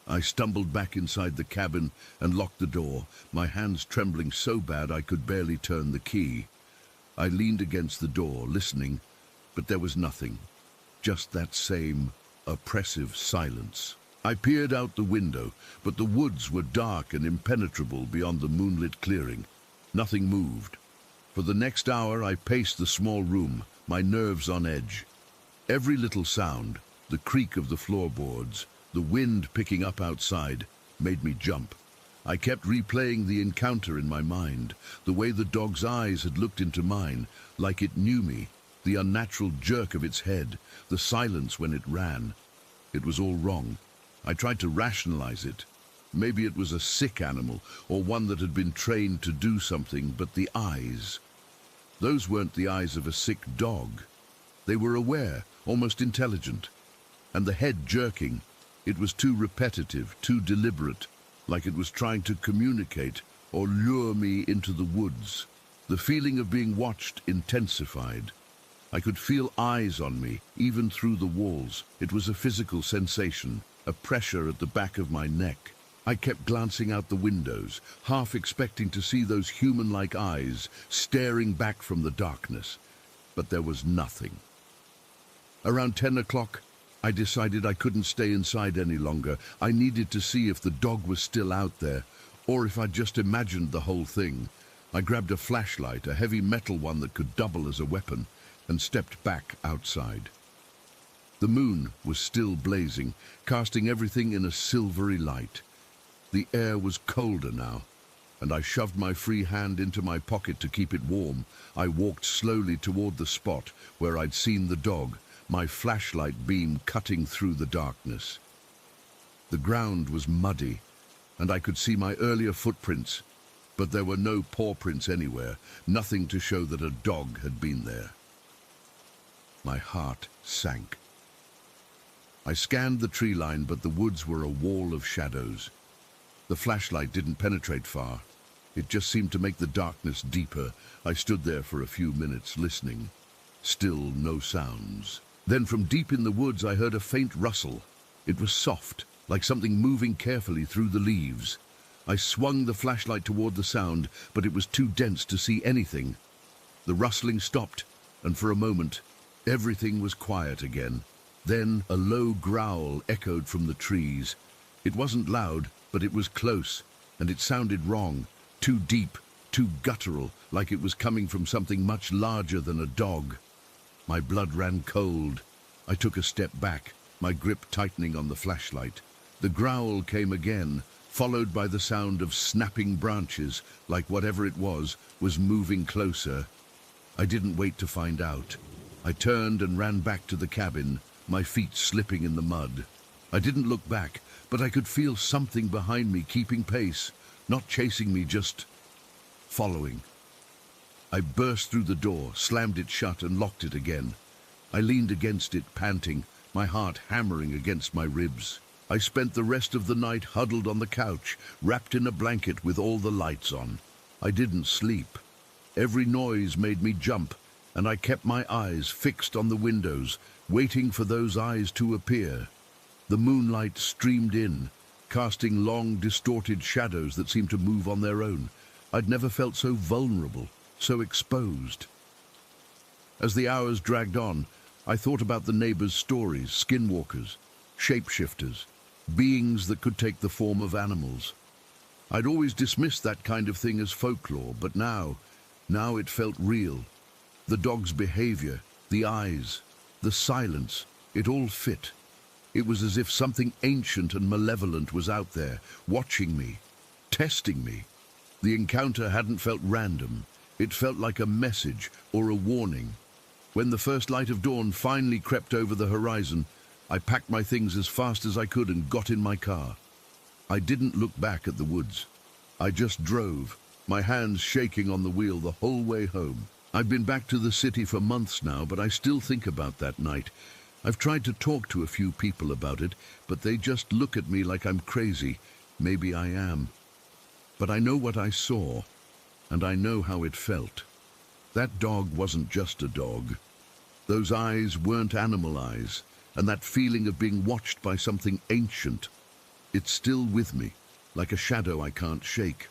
I stumbled back inside the cabin and locked the door, my hands trembling so bad I could barely turn the key. I leaned against the door, listening, but there was nothing, just that same oppressive silence. I peered out the window, but the woods were dark and impenetrable beyond the moonlit clearing. Nothing moved. For the next hour, I paced the small room, my nerves on edge. Every little sound, the creak of the floorboards, the wind picking up outside, made me jump. I kept replaying the encounter in my mind, the way the dog's eyes had looked into mine, like it knew me, the unnatural jerk of its head, the silence when it ran. It was all wrong. I tried to rationalize it. Maybe it was a sick animal, or one that had been trained to do something, but the eyes. Those weren't the eyes of a sick dog. They were aware, almost intelligent. And the head jerking, it was too repetitive, too deliberate, like it was trying to communicate or lure me into the woods. The feeling of being watched intensified. I could feel eyes on me, even through the walls. It was a physical sensation, a pressure at the back of my neck. I kept glancing out the windows, half expecting to see those human-like eyes staring back from the darkness. But there was nothing. Around 10 o'clock, I decided I couldn't stay inside any longer. I needed to see if the dog was still out there, or if I'd just imagined the whole thing. I grabbed a flashlight, a heavy metal one that could double as a weapon, and stepped back outside. The moon was still blazing, casting everything in a silvery light. The air was colder now, and I shoved my free hand into my pocket to keep it warm. I walked slowly toward the spot where I'd seen the dog, my flashlight beam cutting through the darkness. The ground was muddy, and I could see my earlier footprints, but there were no paw prints anywhere, nothing to show that a dog had been there. My heart sank. I scanned the tree line, but the woods were a wall of shadows. The flashlight didn't penetrate far. It just seemed to make the darkness deeper. I stood there for a few minutes, listening. Still no sounds. Then from deep in the woods I heard a faint rustle. It was soft, like something moving carefully through the leaves. I swung the flashlight toward the sound, but it was too dense to see anything. The rustling stopped, and for a moment, everything was quiet again. Then a low growl echoed from the trees. It wasn't loud, but it was close, and it sounded wrong, too deep, too guttural, like it was coming from something much larger than a dog. My blood ran cold. I took a step back, my grip tightening on the flashlight. The growl came again, followed by the sound of snapping branches, like whatever it was moving closer. I didn't wait to find out. I turned and ran back to the cabin, my feet slipping in the mud. I didn't look back, but I could feel something behind me keeping pace, not chasing me, just following. I burst through the door, slammed it shut, and locked it again. I leaned against it, panting, my heart hammering against my ribs. I spent the rest of the night huddled on the couch, wrapped in a blanket with all the lights on. I didn't sleep. Every noise made me jump, and I kept my eyes fixed on the windows, waiting for those eyes to appear. The moonlight streamed in, casting long, distorted shadows that seemed to move on their own. I'd never felt so vulnerable, so exposed. As the hours dragged on, I thought about the neighbors' stories, skinwalkers, shapeshifters, beings that could take the form of animals. I'd always dismissed that kind of thing as folklore, but now it felt real. The dog's behavior, the eyes, the silence, it all fit. It was as if something ancient and malevolent was out there, watching me, testing me. The encounter hadn't felt random. It felt like a message or a warning. When the first light of dawn finally crept over the horizon, I packed my things as fast as I could and got in my car. I didn't look back at the woods. I just drove, my hands shaking on the wheel the whole way home. I've been back to the city for months now, but I still think about that night. I've tried to talk to a few people about it, but they just look at me like I'm crazy. Maybe I am. But I know what I saw, and I know how it felt. That dog wasn't just a dog. Those eyes weren't animal eyes, and that feeling of being watched by something ancient. It's still with me, like a shadow I can't shake.